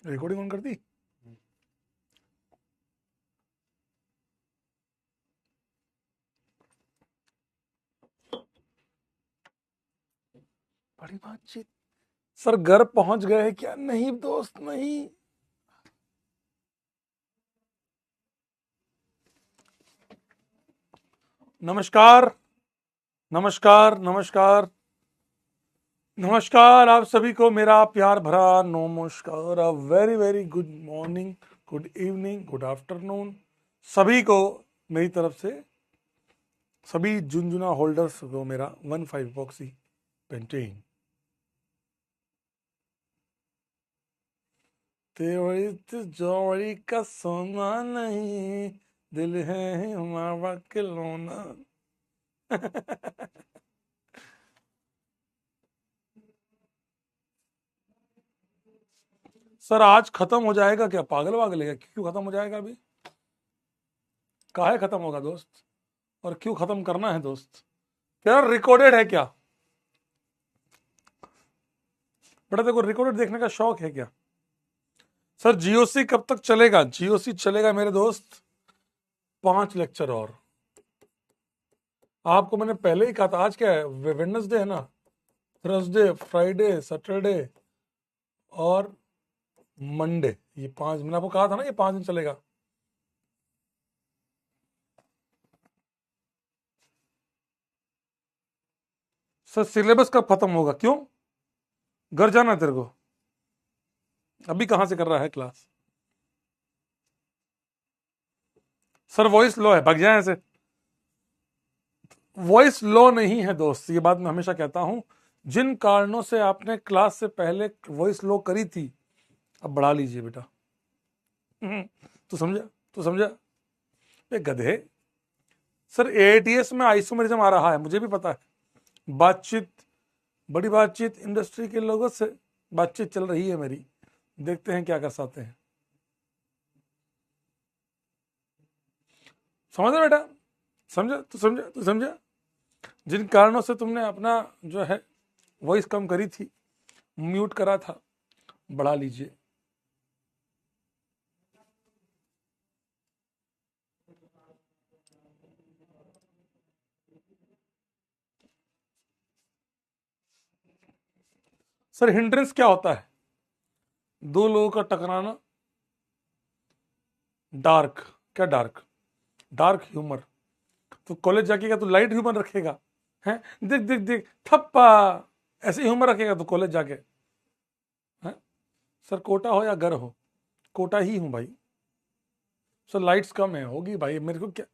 Recording on कर दी। बड़ी बातचीत। सर घर पहुंच गए क्या? नहीं दोस्त, नहीं। नमस्कार, नमस्कार, नमस्कार, नमस्कार। आप सभी को मेरा प्यार भरा नमस्कार। A very very good morning, good evening, good afternoon सभी को मेरी तरफ से। सभी झुनझुना होल्डर्स को मेरा 15 इपॉक्सी पेंटेन। तेरी तिजोरी का सोना नहीं, दिल है हमारा खिलौना। सर आज खत्म हो जाएगा क्या? पागल वागल है क्या? क्यों खत्म हो जाएगा अभी? काहे खत्म होगा दोस्त? और क्यों खत्म करना है दोस्त? तेरा रिकॉर्डेड है क्या? बेटा देखो, रिकॉर्डेड देखने का शौक है क्या? सर जीओसी कब तक चलेगा? जीओसी चलेगा मेरे दोस्त 5 लेक्चर और। आपको मैंने पहले ही कहा था। आज क्या है? वेडनेसडे है ना? थर्सडे, फ्राइडे, सैटरडे और मंडे, ये 5, मैंने आपको कहा था ना ये 5 दिन चलेगा। सर सिलेबस कब खत्म होगा? क्यों? घर जाना है तेरे को? अभी कहां से कर रहा है क्लास? सर वॉइस लो है, भाग जाए ऐसे। वॉइस लो नहीं है दोस्त, ये बात मैं हमेशा कहता हूं। जिन कारणों से आपने क्लास से पहले वॉइस लो करी थी, अब बढ़ा लीजिए बेटा। तू समझा? तू समझा? ये गधे। सर एटीएस में आइसोमेरिज्म आ रहा है, मुझे भी पता है। बातचीत, बड़ी बातचीत इंडस्ट्री के लोगों से बातचीत चल रही है मेरी। देखते हैं क्या कर सकते हैं। समझा बेटा? समझा? तू समझा? तू समझा? जिन कारणों से तुमने अपना जो है वॉइस कम करी थी, म्यूट करा था, बढ़ा लीजिए। सर हिंड्रेंस क्या होता है? दो लोगों का टकराना। डार्क, क्या डार्क? Dark humour. तो कॉलेज जाके क्या तू लाइट ह्यूमर रखेगा? हैं? देख देख देख थप्पा, ऐसे ह्यूमर रखेगा तो कॉलेज जाके? हैं? सर कोटा हो या घर हो, कोटा ही हूं भाई। सर लाइट्स कम है, होगी भाई। मेरे को क्या,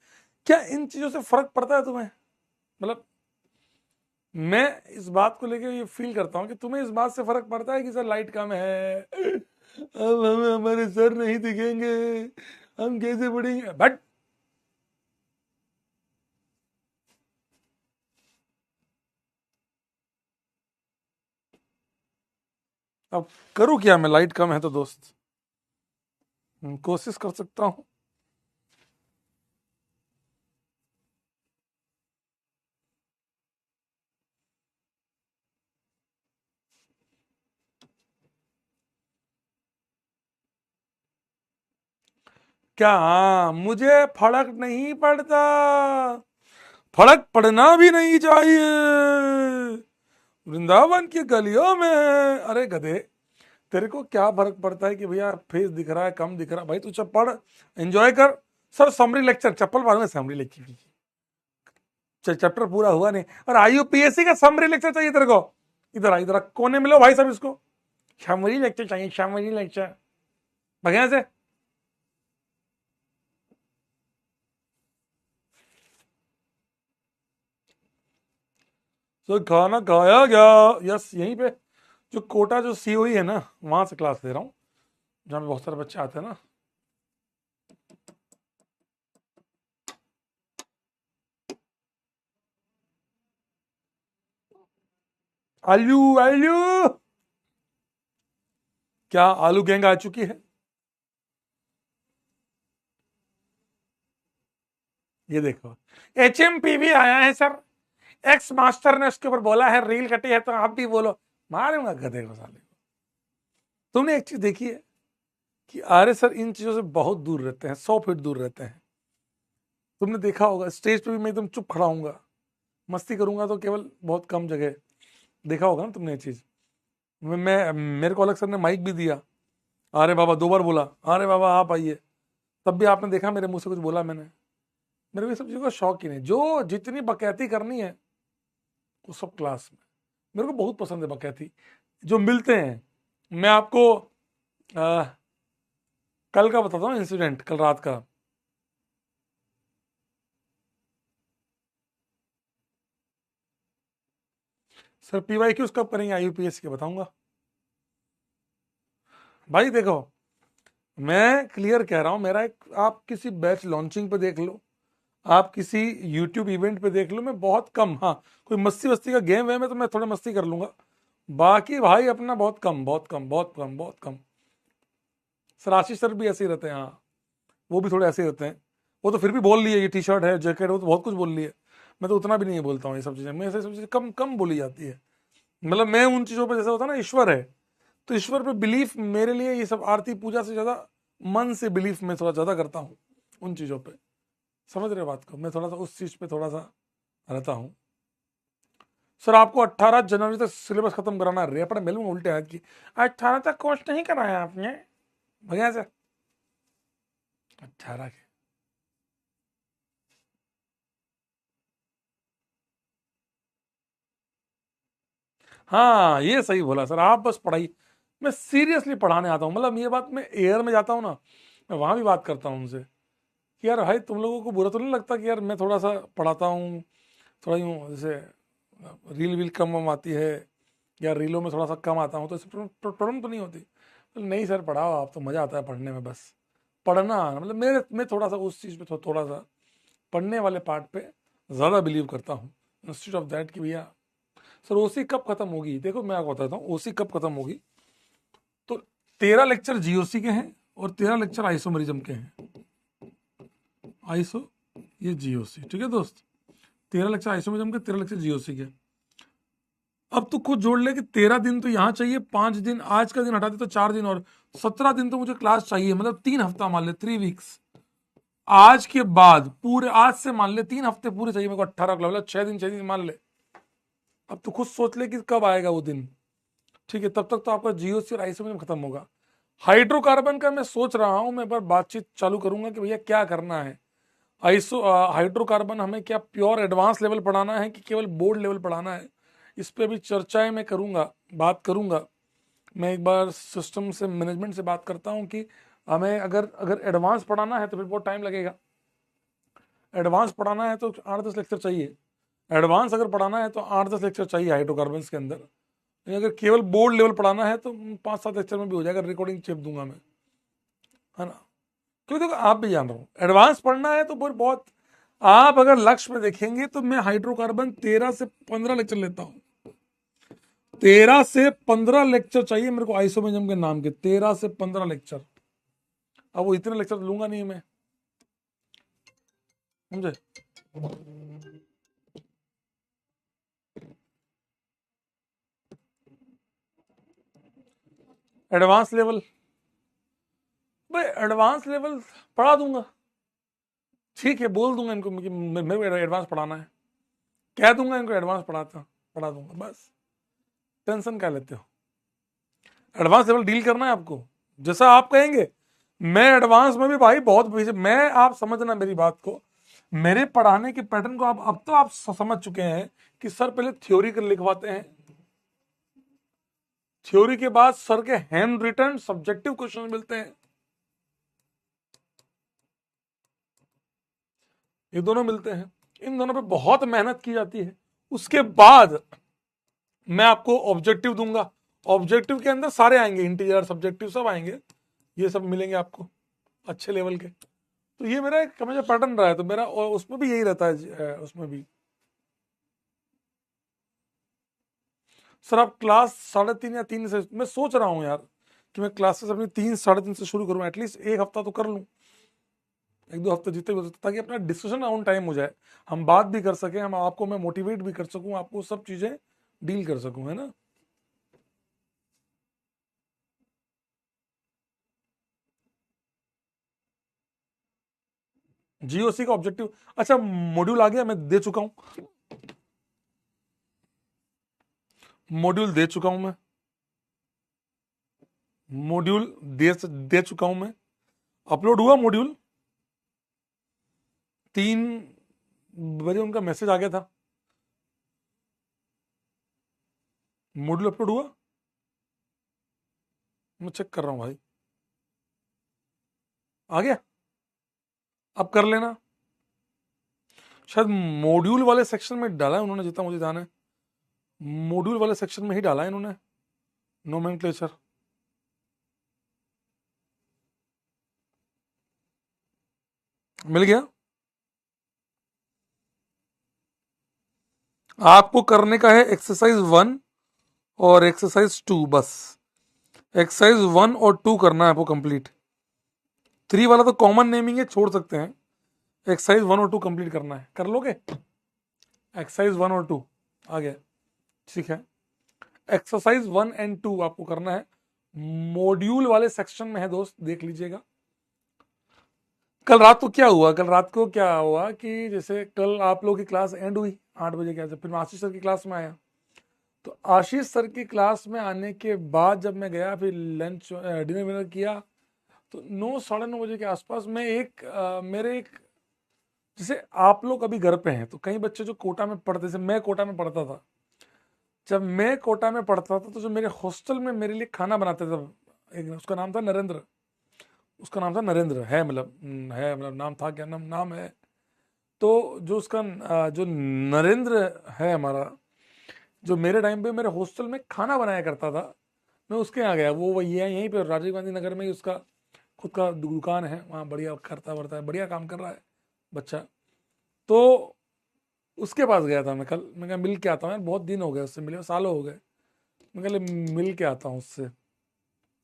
क्या इन चीजों से फर्क पड़ता है तुम्हें? मतलब मैं इस बात को लेकर ये फील करता हूं कि तुम्हें इस बात से फर्क पड़ता है कि सर लाइट कम है, अब हमें हमारे सर नहीं दिखेंगे, हम कैसे पढ़ेंगे? बट अब करूं क्या मैं? लाइट कम है तो दोस्त कोशिश कर सकता हूं। क्या? हाँ, मुझे फर्क नहीं पड़ता। फर्क पड़ना भी नहीं चाहिए। वृंदावन की गलियों में, अरे गधे, तेरे को क्या फर्क पड़ता है कि भैया फेस दिख रहा है, कम दिख रहा है? भाई तू चल पढ़, एंजॉय कर। सर समरी लेक्चर, चप्पल मारूंगा समरी लेक्चर की। चैप्टर पूरा हुआ नहीं और आईयूपीएससी का समरी लेक्चर चाहिए तेरे को? इधर आ, इधर आ, कोने मिलो भाई सब इसको। समरी लेक्चर चाहिए, समरी लेक्चर। भगैं से। तो खाना खाया गया? यस, यहीं पे जो कोटा जो सीओई है ना, वहां से क्लास ले रहा हूँ, जहाँ पे बहुत सारे बच्चे आते हैं ना। आलू आलू, क्या आलू गैंग आ चुकी है? ये देखो, एचएमपीवी आया है सर। एक्स मास्टर ने उसके ऊपर बोला है रील कटी है तो आप भी बोलो। मारूंगा गधे को साले को। तुमने एक चीज देखी है, कि अरे सर इन चीज़ों से बहुत दूर रहते हैं, 100 फीट दूर रहते हैं। तुमने देखा होगा स्टेज पे भी मैं एकदम चुप खड़ा हूँगा, मस्ती करूंगा तो केवल बहुत कम जगह। देखा होगा ना तुमने ये चीज़। मैं मेरे को अलग सर ने माइक भी दिया, अरे बाबा 2 बार बोला, अरे बाबा आप आइए, तब भी आपने देखा मेरे मुंह से कुछ बोला मैंने? मेरे को ये सब चीज़ों का शौक ही नहीं। जो जितनी बकैती करनी है वो सब क्लास में। मेरे को बहुत पसंद है बकैती। जो मिलते हैं, मैं आपको आ, कल का बताता हूँ इंसिडेंट, कल रात का। सर PYQs कब करेंगे IUPAC के, बताऊंगा भाई। देखो मैं क्लियर कह रहा हूं, मेरा एक, आप किसी बैच लॉन्चिंग पे देख लो, आप किसी यूट्यूब इवेंट पे देख लो, मैं बहुत कम, हाँ कोई मस्ती वस्ती का गेम है में तो मैं थोड़ा मस्ती कर लूंगा, बाकी भाई अपना बहुत कम, बहुत कम, बहुत कम, बहुत कम। सर आशीष सर भी ऐसे ही रहते हैं, हाँ वो भी थोड़े ऐसे ही रहते हैं। वो तो फिर भी बोल लिए ये टी-शर्ट है, जैकेट, वो तो बहुत कुछ बोल लिए। मैं तो उतना भी नहीं बोलता हूँ ये सब चीज़ें, मैं ऐसे सब चीज़ें कम कम बोली जाती है। मतलब मैं उन चीज़ों पर, जैसे होता है ना ईश्वर है, तो ईश्वर पे बिलीफ मेरे लिए ये सब आरती पूजा से ज़्यादा मन से बिलीफ मैं थोड़ा ज़्यादा करता हूँ उन चीज़ों पे। समझ रहे हो बात को? मैं थोड़ा सा उस चीज़ पे थोड़ा सा रहता हूँ। सर आपको 18 जनवरी तक सिलेबस खत्म कराना है, रेपड़ मिलूंगा उल्टे हाथ की। 18 तक कोर्स नहीं कराया आपने भैया से? 18 के? हाँ ये सही बोला सर, आप बस पढ़ाई। मैं सीरियसली पढ़ाने आता हूँ, मतलब ये बात मैं एयर में जाता हूँ ना, मैं वहां भी बात करता हूँ उनसे कि यार भाई तुम लोगों को बुरा तो नहीं लगता कि यार मैं थोड़ा सा पढ़ाता हूँ, थोड़ा यूँ जैसे रील वील कम वम आती है या रीलों में थोड़ा सा कम आता हूँ तो इससे प्रॉब्लम तो नहीं होती? तो नहीं सर पढ़ाओ आप, तो मज़ा आता है पढ़ने में, बस पढ़ना मतलब मेरे, मैं थोड़ा सा उस चीज़ पे थोड़ा सा पढ़ने वाले पार्ट पे ज़्यादा बिलीव करता हूँ, इंस्टीट्यूट ऑफ दैट कि भैया। सर ओसी कब खत्म होगी? देखो मैं आपको बताता हूँ ओसी कब खत्म होगी। तो 13 लेक्चर जीओसी के हैं और 13 लेक्चर आइसोमरिज्म के हैं। आइसो, ये जीओसी, ठीक है दोस्त। 13 लेक्चर आइसोमरिज्म के, 13 लेक्चर जीओसी के। अब तो खुद जोड़ ले कि 13 दिन तो यहाँ चाहिए, 5 दिन आज का दिन हटा दे तो 4 दिन, और 17 दिन तो मुझे क्लास चाहिए, मतलब 3 हफ्ता मान ले, 3 वीक्स। आज के बाद पूरे, आज से मान ले 3 हफ्ते पूरे चाहिए मेरे को, 18 का मतलब 6 दिन, 6 दिन मान ले। अब तो खुद सोच ले कि कब आएगा वो दिन। ठीक है, तब तक तो आपका जीओसी और आइसोमरिज्म खत्म होगा। हाइड्रोकार्बन का मैं सोच रहा हूं, मैं एक बार बातचीत चालू करूंगा कि भैया क्या करना है। हाइड्रोकार्बन हमें क्या प्योर एडवांस लेवल पढ़ाना है कि केवल बोर्ड लेवल पढ़ाना है? इस पे भी चर्चाएं मैं करूंगा, बात करूंगा। मैं एक बार सिस्टम से, मैनेजमेंट से बात करता हूं कि हमें अगर अगर एडवांस पढ़ाना है तो फिर बहुत टाइम लगेगा। एडवांस पढ़ाना है तो 8-10 लेक्चर चाहिए। एडवांस अगर पढ़ाना है तो 8-10 लेक्चर चाहिए हाइड्रोकार्बन के अंदर। लेकिन अगर केवल बोर्ड लेवल पढ़ाना है तो 5-7 लेक्चर में भी हो जाएगा, रिकॉर्डिंग चिप दूंगा मैं, है ना? क्योंकि देखो आप भी जान रहा हूँ एडवांस पढ़ना है तो फिर बहुत, आप अगर लक्ष्य में देखेंगे तो मैं हाइड्रोकार्बन 13 से 15 लेक्चर लेता हूँ। 13 से 15 लेक्चर चाहिए मेरे को आइसोमेजम के नाम के, 13 से 15 लेक्चर। अब वो इतने लेक्चर लूंगा नहीं मैं, समझे? एडवांस लेवल, भाई एडवांस लेवल पढ़ा दूंगा, ठीक है, बोल दूंगा इनको कि मेरे को एडवांस पढ़ाना है, कह दूंगा इनको एडवांस पढ़ाता, पढ़ा दूंगा बस। टेंशन क्या लेते हो? एडवांस लेवल डील करना है आपको, जैसा आप कहेंगे। मैं एडवांस में भी भाई बहुत मैं, आप समझना मेरी बात को, मेरे पढ़ाने के पैटर्न को आप अब तो आप समझ चुके हैं कि सर पहले थ्योरी कर लिखवाते हैं, थ्योरी के बाद सर के हैंड रिटन सब्जेक्टिव क्वेश्चन मिलते हैं, ये दोनों मिलते हैं, इन दोनों पे बहुत मेहनत की जाती है। उसके बाद मैं आपको ऑब्जेक्टिव दूंगा, ऑब्जेक्टिव के अंदर सारे आएंगे, इंटीजर सब्जेक्टिव सब आएंगे, ये सब मिलेंगे आपको अच्छे लेवल के। तो ये मेरा एक हमेशा पैटर्न रहा है, तो मेरा और उसमें भी यही रहता है, उसमें भी। सर आप क्लास 3:30 या 3 से, मैं सोच रहा हूँ यार कि मैं क्लासेस अपनी 3-3:30 से शुरू करूँ, एटलीस्ट एक हफ्ता तो कर लूँ, 1-2 हफ्ते जितने भी हो सकते, ताकि अपना डिस्कशन ऑन टाइम हो जाए, हम बात भी कर सकें, हम आपको, मैं मोटिवेट भी कर सकूँ, आपको सब चीज़ें डील कर सकूँ, है ना? जीओसी का ऑब्जेक्टिव, अच्छा मॉड्यूल आ गया, मैं दे चुका हूं, मॉड्यूल दे चुका हूं मैं, मॉड्यूल दे चुका हूं मैं, अपलोड हुआ मॉड्यूल, 3 बजे उनका मैसेज आ गया था, मॉड्यूल अपलोड हुआ, मैं चेक कर रहा हूं भाई, आ गया, अब कर लेना। शायद मॉड्यूल वाले सेक्शन में डाला है उन्होंने, जितना मुझे ध्यान है मॉड्यूल वाले सेक्शन में ही डाला है इन्होंने नोमेनक्लेचर। मिल गया, आपको करने का है एक्सरसाइज 1 और एक्सरसाइज 2, बस एक्सरसाइज 1 और 2 करना है आपको कंप्लीट। 3 वाला तो कॉमन नेमिंग है, छोड़ सकते हैं, एक्सरसाइज 1 और 2 कंप्लीट करना है, कर लोगे? एक्सरसाइज 1 और 2 आ गया, ठीक है। एक्सरसाइज 1 एंड 2 आपको करना है, मॉड्यूल वाले सेक्शन में है दोस्त, देख लीजिएगा। कल रात को क्या हुआ, कल रात को क्या हुआ कि जैसे कल आप लोगों की क्लास एंड हुई 8 बजे के, फिर मैं आशीष सर की क्लास में आया, तो आशीष सर की क्लास में आने के बाद जब मैं गया, फिर लंच डिनर विनर किया, तो 9 साढ़े 9 बजे के आसपास में मेरे एक, जैसे आप लोग अभी घर पे हैं तो कई बच्चे जो कोटा में पढ़ते थे, मैं कोटा में पढ़ता था, जब मैं कोटा में पढ़ता था तो जो मेरे हॉस्टल में मेरे लिए खाना बनाते थे, एक उसका नाम था नरेंद्र, उसका नाम था नरेंद्र, है मतलब नाम था क्या, नाम है, तो जो उसका जो नरेंद्र है हमारा, जो मेरे टाइम पे मेरे हॉस्टल में खाना बनाया करता था, मैं उसके यहाँ गया, वो वही है, यहीं पे राजीव गांधी नगर में ही उसका खुद का दुकान है, वहाँ बढ़िया करता वर्ता है, बढ़िया काम कर रहा है बच्चा। तो उसके पास गया था मैं कल, मैं कहा मिल के आता हूँ यार, बहुत दिन हो गए उससे मिले, सालों हो गए, मैं कहा मिल के आता हूँ उससे।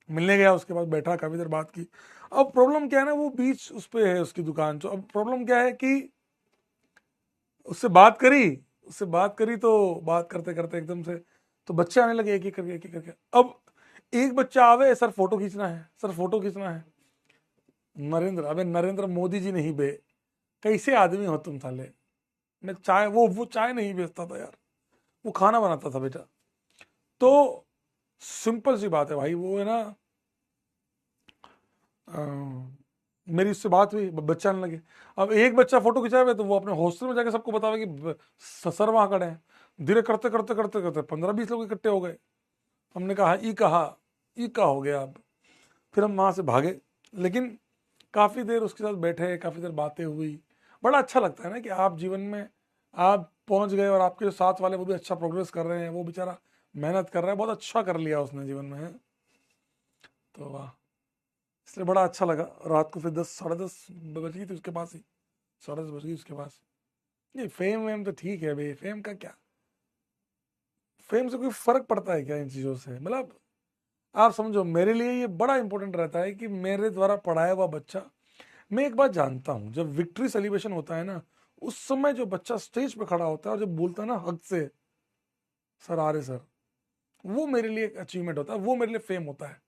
मिलने गया, उसके बाद बैठा, काफ़ी देर बात की। अब प्रॉब्लम क्या है ना, वो बीच उस पे है उसकी दुकान, तो अब प्रॉब्लम क्या है कि उससे बात करी, उससे बात करी तो बात करते करते एकदम से तो बच्चे आने लगे, एक एक करके। अब एक बच्चा आवे, सर फोटो खींचना है, सर फोटो खींचना है। नरेंद्र, अबे नरेंद्र मोदी जी नहीं बे, कैसे आदमी हो तुम साले। मैं चाय, वो चाय नहीं बेचता था यार, वो खाना बनाता था बेटा। तो सिंपल सी बात है भाई, वो है ना, अ, मेरी उससे बात हुई, बच्चे आने लगे। अब एक बच्चा फोटो खिंचाए हुए, तो वो अपने हॉस्टल में जाके सबको बतावे कि सर वहां खड़े हैं। धीरे करते करते करते करते 15-20 लोग इकट्ठे हो गए। हमने कहा ई का हो गया। अब फिर हम वहां से भागे, लेकिन काफी देर उसके साथ बैठे, काफी देर बातें हुई। बड़ा अच्छा लगता है ना कि आप जीवन में आप पहुंच गए और आपके जो साथ वाले वो भी अच्छा प्रोग्रेस कर रहे हैं, वो बेचारा मेहनत कर रहा है, बहुत अच्छा कर लिया उसने जीवन में, तो वाह, इसलिए बड़ा अच्छा लगा। रात को फिर 10 साढ़े 10 बज गई थी उसके पास ही, 10:30 बज गई उसके पास। नहीं फेम वेम तो ठीक है भाई, फेम का क्या, फेम से कोई फर्क पड़ता है क्या इन चीज़ों से, मतलब आप समझो, मेरे लिए ये बड़ा इंपॉर्टेंट रहता है कि मेरे द्वारा पढ़ाया हुआ बच्चा, मैं एक बात जानता हूँ, जब विक्ट्री सेलिब्रेशन होता है ना, उस समय जो बच्चा स्टेज पे खड़ा होता है और जब बोलता है ना हक से, सर आ रहे सर, वो मेरे लिए एक अचीवमेंट होता है, वो मेरे लिए फेम होता है।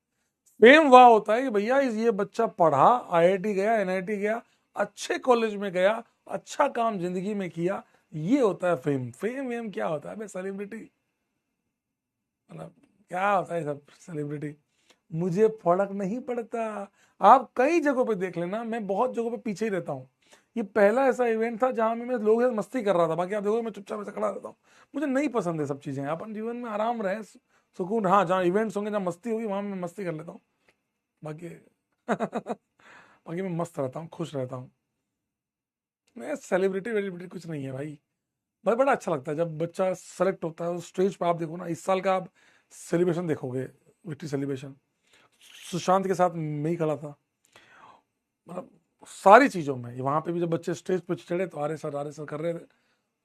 फेम वह होता है कि भैया ये बच्चा पढ़ा, आईआईटी गया, एनआईटी गया, अच्छे कॉलेज में गया, अच्छा काम जिंदगी में किया, ये होता है फेम। फेम वेम क्या होता है भाई, सेलिब्रिटी, मतलब क्या होता है सब सेलिब्रिटी, मुझे फर्क नहीं पड़ता। आप कई जगहों पे देख लेना, मैं बहुत जगहों पे पीछे ही रहता हूँ। ये पहला ऐसा इवेंट था जहां में मैं लोगों के साथ मस्ती कर रहा था, बाकी आप देखो मैं चुपचाप ऐसे खड़ा रहता हूँ। मुझे नहीं पसंद है सब चीजें, अपन जीवन में आराम रहे, सुकून, हाँ जहाँ इवेंट्स होंगे, जहाँ मस्ती होगी, वहां मैं मस्ती कर लेता हूँ, बाकी बाकी मैं मस्त रहता हूँ, खुश रहता हूँ। मैं सेलिब्रिटी वेलिब्रिटी कुछ नहीं है भाई, भाई बड़ा अच्छा लगता है जब बच्चा सेलेक्ट होता है उस स्टेज पर। आप देखो ना, इस साल का आप सेलिब्रेशन देखोगे, विक्ट्री सेलिब्रेशन, सुशांत के साथ मैं ही खड़ा था, मतलब सारी चीज़ों में। वहाँ पे भी जब बच्चे स्टेज पे चढ़े तो आरे सर कर रहे थे,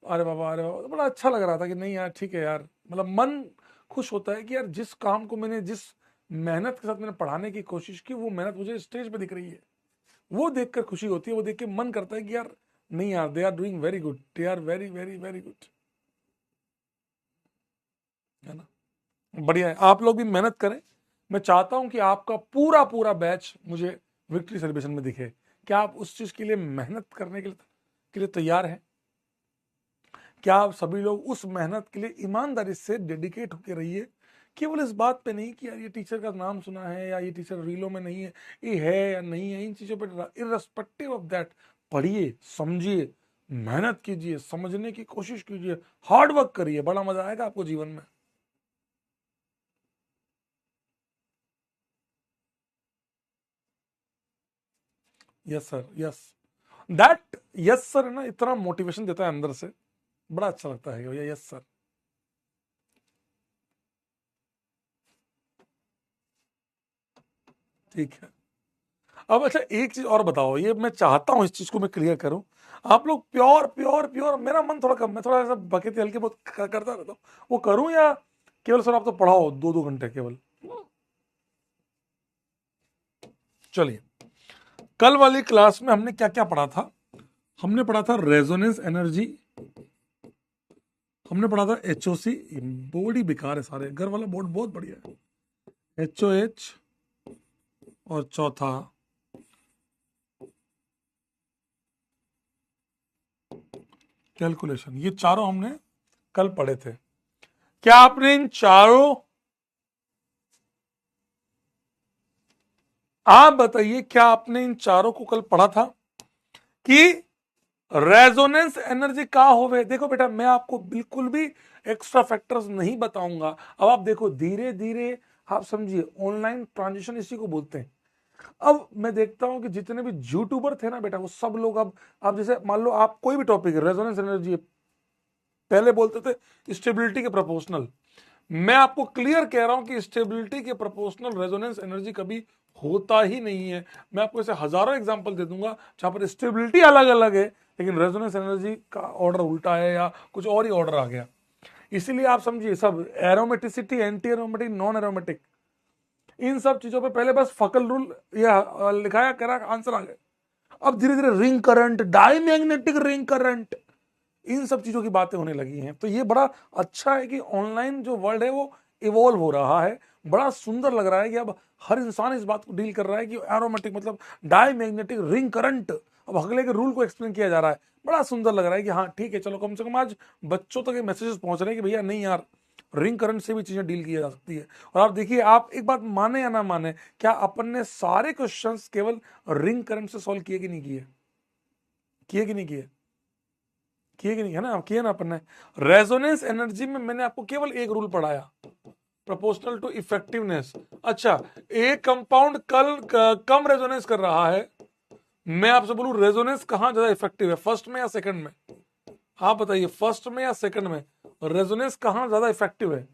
अरे बाबा, तो बड़ा अच्छा लग रहा था कि नहीं यार ठीक है यार, मतलब मन खुश होता है कि यार जिस काम को मैंने, जिस मेहनत के साथ मैंने पढ़ाने की कोशिश की, वो मेहनत मुझे स्टेज पे दिख रही है। वो देखकर खुशी होती है, वो देख के मन करता है कि यार नहीं यार, they are doing very good, they are very very very good, है ना। बढ़िया है, आप लोग भी मेहनत करें। मैं चाहता हूं कि आपका पूरा पूरा बैच मुझे विक्ट्री सेलिब्रेशन में दिखे, क्या आप उस चीज के लिए मेहनत करने के लिए तैयार हैं? क्या आप सभी लोग उस मेहनत के लिए ईमानदारी से डेडिकेट होकर रहिए, केवल इस बात पे नहीं कि यार ये टीचर का नाम सुना है या ये टीचर रीलों में नहीं है, ये है या नहीं है, इन चीजों पर इररेस्पेक्टिव ऑफ दैट पढ़िए, समझिए, मेहनत कीजिए, समझने की कोशिश कीजिए, हार्ड वर्क करिए, बड़ा मजा आएगा आपको जीवन में। Yes sir, yes, that yes sir है ना, इतना मोटिवेशन देता है अंदर से, बड़ा अच्छा लगता है भैया, यस सर। ठीक है। अब अच्छा एक चीज और बताओ, ये मैं चाहता हूं इस चीज को मैं क्लियर करूं, आप लोग प्योर प्योर प्योर, मेरा मन थोड़ा कम, मैं थोड़ा ऐसा बकेती हल्के बहुत करता रहता हूँ, वो करूं या केवल सर आप तो पढ़ाओ 2-2 घंटे केवल? चलिए, कल वाली क्लास में हमने क्या क्या पढ़ा था? हमने पढ़ा था रेजोनेंस एनर्जी, हमने पढ़ा था एचओसी, बोर्ड ही बेकार है सारे, घर वाला बोर्ड बहुत बढ़िया है, एचओएच, और चौथा कैलकुलेशन। ये चारों हमने कल पढ़े थे। क्या आपने इन चारों, आप बताइए क्या आपने इन चारों को कल पढ़ा था कि रेजोनेंस एनर्जी का होवे? देखो बेटा, मैं आपको बिल्कुल भी एक्स्ट्रा फैक्टर्स नहीं बताऊंगा। अब आप देखो धीरे धीरे, आप समझिए, ऑनलाइन ट्रांजिशन इसी को बोलते हैं। अब मैं देखता हूं कि जितने भी यूट्यूबर थे ना बेटा, वो सब लोग अब जैसे मान लो आप कोई भी टॉपिक है, रेजोनेंस एनर्जी, पहले बोलते थे स्टेबिलिटी के प्रोपोर्शनल, मैं आपको क्लियर कह रहा हूं कि स्टेबिलिटी के प्रोपोर्शनल रेजोनेंस एनर्जी कभी होता ही नहीं है। मैं आपको ऐसे हजारों एग्जांपल दे दूंगा जहां पर स्टेबिलिटी अलग अलग है लेकिन रेजोनेंस एनर्जी का ऑर्डर उल्टा है या कुछ और ही ऑर्डर आ गया। इसीलिए आप समझिए, सब aromaticity, anti aromatic, non aromatic, इन सब चीजों पे पहले बस फकल रूल या लिखाया करा, आंसर आ गए। अब धीरे धीरे ring current, diamagnetic ring current, इन सब चीजों की बातें होने लगी हैं। तो ये बड़ा अच्छा है कि ऑनलाइन जो वर्ल्ड है वो इवॉल्व हो रहा है। बड़ा सुंदर लग रहा है कि अब हर इंसान इस बात को डील कर रहा है कि एरोमेटिक मतलब डायमैग्नेटिक रिंग करंट, अब अगले के रूल को एक्सप्लेन किया जा रहा है। बड़ा सुंदर लग रहा है कि हाँ ठीक है, चलो कम से कम आज बच्चों तक ये मैसेजेस पहुंच रहे हैं कि भैया नहीं यार, रिंग करंट से भी चीजें डील की जा सकती है। और आप देखिए, आप एक बात माने या ना माने, क्या अपन ने सारे क्वेश्चंस केवल रिंग करंट से सॉल्व किए कि नहीं किए? किए कि नहीं किए? किए कि नहीं, है ना, किए ना अपन ने। रेजोनेंस एनर्जी में मैंने आपको केवल एक रूल पढ़ाया, प्रोपोर्शनल टू इफेक्टिवनेस। अच्छा, एक कंपाउंड कम रेजोनेंस कर रहा है, मैं आपसे बोलूं रेजोनेंस कहां ज्यादा इफेक्टिव है, फर्स्ट में या सेकंड में? आप बताइए, फर्स्ट में या सेकंड में रेजोनेंस कहां ज्यादा इफेक्टिव है?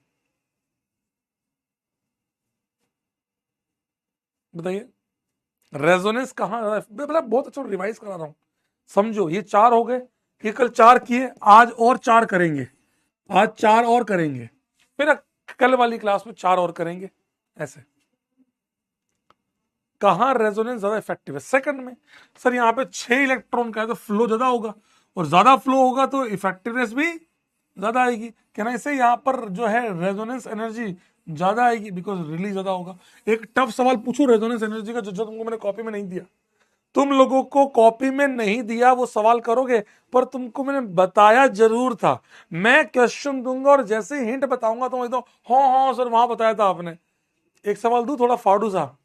बताइए, रेजोनेंस कहां ज्यादा, मतलब बहुत अच्छा रिवाइज करा रहा हूं, समझो। ये चार हो गए, ये कल चार किए, आज और चार करेंगे, आज चार और करेंगे, फिर कल वाली क्लास में चार और करेंगे। ऐसे कहां रेजोनेंस ज्यादा इफेक्टिव है? सेकंड में। सर यहां पे 6 इलेक्ट्रॉन का है तो फ्लो ज्यादा होगा, और ज्यादा फ्लो होगा तो इफेक्टिवनेस भी ज्यादा आएगी। कहना इसे यहां पर जो है रेजोनेंस एनर्जी ज्यादा आएगी बिकॉज रिलीज ज्यादा होगा। एक टफ सवाल पूछू रेजोनेंस एनर्जी का, जो तुमको मैंने कॉपी में नहीं दिया, तुम लोगों को कॉपी में नहीं दिया वो सवाल करोगे, पर तुमको मैंने बताया जरूर था। मैं क्वेश्चन दूंगा और जैसे ही हिंट बताऊंगा तो एकदम हाँ हाँ सर वहां बताया था आपने। एक सवाल दू थोड़ा फाड़ू सा,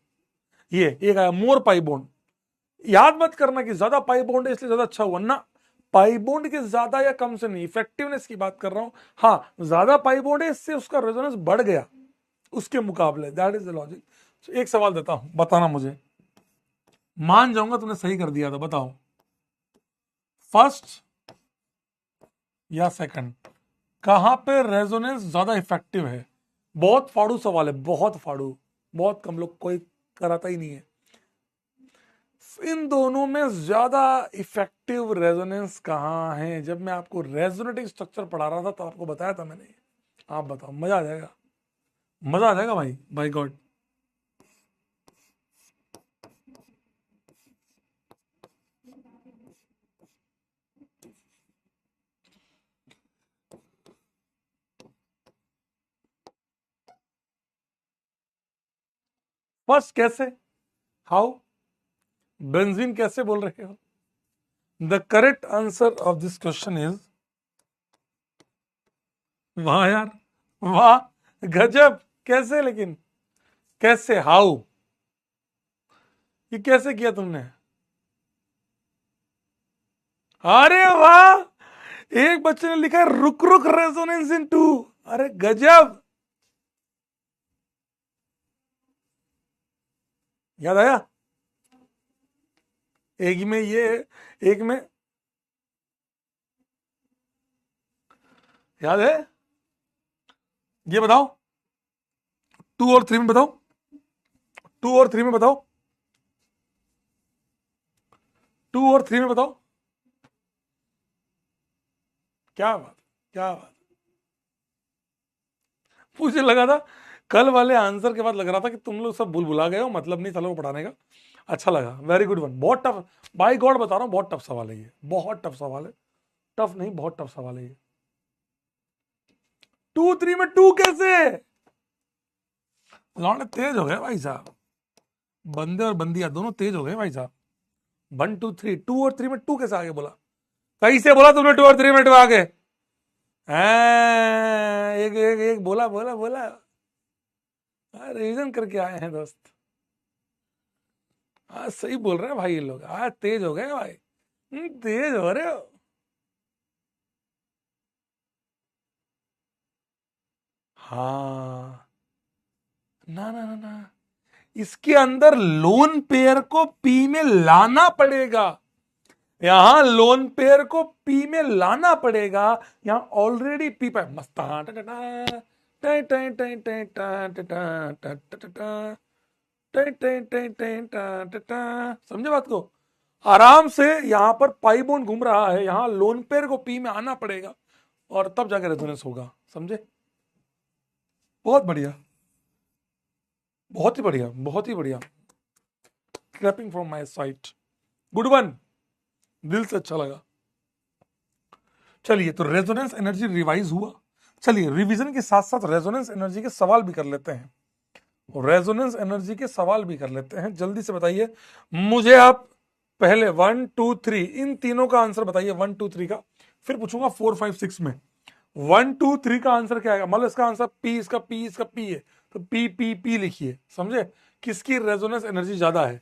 ये एक आया मोर पाई बॉन्ड, याद मत करना कि ज्यादा पाई बॉन्ड है इसलिए ज्यादा अच्छा हुआ ना, पाई बॉन्ड के ज्यादा या कम से नहीं, इफेक्टिवनेस की बात कर रहा हूं। हाँ, ज्यादा पाई बॉन्ड है इससे उसका रेजोनेंस बढ़ गया उसके मुकाबले, दैट इज द लॉजिक। एक सवाल देता हूं, बताना मुझे, मान जाऊंगा तुमने सही कर दिया था, बताओ फर्स्ट या सेकंड कहां पे रेजोनेंस ज्यादा इफेक्टिव है? बहुत फाड़ू सवाल है, बहुत फाड़ू, बहुत कम लोग, कोई कराता ही नहीं है। इन दोनों में ज्यादा इफेक्टिव रेजोनेंस कहां है? जब मैं आपको रेजोनेटिंग स्ट्रक्चर पढ़ा रहा था तो आपको बताया था मैंने। आप बताओ, मजा आ जाएगा, मजा आ जाएगा भाई, बाय गॉड। फर्स्ट कैसे, हाउ? बेंजीन कैसे बोल रहे हो? The correct answer of this question is, वाह यार, वाह, गजब। कैसे लेकिन, कैसे, हाउ, ये कैसे किया तुमने? अरे वाह, एक बच्चे ने लिखा है रुक रुक रेजोनेंस इन टू। अरे गजब, याद आया? एक में ये, एक में, याद है? ये बताओ, 2 और 3 में बताओ, 2 और 3 में बताओ, 2 और 3 में बताओ। क्या बात, क्या बात। मुझे लगा था कल वाले आंसर के बाद लग रहा था कि तुम लोग सब भूल भुला गए हो, मतलब नहीं था लोगों को पढ़ाने का। अच्छा लगा, वेरी गुड वन, बहुत टफ, बाई गॉड बता रहा हूं, बहुत टफ सवाल है ये, बहुत टफ सवाल है। टफ नहीं, बहुत टफ सवाल है ये। 2 3 में 2 कैसे? लौंडे तेज हो गए भाई साहब, बंदे और बंदियां दोनों तेज हो गए भाई साहब। 1 2 3, 2 और 3 में 2 कैसे आगे बोला? कैसे बोला तुमने 2 और 3 में 2 आगे? एक एक एक बोला बोला बोला। रिविजन करके आए हैं दोस्त, आज सही बोल रहे हैं भाई, ये लोग आज तेज हो गए भाई। तेज हो रहे हो। हाँ, ना ना ना ना, इसके अंदर लोन पेयर को पी में लाना पड़ेगा। यहां लोन पेयर को पी में लाना पड़ेगा। यहां ऑलरेडी पी पर मस्त, समझे बात को? आराम से यहां पर पाई बोन घूम रहा है, यहां लोन पेयर को पी में आना पड़ेगा और तब जाकर रेजोनेंस होगा। समझे? बहुत बढ़िया, बहुत ही बढ़िया, बहुत ही बढ़िया। Clapping from my side, good one, दिल से अच्छा लगा। चलिए, तो रेजोनेंस एनर्जी रिवाइज हुआ। चलिए, रिवीजन के साथ साथ रेजोनेंस एनर्जी के सवाल भी कर लेते हैं। रेजोनेंस एनर्जी के सवाल भी कर लेते हैं, जल्दी से बताइए मुझे आप। पहले 1 2 3 इन तीनों का आंसर बताइए, 1 2 3 का, फिर पूछूंगा 4 5 6 में। 1 2 3 का आंसर क्या आएगा? मतलब इसका आंसर पी, इसका पी, इसका पी है, तो पी पी पी लिखिए। समझे? किसकी रेजोनेंस एनर्जी ज्यादा है?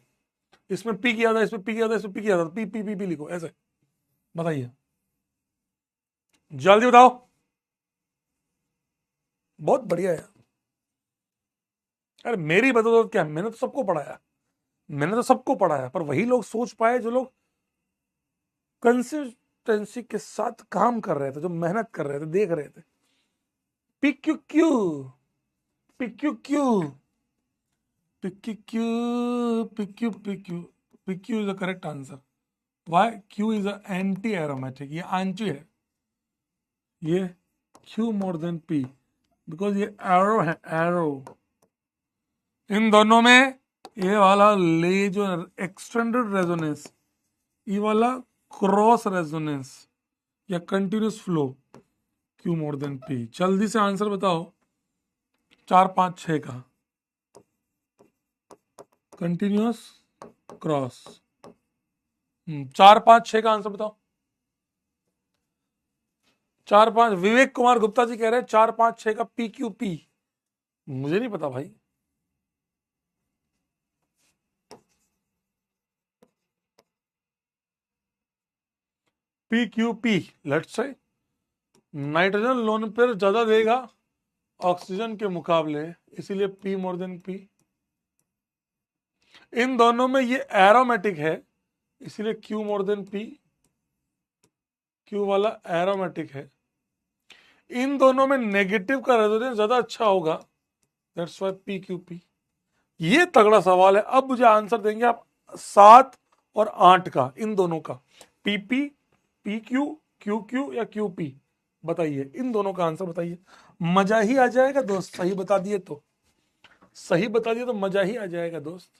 इसमें पी किया था, इसमें पी किया था, इसमें पी किया था, पी पी पी पी लिखो ऐसे। बताइए, जल्दी बताओ। बहुत बढ़िया है। अरे मेरी बदौलत क्या, मैंने तो सबको पढ़ाया, मैंने तो सबको पढ़ाया, पर वही लोग सोच पाए जो लोग कंसिस्टेंसी के साथ काम कर रहे थे, जो मेहनत कर रहे थे, देख रहे थे। P Q Q, P Q Q, P Q Q, P Q P Q, P Q is the correct answer. Why? Q is anti aromatic, ये एंटी है, ये Q more than P, because ये एरो है, aro. इन दोनों में ये वाला ले जो एक्सटेंडेड रेजोनेंस, ये वाला क्रॉस रेजोनेंस या continuous flow, Q more than P. जल्दी से आंसर बताओ 4 5 6 का। कंटिन्यूस, क्रॉस, 4 5 6 का आंसर बताओ। 4 5, विवेक कुमार गुप्ता जी कह रहे हैं 4 5 6 का पी क्यू पी। मुझे नहीं पता भाई। P Q P, let's say nitrogen lone pair ज्यादा देगा ऑक्सीजन के मुकाबले, इसीलिए पी मोर देन पी। इन दोनों में ये एरोमेटिक है, इसीलिए Q more than P, Q वाला एरोमेटिक है। इन दोनों में नेगेटिव का रेजोनेंस ज्यादा अच्छा होगा, that's why P Q P. ये तगड़ा सवाल है। अब मुझे आंसर देंगे आप 7 और 8 का, इन दोनों का, P P, P Q, Q Q या क्यू पी। बताइए, इन दोनों का आंसर बताइए, मजा ही आ जाएगा दोस्त। सही बता दिए तो, सही बता दिए तो मजा ही आ जाएगा दोस्त।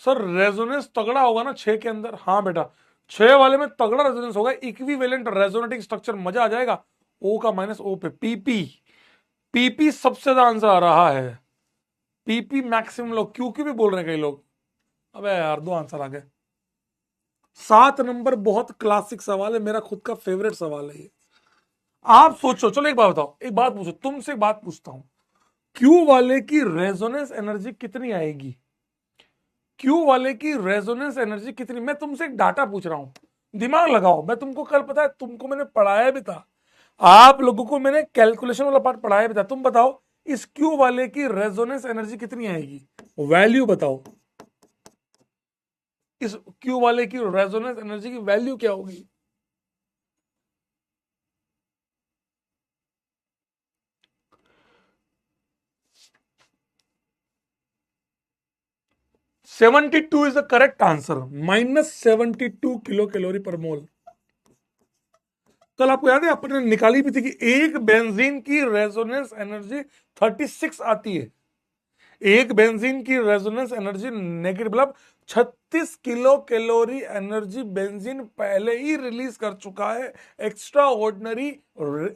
सर रेजोनेंस तगड़ा होगा ना 6 के अंदर? हाँ बेटा, 6 वाले में तगड़ा रेजोनेंस होगा, इक्विवेलेंट रेजोनेटिंग स्ट्रक्चर, मजा आ जाएगा। ओ का माइनस ओ पे, पीपी, पीपी सबसे ज्यादा आंसर आ रहा है, पीपी मैक्सिमम लोग, क्यू क्यू भी बोल रहे हैं कई लोग। अबे यार, दो आंसर आ गए। 7 नंबर बहुत क्लासिक सवाल है, मेरा खुद का फेवरेट सवाल है ये। आप सोचो, चलो एक बात बताओ, एक बात पूछो, तुमसे एक बात पूछता हूं, क्यू वाले की रेजोनेंस एनर्जी कितनी आएगी? क्यू वाले की रेजोनेंस एनर्जी कितनी? मैं तुमसे एक डाटा पूछ रहा हूं, दिमाग लगाओ। मैं तुमको कल, पता है तुमको मैंने पढ़ाया भी था, आप लोगों को मैंने कैलकुलेशन वाला पार्ट पढ़ाया भी था। तुम बताओ इस क्यू वाले की रेजोनेंस एनर्जी कितनी आएगी, वैल्यू बताओ। इस क्यू वाले की रेजोनेंस एनर्जी की वैल्यू क्या होगी? -72 is the correct answer, -72 kilo calorie per मोल। कल आपको याद है अपने निकाली भी थी कि एक बेंजीन की रेजोनेंस एनर्जी 36 आती है। एक बेंजीन की रेजोनेंस एनर्जी नेगेटिव, मतलब 36 किलो कैलोरी एनर्जी बेंजीन पहले ही रिलीज कर चुका है। एक्स्ट्रा ऑर्डिनरी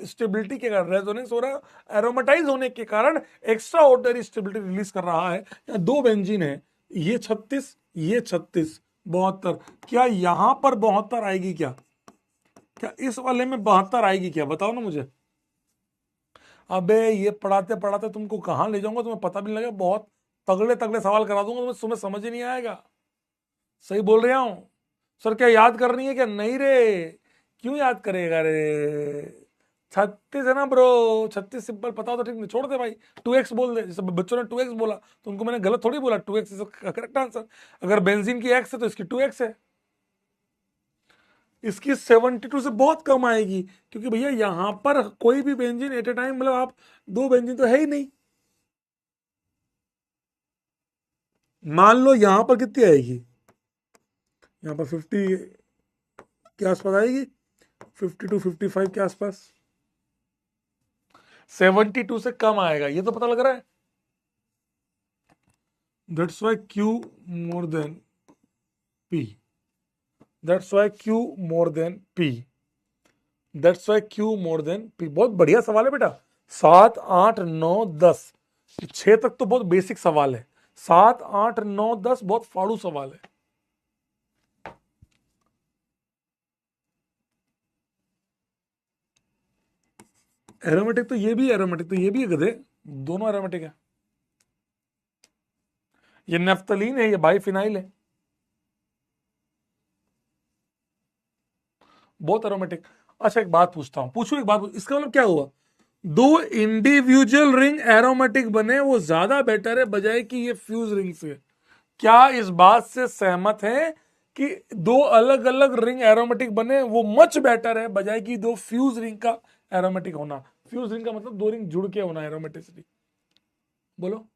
स्टेबिलिटी के कारण रेजोनेंस हो रहा है, एरोमेटाइज होने के कारण एक्स्ट्रा ऑर्डिनरी स्टेबिलिटी रिलीज कर रहा है। यहाँ दो बेंजीन है, ये 36, ये 36, 72। क्या यहां पर 72 आएगी क्या? क्या इस वाले में 72 आएगी क्या? बताओ ना मुझे। अबे ये पढ़ाते पढ़ाते तुमको कहां ले जाऊंगा, तुम्हें पता भी नहीं लगेगा। बहुत तगड़े तगड़े सवाल करा दूंगा तुम्हें समझ ही नहीं आएगा। सही बोल रहा हूं? सर क्या याद करनी है क्या? नहीं रे, क्यों याद करेगा रे? 36 है ना ब्रो, 36 सिंपल पता हो तो ठीक, नहीं छोड़ दे भाई। 2x बोल दे, जैसे बच्चों ने 2x बोला तो उनको मैंने गलत थोड़ी बोला। 2x is correct answer. अगर बेंजीन की x है तो इसकी 2x है। इसकी 72 से बहुत कम आएगी, क्योंकि भैया यहां पर कोई भी बेंजीन एट ए टाइम, मतलब आप दो बेंजीन तो है ही नहीं। मान लो यहां पर कितनी आएगी, यहां पर 50 के आसपास आएगी, 52 55 के आसपास। 72 से कम आएगा, ये तो पता लग रहा है। That's why Q more than P, that's why Q more than P, that's why Q more than P. बहुत बढ़िया सवाल है बेटा। 7 8 9 10, 6 तक तो बहुत बेसिक सवाल है। 7 8 9 10 बहुत फाड़ू सवाल है। एरोमेटिक तो ये भी, एरोमेटिक तो ये भी है गधे, दोनों एरोमेटिक है। ये नेफ्थलीन है, ये बाइफिनाइल है, बहुत एरोमेटिक। अच्छा एक बात पूछता हूं, पूछू एक बात, इसका मतलब क्या हुआ? दो इंडिविजुअल रिंग एरोमेटिक बने वो ज्यादा बेटर है बजाय कि ये फ्यूज रिंग से। क्या इस बात से सहमत हैं कि दो अलग अलग रिंग एरोमेटिक बने वो मच बेटर है बजाय कि दो फ्यूज रिंग का एरोमेटिक होना? फ्यूज रिंग का मतलब दो रिंग जुड़ के होना एरोमेटिसिटी। बोलो।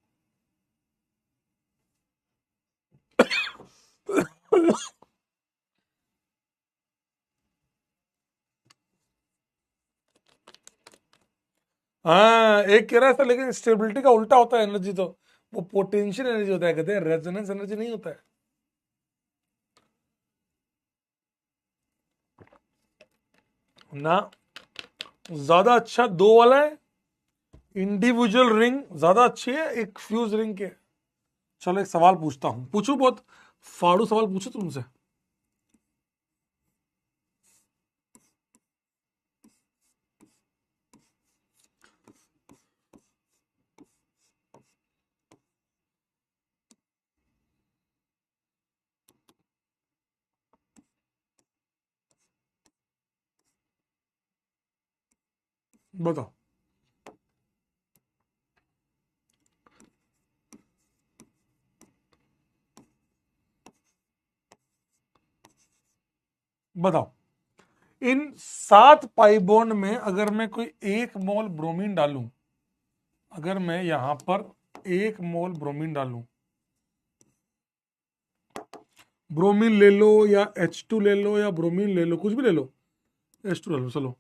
हाँ, एक कह रहा है सर लेकिन स्टेबिलिटी का उल्टा होता है एनर्जी तो, वो पोटेंशियल एनर्जी होता है, कहते हैं रेजोनेंस एनर्जी नहीं होता है ना। ज्यादा अच्छा दो वाला है, इंडिविजुअल रिंग ज्यादा अच्छी है एक फ्यूज रिंग के। चलो एक सवाल पूछता हूं, पूछू, बहुत फाड़ू सवाल पूछू तुमसे। बताओ। बताओ, इन 7 पाई बॉन्ड में अगर मैं कोई 1 मोल ब्रोमीन डालूं, अगर मैं यहां पर 1 मोल ब्रोमीन डालूं, ब्रोमीन ले लो या H2 ले लो या ब्रोमीन ले लो, कुछ भी ले लो, H2 ले लो, चलो।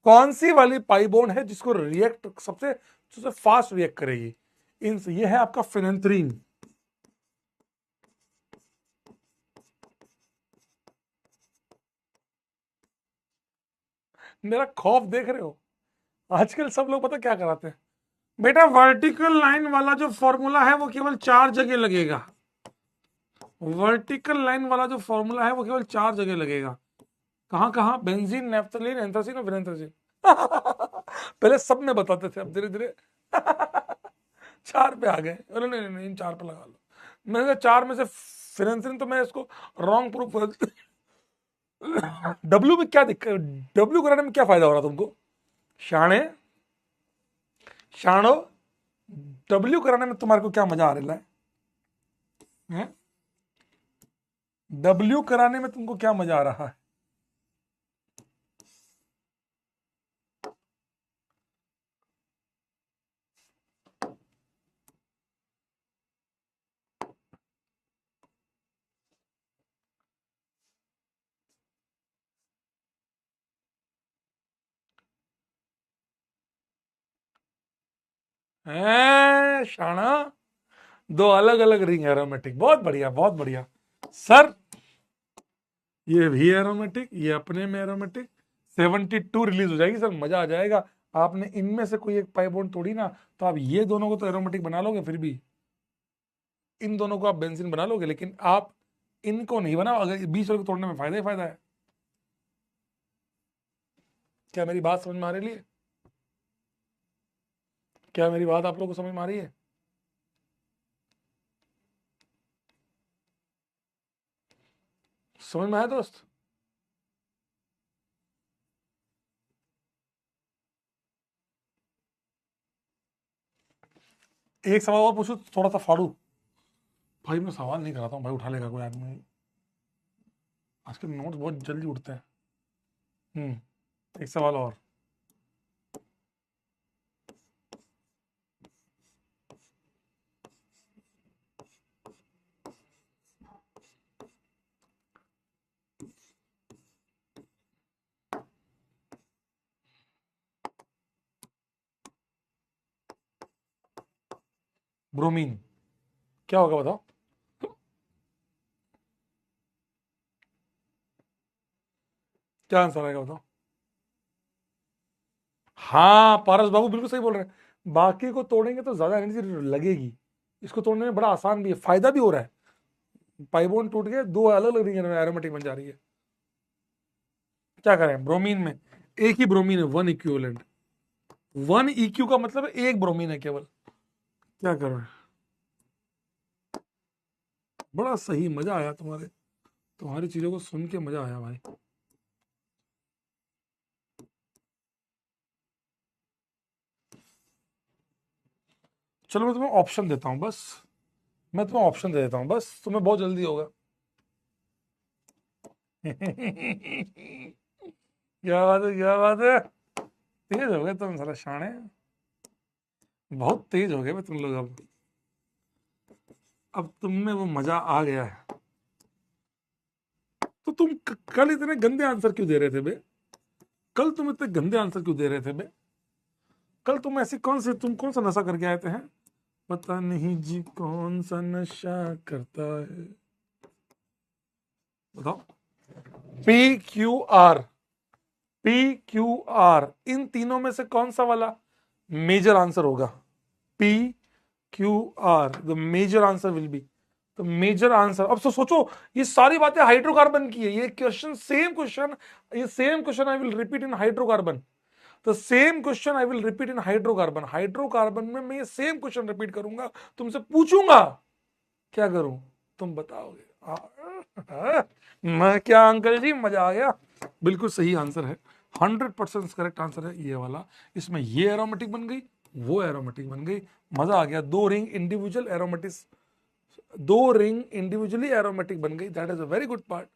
कौन सी वाली पाई बॉन्ड है जिसको रिएक्ट सबसे सबसे फास्ट रिएक्ट करेगी? इन ये है आपका फिनेंथ्रीन। मेरा खौफ देख रहे हो? आजकल सब लोग पता क्या कराते हैं, बेटा वर्टिकल लाइन वाला जो फॉर्मूला है वो केवल 4 जगह लगेगा। वर्टिकल लाइन वाला जो फॉर्मूला है वो केवल 4 जगह लगेगा। कहां कहां? बेंजीन, नैफ्थलीन, एंथ्रासीन और विरेंथ्रासीन। पहले सब में बताते थे, अब धीरे धीरे 4 पे आ गए। अरे नहीं नहीं नहीं, इन 4 पे लगा लो। मैंने कहा 4 में से फिरेंसिन, तो मैं इसको रॉन्ग प्रूफ कर। डब्ल्यू में क्या दिक्कत? डब्ल्यू कराने में क्या फायदा हो रहा तुमको? शाणे शाणो, डब्ल्यू कराने में तुम्हारे को क्या मजा आ रहा है? डब्ल्यू कराने में तुमको क्या मजा आ रहा है? शाणा, 2 अलग अलग रिंग एरोमेटिक, बहुत बढ़िया बहुत बढ़िया सर। ये भी एरोमेटिक, ये अपने में एरोमेटिक। 72 रिलीज हो जाएगी सर, मजा आ जाएगा। आपने इनमें से कोई एक पाई बॉन्ड तोड़ी ना, तो आप ये दोनों को तो एरोमेटिक बना लोगे, फिर भी इन दोनों को आप बेंजीन बना लोगे, लेकिन आप इनको नहीं बनाओ। अगर 20 को तोड़ने में फायदा ही फायदा है। क्या मेरी बात समझ में आ रही है? क्या मेरी बात आप लोगों को समझ में आ रही है? समझ में आया दोस्त? एक सवाल और पूछू, थोड़ा सा फाड़ू। भाई मैं सवाल नहीं कराता हूँ भाई, उठा लेगा कोई आदमी। आजकल नोट्स बहुत जल्दी उठते हैं। एक सवाल और। ब्रोमीन क्या होगा बताओ? क्या आंसर आएगा बताओ? हाँ पारस बाबू बिल्कुल सही बोल रहे हैं। बाकी को तोड़ेंगे तो ज्यादा एनर्जी लगेगी, इसको तोड़ने में बड़ा आसान भी है, फायदा भी हो रहा है। पाइबोन टूट के 2 अलग अलग रिंग एरोमेटिक बन जा रही है। क्या करें ब्रोमीन में? एक ही ब्रोमीन है, 1 इक्विवेलेंट। 1 इक्यू का मतलब एक ब्रोमीन है केवल। क्या करें? बड़ा सही, मजा आया तुम्हारी चीजों को सुन के मजा आया भाई। चलो मैं तुम्हें ऑप्शन देता हूं बस। मैं तुम्हें ऑप्शन दे देता हूं बस, तुम्हें बहुत जल्दी होगा। क्या बात है, क्या बात है। तेज हो गए तुम साला शाणे, बहुत तेज हो गए तुम लोग। अब तुम में वो मजा आ गया है। तो तुम कल इतने गंदे आंसर क्यों दे रहे थे बे? कल तुम इतने गंदे आंसर क्यों दे रहे थे बे? कल तुम ऐसी तुम कौन सा नशा करके आए थे हैं? पता नहीं जी कौन सा नशा करता है, बताओ। PQR, PQR, इन तीनों में से कौन सा वाला मेजर आंसर होगा? PQR, the major answer will be, तो मेजर आंसर। अब तो सोचो, ये सारी बातें हाइड्रोकार्बन की है। ये क्वेश्चन, सेम क्वेश्चन, ये same question I will repeat in hydrocarbon. तो same question I will repeat in hydrocarbon. Hydrocarbon में मैं ये सेम क्वेश्चन रिपीट करूंगा, तुमसे पूछूंगा, क्या करूं? तुम बताओगे। मैं क्या अंकल जी, मजा आ गया। बिल्कुल सही आंसर है, 100% करेक्ट आंसर है ये वाला। इसमें ये एरोमेटिक बन गई, वो एरोमेटिक बन गई, मजा आ गया। 2 ring individual aromatics, 2 ring individually aromatic बन गई, that is a very good part.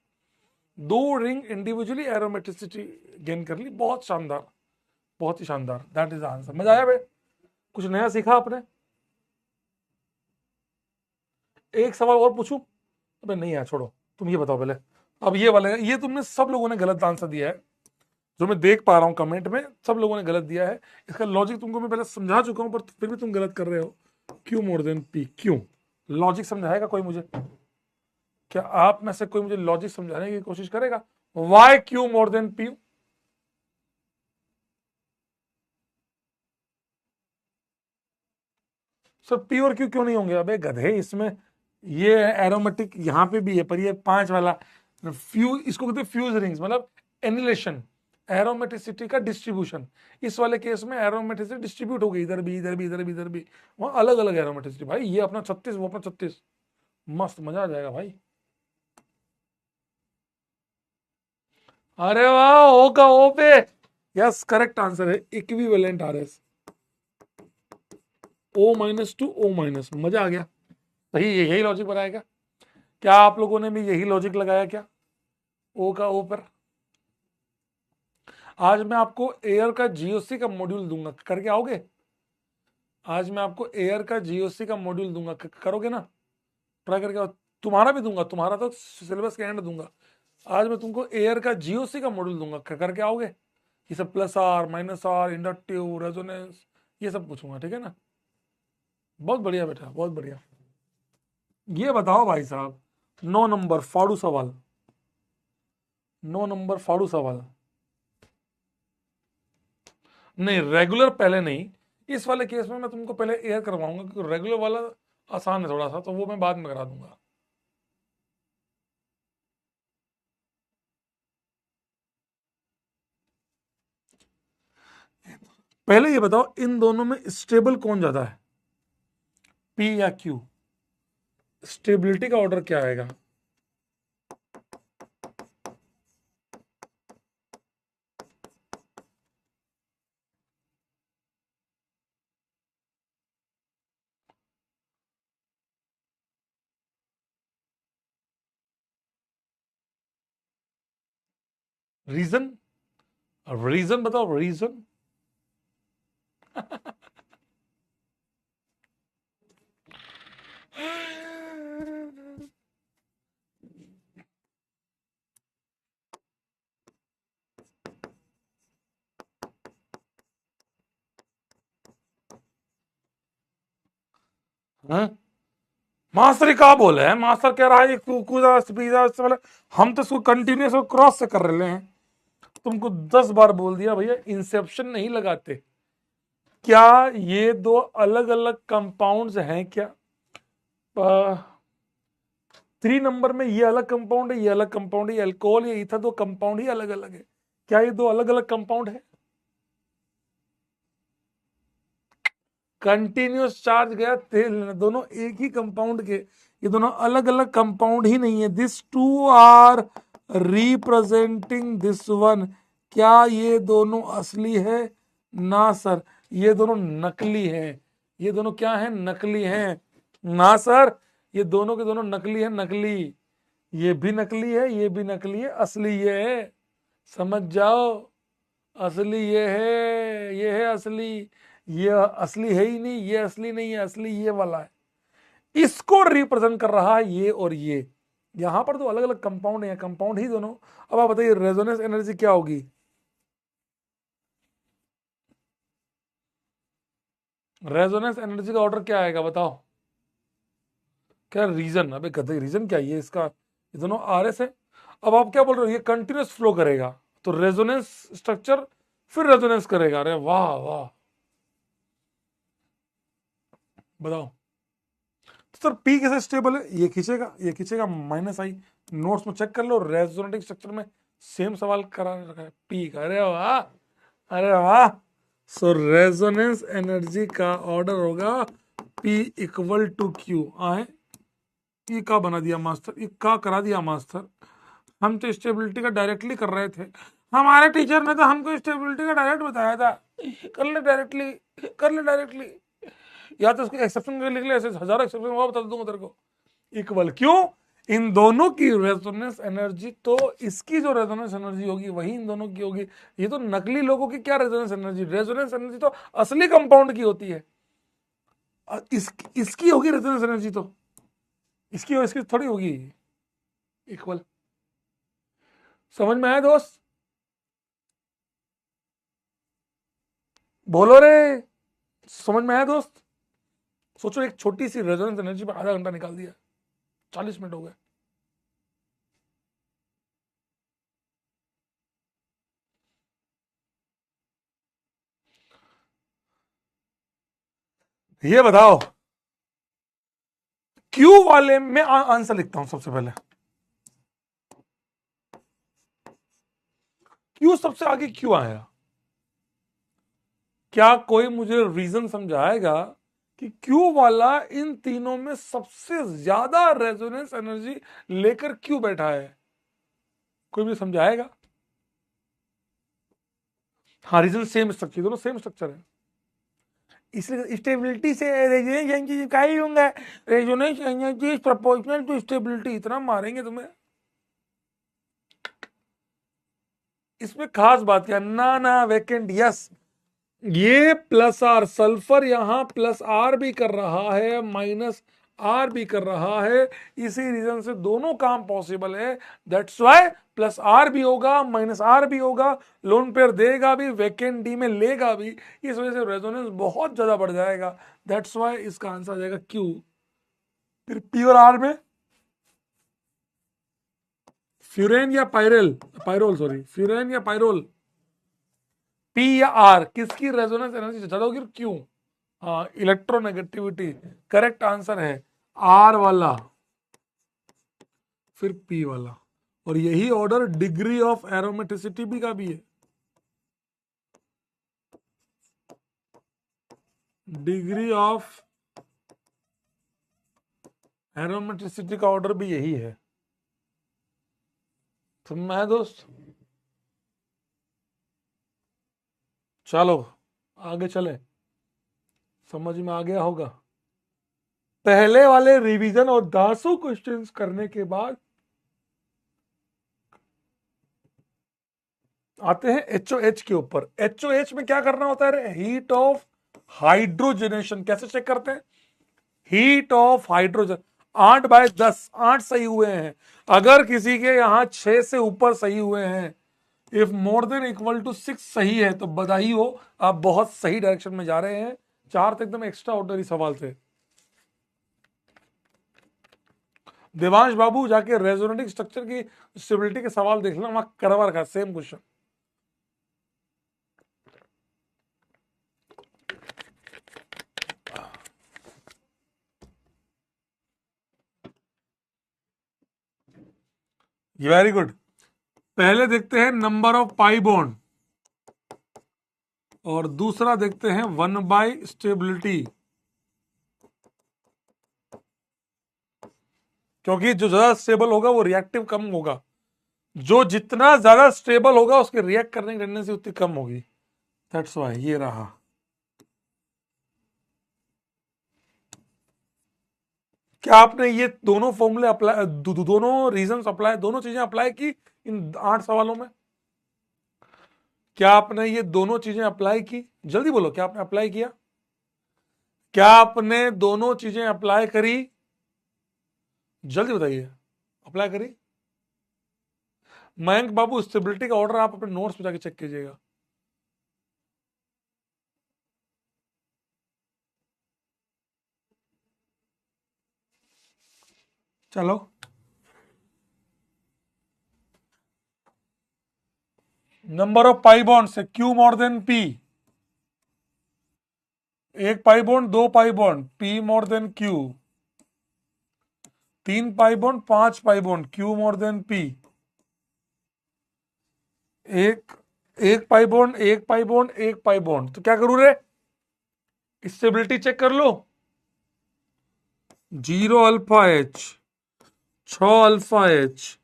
2 ring individually aromaticity gain कर ली, बहुत शानदार, बहुत ही शानदार, दैट इज आंसर। मजा आया भाई? कुछ नया सीखा आपने? एक सवाल और पूछूं? अबे नहीं यार छोड़ो, तुम ये बताओ पहले। अब ये वाले, ये तुमने सब लोगों ने गलत आंसर दिया है, जो मैं देख पा रहा हूं कमेंट में, सब लोगों ने गलत दिया है। इसका लॉजिक तुमको मैं पहले समझा चुका हूं, पर फिर भी तुम गलत कर रहे हो। क्यू मोर देन पी, क्यों? लॉजिक समझाएगा कोई मुझे? क्या आप में से कोई मुझे लॉजिक समझाने की कोशिश करेगा? Why Q more than P? Sir P और क्यू क्यों नहीं होंगे? अबे गधे, इसमें ये एरोमेटिक यहाँ पे भी है, पर ये 5 वाला फ्यूज, इसको कहते हैं फ्यूज रिंग्स, मतलब एनिलेशन, एरोमेटिसिटी का डिस्ट्रीब्यूशन। इस वाले केस में एरोमेटिसिटी डिस्ट्रीब्यूट हो गई, इधर भी इधर भी इधर भी इधर भी, वहां अलग अलग एरोमेटिसिटी। भाई ये अपना 36, वो अपना 36, मस्त मजा आ जाएगा भाई। अरे वाह, ओ का ओ पे, यस करेक्ट आंसर है equivalent RS, O minus two O minus, मजा आ गया। सही, यही लॉजिक बनाया क्या? क्या आप लोगों ने भी यही लॉजिक लगाया क्या ओ का ओ पर? आज मैं आपको एयर का जीओसी का मॉड्यूल दूंगा, करके आओगे? आज मैं आपको एयर का जीओसी का मॉड्यूल दूंगा, करोगे ना? ट्राई करके आओ। तुम्हारा भी दूंगा, तुम्हारा तो सिलेबस के एंड दूंगा। आज मैं तुमको एयर का जीओसी का मॉड्यूल दूंगा, करके आओगे? ये सब plus R minus R, inductive, resonance, ये सब पूछूंगा, ठीक है ना? बहुत बढ़िया बेटा, बहुत बढ़िया। ये बताओ भाई साहब, 9 नंबर फाड़ू सवाल, 9 नंबर फाड़ू सवाल। नहीं, रेगुलर पहले नहीं, इस वाले केस में मैं तुमको पहले एयर करवाऊंगा, क्योंकि रेगुलर वाला आसान है थोड़ा सा, तो वो मैं बाद में करा दूंगा। पहले ये बताओ, इन दोनों में स्टेबल कौन ज्यादा है, पी या क्यू? स्टेबिलिटी का ऑर्डर क्या आएगा? रीजन, रीजन बताओ, रीजन। हाँ? मास्टर कहा बोले हैं, मास्टर कह रहा है कूदा पिज्जा से वाला, हम तो इसको कंटिन्यूस क्रॉस से कर रहे हैं। तुमको 10 बार बोल दिया भैया, इंसेप्शन नहीं लगाते। क्या ये दो अलग अलग कंपाउंड्स हैं क्या? 3 नंबर में ये अलग कंपाउंड है, ये अलग कंपाउंड है, अल्कोहल या ईथर, दो कंपाउंड ही अलग अलग है। क्या ये दो अलग अलग कंपाउंड है? कंटिन्यूस चार्ज गया तेल, दोनों एक ही कंपाउंड के, ये दोनों अलग अलग कंपाउंड ही नहीं है। This two are representing this one, क्या ये दोनों असली है? ना सर, ये दोनों नकली है। ये दोनों क्या है? नकली हैं। ना सर, ये दोनों के दोनों नकली है, नकली। ये भी नकली है, ये भी नकली है, असली ये है। समझ जाओ, असली ये है, ये है असली। ये असली है ही नहीं, ये असली नहीं है, असली ये वाला है। इसको रिप्रेजेंट कर रहा है ये और ये। यहां पर तो अलग अलग कंपाउंड है, कंपाउंड ही दोनों। अब आप बताइए रेजोनेंस एनर्जी क्या होगी? रेजोनेंस एनर्जी का ऑर्डर क्या आएगा बताओ? क्या रीजन? अबे गधे, रीजन क्या ये इसका? ये दोनों आर एस है। अब आप क्या बोल रहे हो, ये कंटिन्यूस फ्लो करेगा, तो रेजोनेंस स्ट्रक्चर फिर रेजोनेंस करेगा। अरे वाह वाह, बताओ। तो सर पी कैसे स्टेबल है? ये खींचेगा, ये खींचेगा, माइनस आई। नोट्स में चेक कर लो, रेजोनेटिक स्ट्रक्चर में सेम सवाल करा रखा है पी का। अरे वाह, अरे वाह। सो रेजोनेंस एनर्जी का ऑर्डर होगा पी इक्वल टू क्यू। आए, ई का बना दिया मास्टर, ई का करा दिया मास्टर। हम तो स्टेबिलिटी का डायरेक्टली कर रहे थे, हमारे टीचर ने तो हमको स्टेबिलिटी का डायरेक्ट बताया था। कर ले डायरेक्टली, कर ले डायरेक्टली। या तो उसको एक्सेप्शन लिख ले, ऐसे हजारों एक्सेप्शन हुआ बता दूंगा तेरे को। इक्वल क्यों? इन दोनों की रेजोनेंस एनर्जी, तो इसकी जो रेजोनेंस एनर्जी होगी वही इन दोनों की होगी। ये तो नकली लोगों की क्या रेजोनेंस एनर्जी? रेजोनेंस एनर्जी तो असली कंपाउंड की होती है। इसकी होगी रेजोनेंस एनर्जी तो, इसकी और इसकी थोड़ी होगी इक्वल। समझ में आया दोस्त? बोलो रे, समझ में आया दोस्त? सोचो, एक छोटी सी रेजोनेंस एनर्जी पर आधा घंटा निकाल दिया, 40 मिनट हो गए। ये बताओ, क्यू वाले में आंसर लिखता हूं सबसे पहले। क्यू सबसे आगे क्यों आया? क्या कोई मुझे रीजन समझाएगा कि क्यू वाला इन तीनों में सबसे ज्यादा रेजोनेंस एनर्जी लेकर क्यों बैठा है? कोई मुझे समझाएगा? हाँ, रीजन सेम स्ट्रक्चर, दोनों सेम स्ट्रक्चर है, इसलिए स्टेबिलिटी से रेजोनेंस एनर्जी का ही होंगे, resonance energy is proportional to stability, इतना मारेंगे तुम्हें। इसमें खास बात क्या? ना ना वैकेंट, यस, ये प्लस आर सल्फर यहां प्लस आर भी कर रहा है, माइनस आर भी कर रहा है, इसी रीजन से दोनों काम पॉसिबल है। दैट्स वाई प्लस आर भी होगा, माइनस आर भी होगा, लोन पेयर देगा भी, वैकेंट डी में लेगा भी, इस वजह से रेजोनेंस बहुत ज्यादा बढ़ जाएगा। दैट्स वाई इसका आंसर आ जाएगा क्यू। फिर पी और आर में फ्यूरेन या पायरल, पायरोल सॉरी, फ्यूरेन या पायरोल, पी या आर, किसकी रेजोनेंस एनर्जी ज्यादा होगी? क्यों? हाँ, इलेक्ट्रोनेगेटिविटी, करेक्ट आंसर है आर वाला, फिर पी वाला। और यही ऑर्डर डिग्री ऑफ एरोमेटिसिटी भी का भी है, डिग्री ऑफ एरोमेटिसिटी का ऑर्डर भी यही है। तो मैं दोस्त, चलो आगे चले, समझ में आ गया होगा। पहले वाले रिवीजन और 10 क्वेश्चंस करने के बाद आते हैं एचओएच के ऊपर। एचओएच में क्या करना होता है? Heat of hydrogenation. कैसे चेक करते हैं? हीट ऑफ हाइड्रोजन, 8/10, 8 सही हुए हैं। अगर किसी के यहां 6 से ऊपर सही हुए हैं, if more than equal to 6 सही है, तो बधाई हो, आप बहुत सही डायरेक्शन में जा रहे हैं। 4 तो एकदम एक्स्ट्रा ऑर्डनरी सवाल थे। देवांश बाबू जाके रेजोनेटिंग स्ट्रक्चर की स्टेबिलिटी के सवाल देख लेना, वहां करवा रखा सेम क्वेश्चन। Very good. पहले देखते हैं नंबर ऑफ पाई बॉन्ड, और दूसरा देखते हैं 1 स्टेबिलिटी। क्योंकि जो ज्यादा स्टेबल होगा वो रिएक्टिव कम होगा, जो जितना ज्यादा स्टेबल होगा उसके रिएक्ट करने की टेंडेंसी उतनी कम होगी। दैट्स वाई ये रहा। क्या आपने ये दोनों फॉर्मूले अप्लाई, दोनों रीजंस अप्लाई, दोनों चीजें अप्लाई की इन 8 सवालों में? क्या आपने ये दोनों चीजें अप्लाई की? जल्दी बोलो, क्या आपने अप्लाई किया? क्या आपने दोनों चीजें अप्लाई करी? जल्दी बताइए, अप्लाई करी? मयंक बाबू, स्टेबिलिटी का ऑर्डर आप अपने नोट्स में जाके चेक कीजिएगा। चलो, नंबर ऑफ पाई बॉन्ड से क्यू मोर देन पी, एक पाई बॉन्ड, दो pi bond, P more than Q, 3 pi bond, 5 पाई bond, Q more than P, एक एक पाई बॉन्ड, एक पाई बॉन्ड, एक पाई बॉन्ड। तो क्या करूं रे? स्टेबिलिटी चेक कर लो। 0 alpha H, 6 alpha H,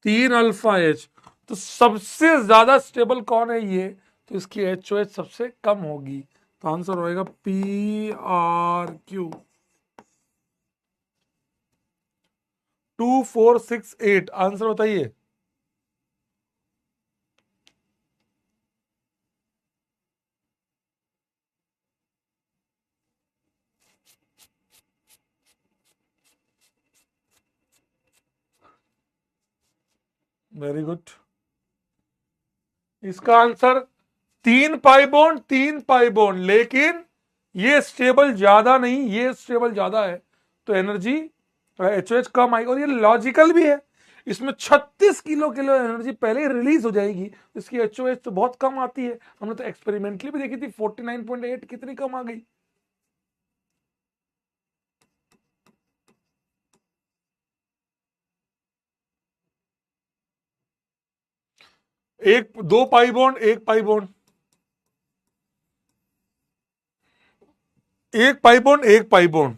3 alpha H, तो सबसे ज्यादा स्टेबल कौन है ये? तो इसकी एचओएच सबसे कम होगी, तो आंसर होएगा PRQ। 2 4 6 8, आंसर बताइए। Very good. इसका answer 3 pi bond, 3 pi bond, लेकिन ये स्टेबल ज्यादा नहीं, ये स्टेबल ज्यादा है, तो एनर्जी एचओएच कम आई। और ये लॉजिकल भी है, इसमें 36 किलो किलो एनर्जी पहले ही रिलीज हो जाएगी, इसकी एचओएच तो बहुत कम आती है। हमने तो एक्सपेरिमेंटली भी देखी थी, 49.8 कितनी कम आ गई। एक दो पाई बॉन्ड, एक पाई बॉन्ड, एक पाई बॉन्ड, एक पाई बॉन्ड,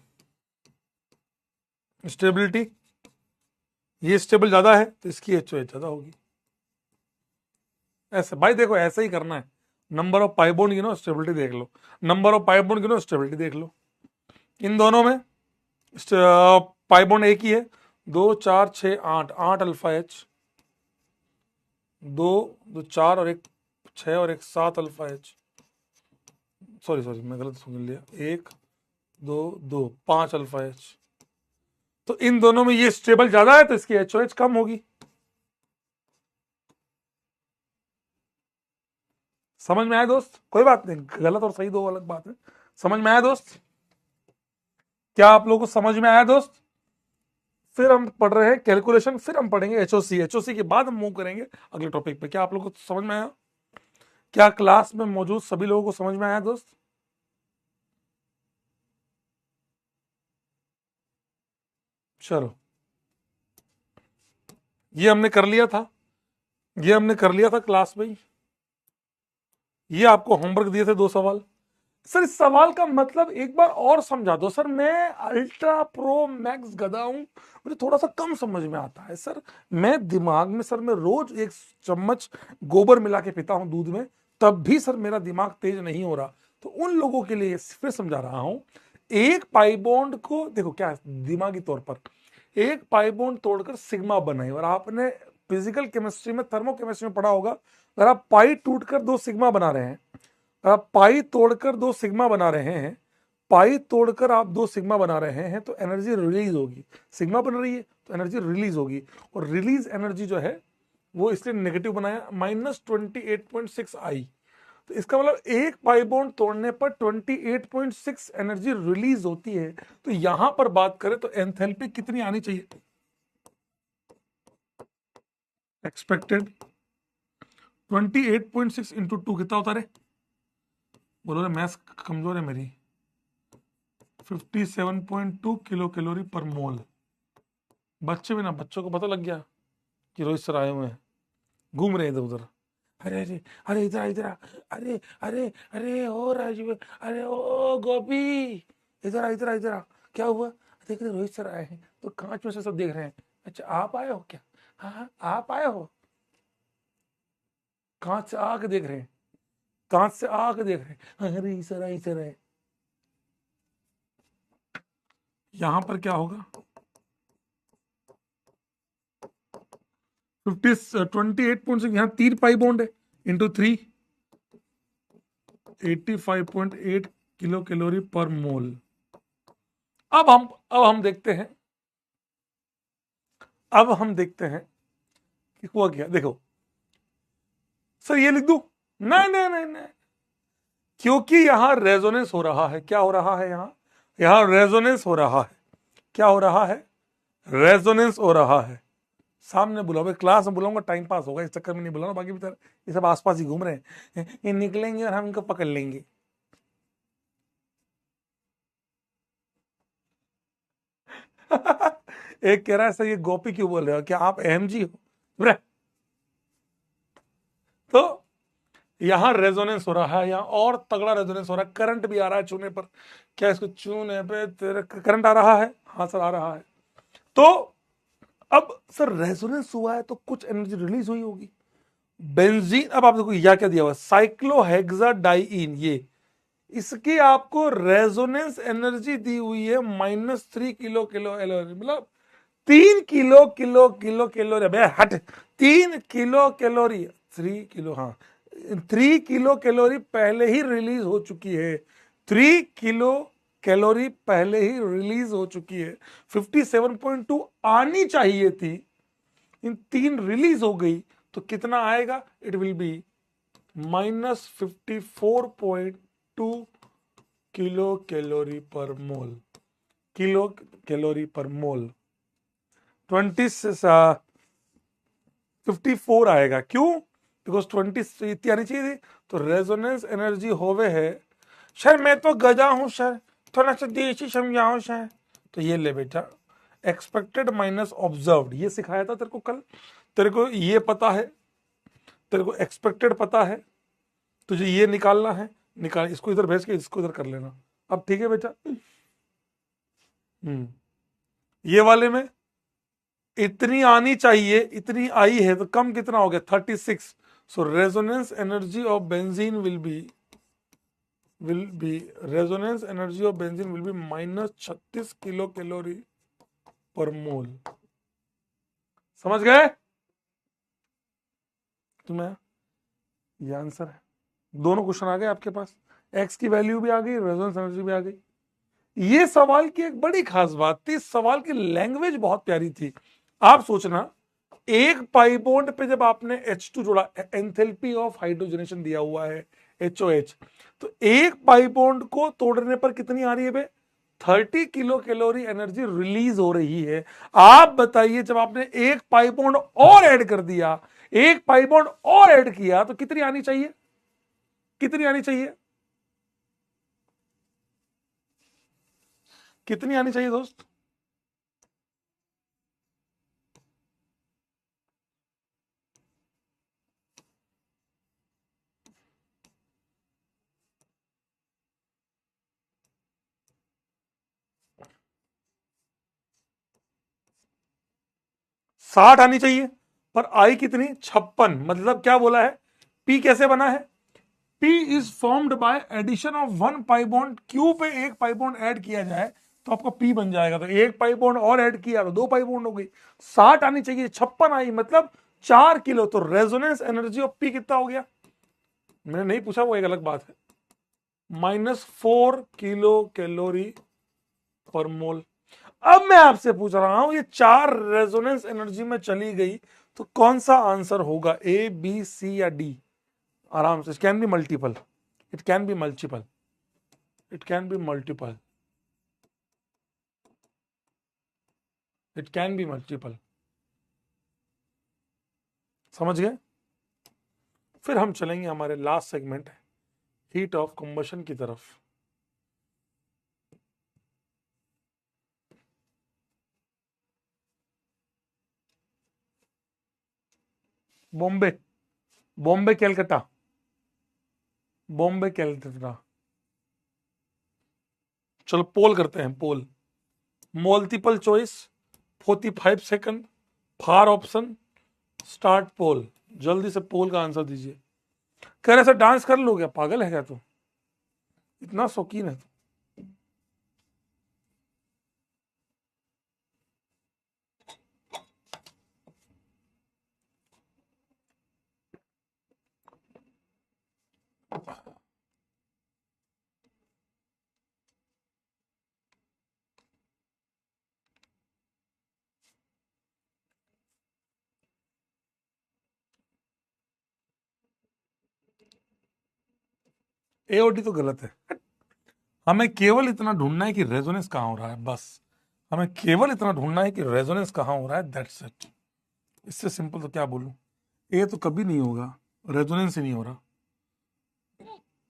स्टेबिलिटी, ये स्टेबल ज्यादा है तो इसकी एचओएच ज्यादा होगी। ऐसे भाई देखो, ऐसे ही करना है। नंबर ऑफ पाई बॉन्ड गिनो, स्टेबिलिटी देख लो, नंबर ऑफ पाई बॉन्ड गिनो, स्टेबिलिटी देख लो। इन दोनों में पाई बॉन्ड एक ही है, 2 4 6 8, 8 अल्फा एच, 2 2 4 और एक 6 और एक 7 अल्फा एच, सॉरी सॉरी मैं गलत सुन लिया, 1 2 2 5 अल्फा एच। तो इन दोनों में ये स्टेबल ज्यादा है तो इसकी एचओएच कम होगी। समझ में आया दोस्त? कोई बात नहीं, गलत और सही दो अलग बात है। समझ में आया दोस्त? क्या आप लोगों को समझ में आया दोस्त? फिर हम पढ़ रहे हैं कैलकुलेशन, फिर हम पढ़ेंगे एचओसी। एचओसी के बाद हम मूव करेंगे अगले टॉपिक पे। क्या आप लोगों को समझ में आया? क्या क्लास में मौजूद सभी लोगों को समझ में आया दोस्त? चलो, ये हमने कर लिया था, ये हमने कर लिया था क्लास में। ये आपको होमवर्क दिए थे 2 सवाल। सर इस सवाल का मतलब एक बार और समझा दो सर, मैं अल्ट्रा प्रो मैक्स गधा हूं, मुझे थोड़ा सा कम समझ में आता है सर। मैं दिमाग में सर, मैं रोज 1 चम्मच गोबर मिला के पीता हूं दूध में, तब भी सर मेरा दिमाग तेज नहीं हो रहा। तो उन लोगों के लिए फिर समझा रहा हूं, एक पाई बॉन्ड को देखो क्या है, दिमागी तौर पर एक पाई बॉन्ड तोड़कर सिग्मा बनाए। और आपने फिजिकल केमिस्ट्री में, थर्मोकेमिस्ट्री में पढ़ा होगा, अगर आप पाई टूटकर 2 सिग्मा बना रहे हैं, आप पाई तोड़कर 2 सिग्मा बना रहे हैं, पाई तोड़कर आप 2 सिग्मा बना रहे हैं तो एनर्जी रिलीज होगी। सिग्मा बन रही है तो एनर्जी रिलीज होगी, और रिलीज एनर्जी जो है वो इसलिए नेगेटिव बनाया, -28.6 I। तो इसका मतलब एक पाई बॉन्ड तोड़ने पर 28.6 एनर्जी रिलीज होती है। तो यहां पर बात करें तो एंथैल्पी कितनी आनी चाहिए? एक्सपेक्टेड 28.6 इंटू 2 कितना होता है? बोलो रे, मैथ्स कमजोर है मेरी। 57.2 किलो कैलोरी पर मोल। बच्चे भी ना, बच्चों को पता लग गया कि रोहित सर आए हुए हैं, घूम रहे इधर उधर। अरे अरे अरे, इधर इधर, अरे अरे अरे ओ राजीव, अरे ओ गोपी, इधर इधर इधर। क्या हुआ? देख रहे रोहित सर आए हैं तो कांच में से सब देख रहे हैं। अच्छा आप आए हो क्या? हाँ हाँ आप आए हो। कांच से आके देख रहे हैं, कांच से आके देख रहे हैं, अरे इधर है। यहां पर क्या होगा? 28.6, यहाँ 3 पाई बॉन्ड है, इंटू 3, 85.8 किलो कैलोरी पर मोल। अब हम देखते हैं, अब हम देखते हैं कि हुआ क्या। देखो सर ये लिख दूं? नहीं नहीं नहीं नहीं, क्योंकि यहां रेजोनेंस हो रहा है। क्या हो रहा है? यहां रेजोनेंस हो रहा है। क्या हो रहा है? रेजोनेंस हो रहा है। सामने बुलाओ, क्लास में बुलाऊंगा, टाइम पास होगा, इस चक्कर में नहीं बुलाऊंगा। बाकी भी ये सब आसपास ही घूम रहे हैं, ये निकलेंगे और हम इनको पकड़ लेंगे। एक कह रहा है सर ये गोपी क्यों बोल रहे हो, क्या आप एमजी हो? तो यहां रेजोनेंस हो रहा है, यहां और तगड़ा रेजोनेंस हो रहा है। करंट भी आ रहा है छूने पर। क्या इसको छूने पे तेरे करंट आ रहा है? हाँ सर आ रहा है। तो अब सर रेजोनेंस हुआ है तो कुछ एनर्जी रिलीज हुई होगी। बेंजीन, अब आप देखो यह क्या दिया हुआ, साइक्लोहेक्साडाइइन, ये इसकी आपको रेजोनेंस एनर्जी दी हुई है -3 किलो किलो कैलोरी, मतलब 3 किलो किलो किलो कैलोरी। हट, 3 किलो कैलोरी, 3 किलो, हाँ 3 किलो कैलोरी पहले ही रिलीज हो चुकी है। 3 किलो कैलोरी पहले ही रिलीज हो चुकी है। 57.2 आनी चाहिए थी, इन 3 रिलीज हो गई, तो कितना आएगा? It will be -54.2 kilo calorie per mole. Kilo calorie per मोल 54 आएगा। क्यों? बिकॉज 20 इतनी आनी चाहिए थी। तो रेजोनेंस एनर्जी होवे है। सर मैं तो गधा हूं सर, थोड़ा सा देसी समझाओ सर। तो ये ले बेटा, एक्सपेक्टेड माइनस ऑब्जर्व्ड, ये सिखाया था तेरे को कल। तेरे को ये पता है, तेरे को एक्सपेक्टेड पता है, तुझे ये निकालना है, निकाल, इसको इधर भेज के इसको इधर कर लेना। अब ठीक है बेटा। ये वाले में इतनी आनी चाहिए, इतनी आई है, तो कम कितना हो गया 36। So resonance energy of benzene will be resonance energy of benzene will be -36 kilo calorie per mole. समझ गए तुम्हें? ये आंसर है। दोनों क्वेश्चन आ गए आपके पास, एक्स की वैल्यू भी आ गई, रेजोनेंस एनर्जी भी आ गई। ये सवाल की एक बड़ी खास बात थी, इस सवाल की लैंग्वेज बहुत प्यारी थी। आप सोचना, एक पाई बॉन्ड पे जब आपने H2 जोड़ा, एंथैल्पी ऑफ हाइड्रोजनेशन दिया हुआ है HOH, तो एक पाई बॉन्ड को तोड़ने पर कितनी आ रही है बे? 30 किलो कैलोरी एनर्जी रिलीज हो रही है। आप बताइए, जब आपने एक पाई बॉन्ड और ऐड कर दिया, एक पाई बॉन्ड और ऐड किया, तो कितनी आनी चाहिए? कितनी आनी चाहिए? कितनी आनी चाहिए दोस्त? साठ आनी चाहिए, पर आई कितनी? 56। मतलब क्या बोला है? पी कैसे बना है? P is formed by addition of one pi bond. Q पे एक पाई बॉन्ड ऐड किया जाए तो आपका P बन जाएगा। तो एक पाई बॉन्ड और ऐड किया तो दो पाई बॉन्ड हो गई। 60 आनी चाहिए, 56 आई, मतलब 4 किलो। तो रेजोनेंस एनर्जी ऑफ P कितना हो गया? मैंने नहीं पूछा, वो एक अलग बात है। -4 किलो कैलोरी पर मोल। अब मैं आपसे पूछ रहा हूं, ये 4 रेजोनेंस एनर्जी में चली गई तो कौन सा आंसर होगा? A, B, C या D? आराम से, it can be multiple, it can be multiple, it can be multiple, it can be multiple. समझ गए? फिर हम चलेंगे हमारे last segment heat of combustion की तरफ। बॉम्बे, बॉम्बे कैलकाटा, बॉम्बे कैलकाटा। चलो पोल करते हैं, पोल। मल्टीपल चॉइस, 45 सेकंड, फार ऑप्शन, स्टार्ट पोल। जल्दी से पोल का आंसर दीजिए। कह रहे सर डांस कर लो, क्या पागल है क्या तू? इतना शौकीन है? AOD तो गलत है। हमें केवल इतना ढूंढना है कि रेजोनेंस कहां हो रहा है, बस। हमें केवल इतना ढूंढना है कि रेजोनेंस कहां हो रहा है, दैट्स इट। इससे सिंपल तो क्या बोलूं? ए तो कभी नहीं होगा, रेजोनेंस ही नहीं हो रहा।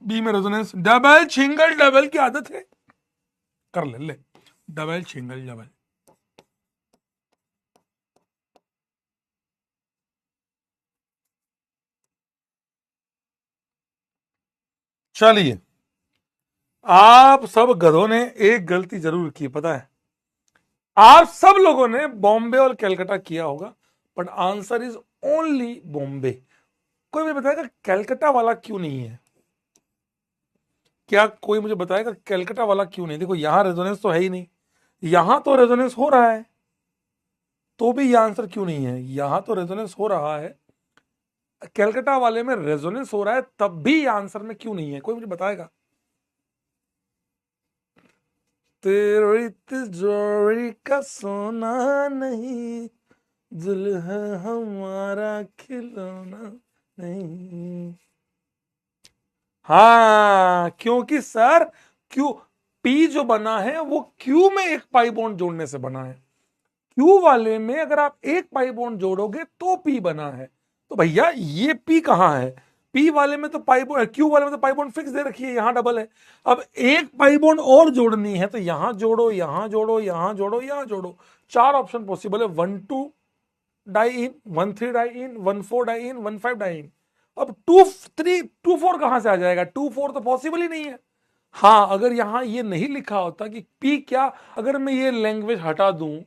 बी में रेजोनेंस, डबल सिंगल डबल की आदत है, कर ले ले, डबल सिंगल डबल। चलिए, आप सब गधों ने एक गलती जरूर की, पता है? आप सब लोगों ने बॉम्बे और कलकत्ता किया होगा, but answer is only Bombay. कोई मुझे बताएगा कलकत्ता वाला क्यों नहीं है? क्या कोई मुझे बताएगा कलकत्ता वाला क्यों नहीं? देखो, यहां रेजोनेंस तो है ही नहीं, यहां तो रेजोनेंस हो रहा है, तो भी ये आंसर क्यों नहीं है? यहां तो रेजोनेंस हो रहा है, कलकत्ता वाले में रेजोनेंस हो रहा है, तब भी आंसर में क्यों नहीं है? कोई मुझे बताएगा? तेरी तिजोरी का सोना नहीं, दुल्हा हमारा खिलौना नहीं। हाँ, क्योंकि सर क्यू, पी जो बना है वो क्यू में एक पाई बॉन्ड जोड़ने से बना है। क्यू वाले में अगर आप एक पाई बॉन्ड जोड़ोगे तो पी बना है। तो भैया ये पी कहां है? पी वाले में तो पाई बॉन्ड, क्यू वाले में तो पाई बॉन्ड फिक्स दे रखी है, यहां डबल है। अब एक पाई बॉन्ड और जोड़नी है तो यहां जोड़ो, यहां जोड़ो, यहां जोड़ो, यहां जोड़ो। 4 ऑप्शन पॉसिबल है, 1 2 डाई इन, 1 3 डाई इन, 1 4 डाई इन, 1 5 डाई इन। अब 2 3 2 4 कहां से आ जाएगा? 2 4 तो पॉसिबल ही नहीं है। हाँ, अगर यहां ये नहीं लिखा होता कि पी क्या, अगर मैं ये लैंग्वेज हटा दूं,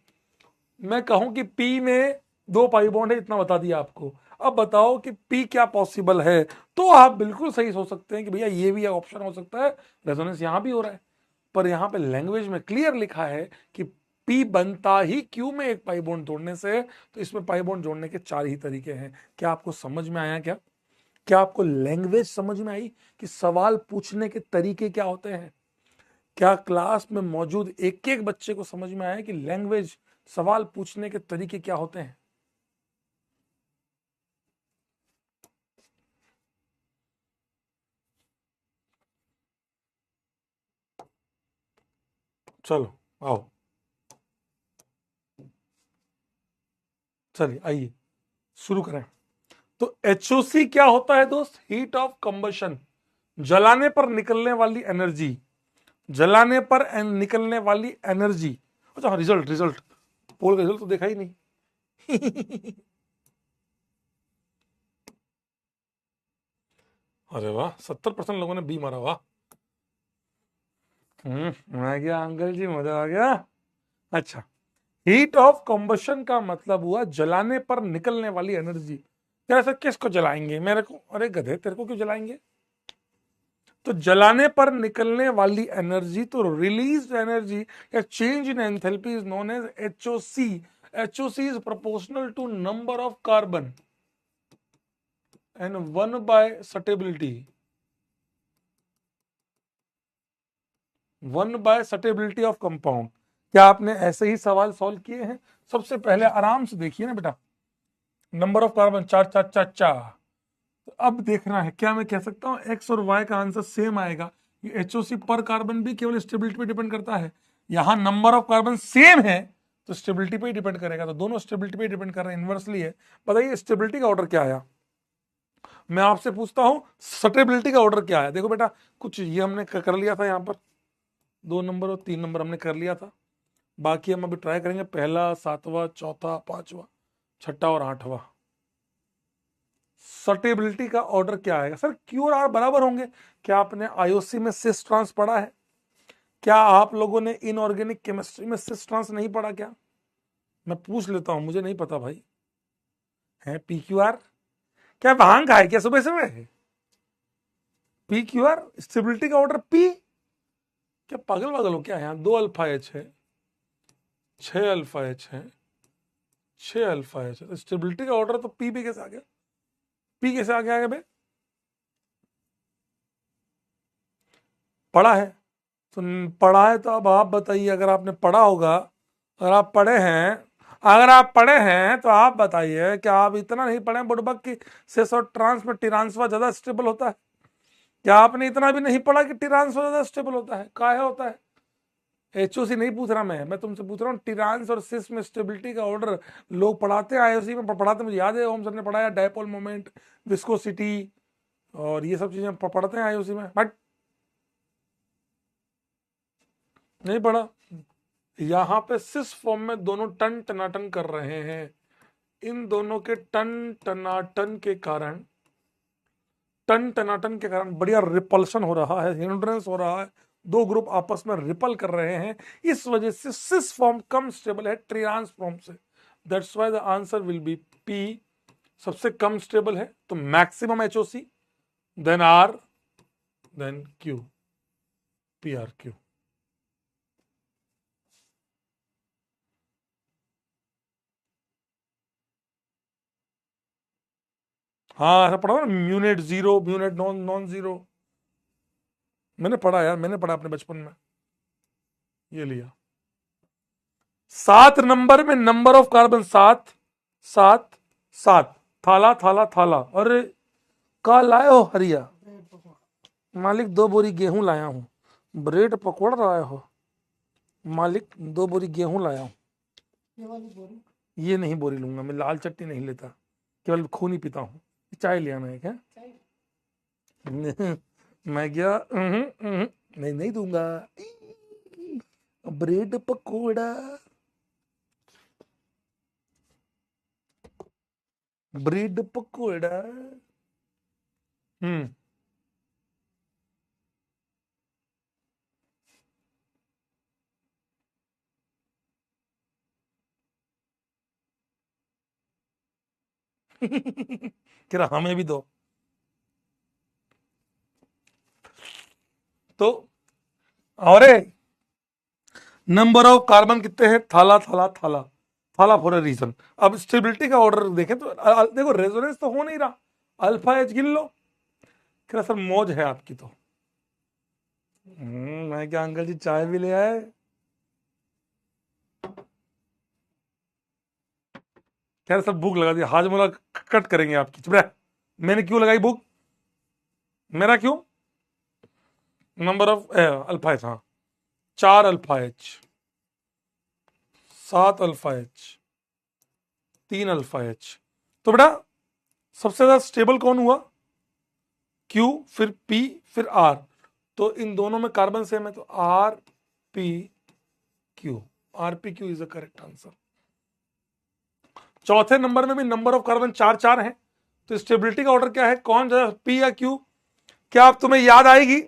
मैं कहूं कि पी में 2 पाई बॉन्ड है, इतना बता दिया आपको, अब बताओ कि पी क्या पॉसिबल है, तो आप बिल्कुल सही सोच सकते हैं कि भैया ये भी ऑप्शन हो सकता है, रेजोनेंस यहां भी हो रहा है। पर यहां पे लैंग्वेज में क्लियर लिखा है कि पी बनता ही क्यू में एक पाई बॉन्ड तोड़ने से है, तो इसमें पाई बॉन्ड जोड़ने के 4 ही तरीके हैं। क्या आपको समझ में आया? क्या क्या आपको लैंग्वेज समझ में आई कि सवाल पूछने के तरीके क्या होते हैं? क्या क्लास में मौजूद एक एक बच्चे को समझ में आया कि लैंग्वेज, सवाल पूछने के तरीके क्या होते हैं? चलो आओ, चलिए आइए शुरू करें। तो एचओसी क्या होता है दोस्त? हीट ऑफ कंबशन, जलाने पर निकलने वाली एनर्जी, जलाने पर निकलने वाली एनर्जी। अच्छा हाँ, रिजल्ट रिजल्ट पोल का रिजल्ट तो देखा ही नहीं। अरे वाह, 70% लोगों ने बी मारा, वाह। आ गया अंकल जी, मजा आ गया। अच्छा, हीट ऑफ कंबशन का मतलब हुआ जलाने पर निकलने वाली एनर्जी। यार सर किसको जलाएंगे मेरे को? अरे गधे, तेरे को क्यों जलाएंगे? तो जलाने पर निकलने वाली एनर्जी, तो रिलीज एनर्जी या change in enthalpy is known as HOC. HOC is proportional to number of carbon and 1 by stability, 1 by stability of compound. क्या आपने ऐसे ही सवाल सॉल्व किए हैं? सबसे पहले आराम से देखिए ना बेटा, नंबर ऑफ कार्बन 4 4 4 4। तो अब देखना है, क्या मैं कह सकता हूं एक्स और वाई का आंसर सेम आएगा? ये एचओसी पर कार्बन भी केवल स्टेबिलिटी पे डिपेंड करता है, यहां नंबर ऑफ कार्बन सेम है तो स्टेबिलिटी पे ही डिपेंड करेगा, तो दोनों स्टेबिलिटी पे डिपेंड कर रहे हैं, इनवर्सली है। बताइए स्टेबिलिटी का ऑर्डर क्या आया? मैं आपसे पूछता हूं स्टेबिलिटी का ऑर्डर क्या है? देखो बेटा, कुछ ये हमने कर लिया था, यहां पर 2 नंबर और 3 नंबर हमने कर लिया था, बाकी हम अभी ट्राई करेंगे पहला, सातवां, चौथा, पांचवा, छठा और आठवां। सर्टेबिलिटी का ऑर्डर क्या आएगा? सर क्यू और आर बराबर होंगे। क्या आपने आईओसी में सिस ट्रांस पढ़ा है? क्या आप लोगों ने इनऑर्गेनिक केमिस्ट्री में सिस ट्रांस नहीं पढ़ा क्या? मैं पूछ लेता हूं, मुझे नहीं पता भाई। है पी क्यू आर? क्या भांग खाए क्या सुबह सुबह? पी क्यू आर स्टेबिलिटी का ऑर्डर पी? क्या पागल पागल हो क्या? यहाँ 2 अल्फा एच है, 6 अल्फा एच है, 6 अल्फा एच है, स्टेबिलिटी का ऑर्डर तो पी भी कैसे आ गया? पी कैसे आ गया भाई? पढ़ा है तो, पढ़ा है तो अब आप बताइए, अगर आपने पढ़ा होगा, अगर आप पढ़े हैं, अगर आप पढ़े हैं तो आप बताइए, क्या आप इतना नहीं पढ़े बुड़बक की सेस और ट्रांस में टिरांसवा ज्यादा स्टेबल होता है? क्या आपने इतना भी नहीं पढ़ा कि टिरांसवा ज्यादा स्टेबल होता है? काहे होता है? एचओसी नहीं पूछ रहा मैं तुमसे पूछ रहा हूँ टिरांस और सिस में स्टेबिलिटी का ऑर्डर लोग पढ़ाते हैं, आईओसी में पढ़ाते, मुझे याद है ओम सर ने पढ़ाया, डायपोल मोमेंट, विस्कोसिटी और ये सब चीजें पढ़ते हैं आईओसी में, बट नहीं पढ़ा। यहां पे सिस फॉर्म में दोनों टन टनाटन कर रहे हैं, इन दोनों के टन टनाटन के कारण, टन टनाटन के कारण बढ़िया रिपल्शन हो रहा है, हिंड्रेंस हो रहा है, दो ग्रुप आपस में रिपल कर रहे हैं, इस वजह से सिस फॉर्म कम स्टेबल है ट्रांस फॉर्म से। That's why the answer will be P, सबसे कम स्टेबल है, तो maximum HOC, then R, then Q, P R Q. हाँ ऐसा पढ़ा ना, mu net zero, mu net non non zero, मैंने पढ़ा यार, मैंने पढ़ा अपने बचपन में, ये लिया। 7 नंबर में नंबर ऑफ कार्बन 7 7 7। थाला थाला थाला, अरे का लाए हो हरिया? मालिक 2 बोरी गेहूं लाया हूं। ब्रेड पकौड़ा लाया हो? मालिक 2 बोरी गेहूं लाया हूं। ये नहीं बोरी लूंगा मैं, लाल चटनी नहीं लेता, केवल खून ही पीता हूँ। चाय ले आना है क्या? मैं क्या नहीं नहीं दूंगा। Bread pakora, bread pakora. हम्म। कि हमें भी दो। तो और नंबर ऑफ कार्बन कितने हैं? थाला थाला थाला थाला फॉर अ रीजन। अब स्टेबिलिटी का ऑर्डर देखें तो देखो रेजोनेंस तो हो नहीं रहा, अल्फा एच गिन लो। क्या सर मौज है आपकी तो। मैं क्या अंकल जी चाय भी ले आए। खैर सब भूख लगा दी, हाजमोला कट करेंगे आपकी, चुप रह। मैंने क्यों लगाई भूख? मेरा क्यों? नंबर ऑफ अल्फा एच, हाँ 4 alpha H, 7 alpha H, 3 alpha H. तो बेटा सबसे ज्यादा स्टेबल कौन हुआ? क्यू, फिर पी, फिर आर। तो इन दोनों में कार्बन सेम है, तो R P Q, R P Q is the correct answer. चौथे नंबर में भी नंबर ऑफ कार्बन 4 4 है, तो स्टेबिलिटी का ऑर्डर क्या है? कौन ज्यादा, पी या क्यू? क्या अब तुम्हें याद आएगी?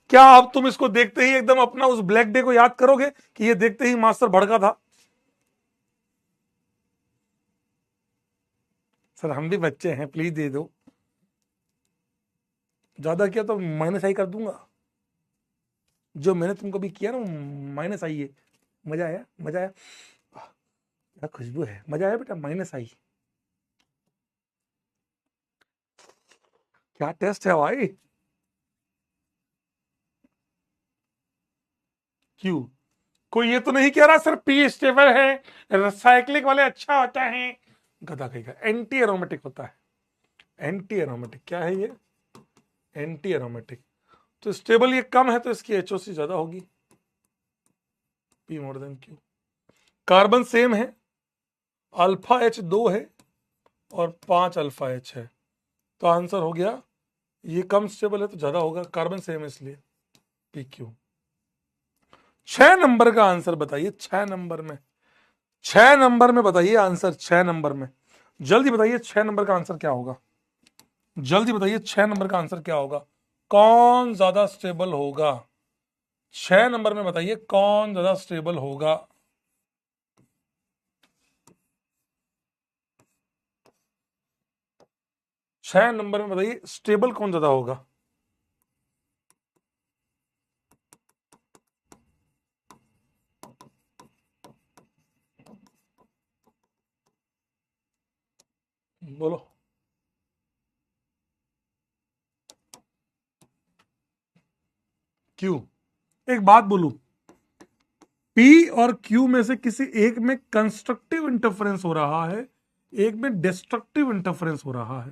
क्या अब तुम इसको देखते ही एकदम अपना उस ब्लैक डे को याद करोगे कि ये देखते ही मास्टर भड़का था? सर हम भी बच्चे हैं, प्लीज दे दो। ज्यादा किया तो माइनस आई कर दूंगा। जो मैंने तुमको भी किया ना, माइनस आई है। मजा आया, मजा आया। क्या खुशबू है, मजा आया बेटा, माइनस आई। क्या टेस्ट है भाई। क्यू। कोई ये तो नहीं कह रहा सर पी स्टेबल है, साइक्लिक वाले अच्छा होता है। गधा कहेगा, एंटी एरोमेटिक होता है। एंटी एरोमेटिक क्या है ये? Anti aromatic. तो स्टेबल ये कम है, तो इसकी एचओसी ज्यादा होगी, P more than Q. Carbon same है, अल्फा एच 2 है और 5 अल्फा एच है, तो आंसर हो गया, ये कम स्टेबल है तो ज्यादा होगा, कार्बन सेम है इसलिए पी क्यू। 6 नंबर का आंसर बताइए, 6 नंबर में, 6 नंबर में बताइए आंसर, 6 नंबर में। जल्दी बताइए 6 नंबर का आंसर क्या होगा? जल्दी बताइए 6 नंबर का आंसर क्या होगा? कौन ज्यादा स्टेबल होगा? 6 नंबर में बताइए कौन ज्यादा स्टेबल होगा? 6 नंबर में बताइए स्टेबल कौन ज्यादा होगा? बोलो। क्यू। एक बात बोलू, पी और क्यू में से किसी एक में कंस्ट्रक्टिव इंटरफेरेंस हो रहा है, एक में डिस्ट्रक्टिव इंटरफेरेंस हो रहा है।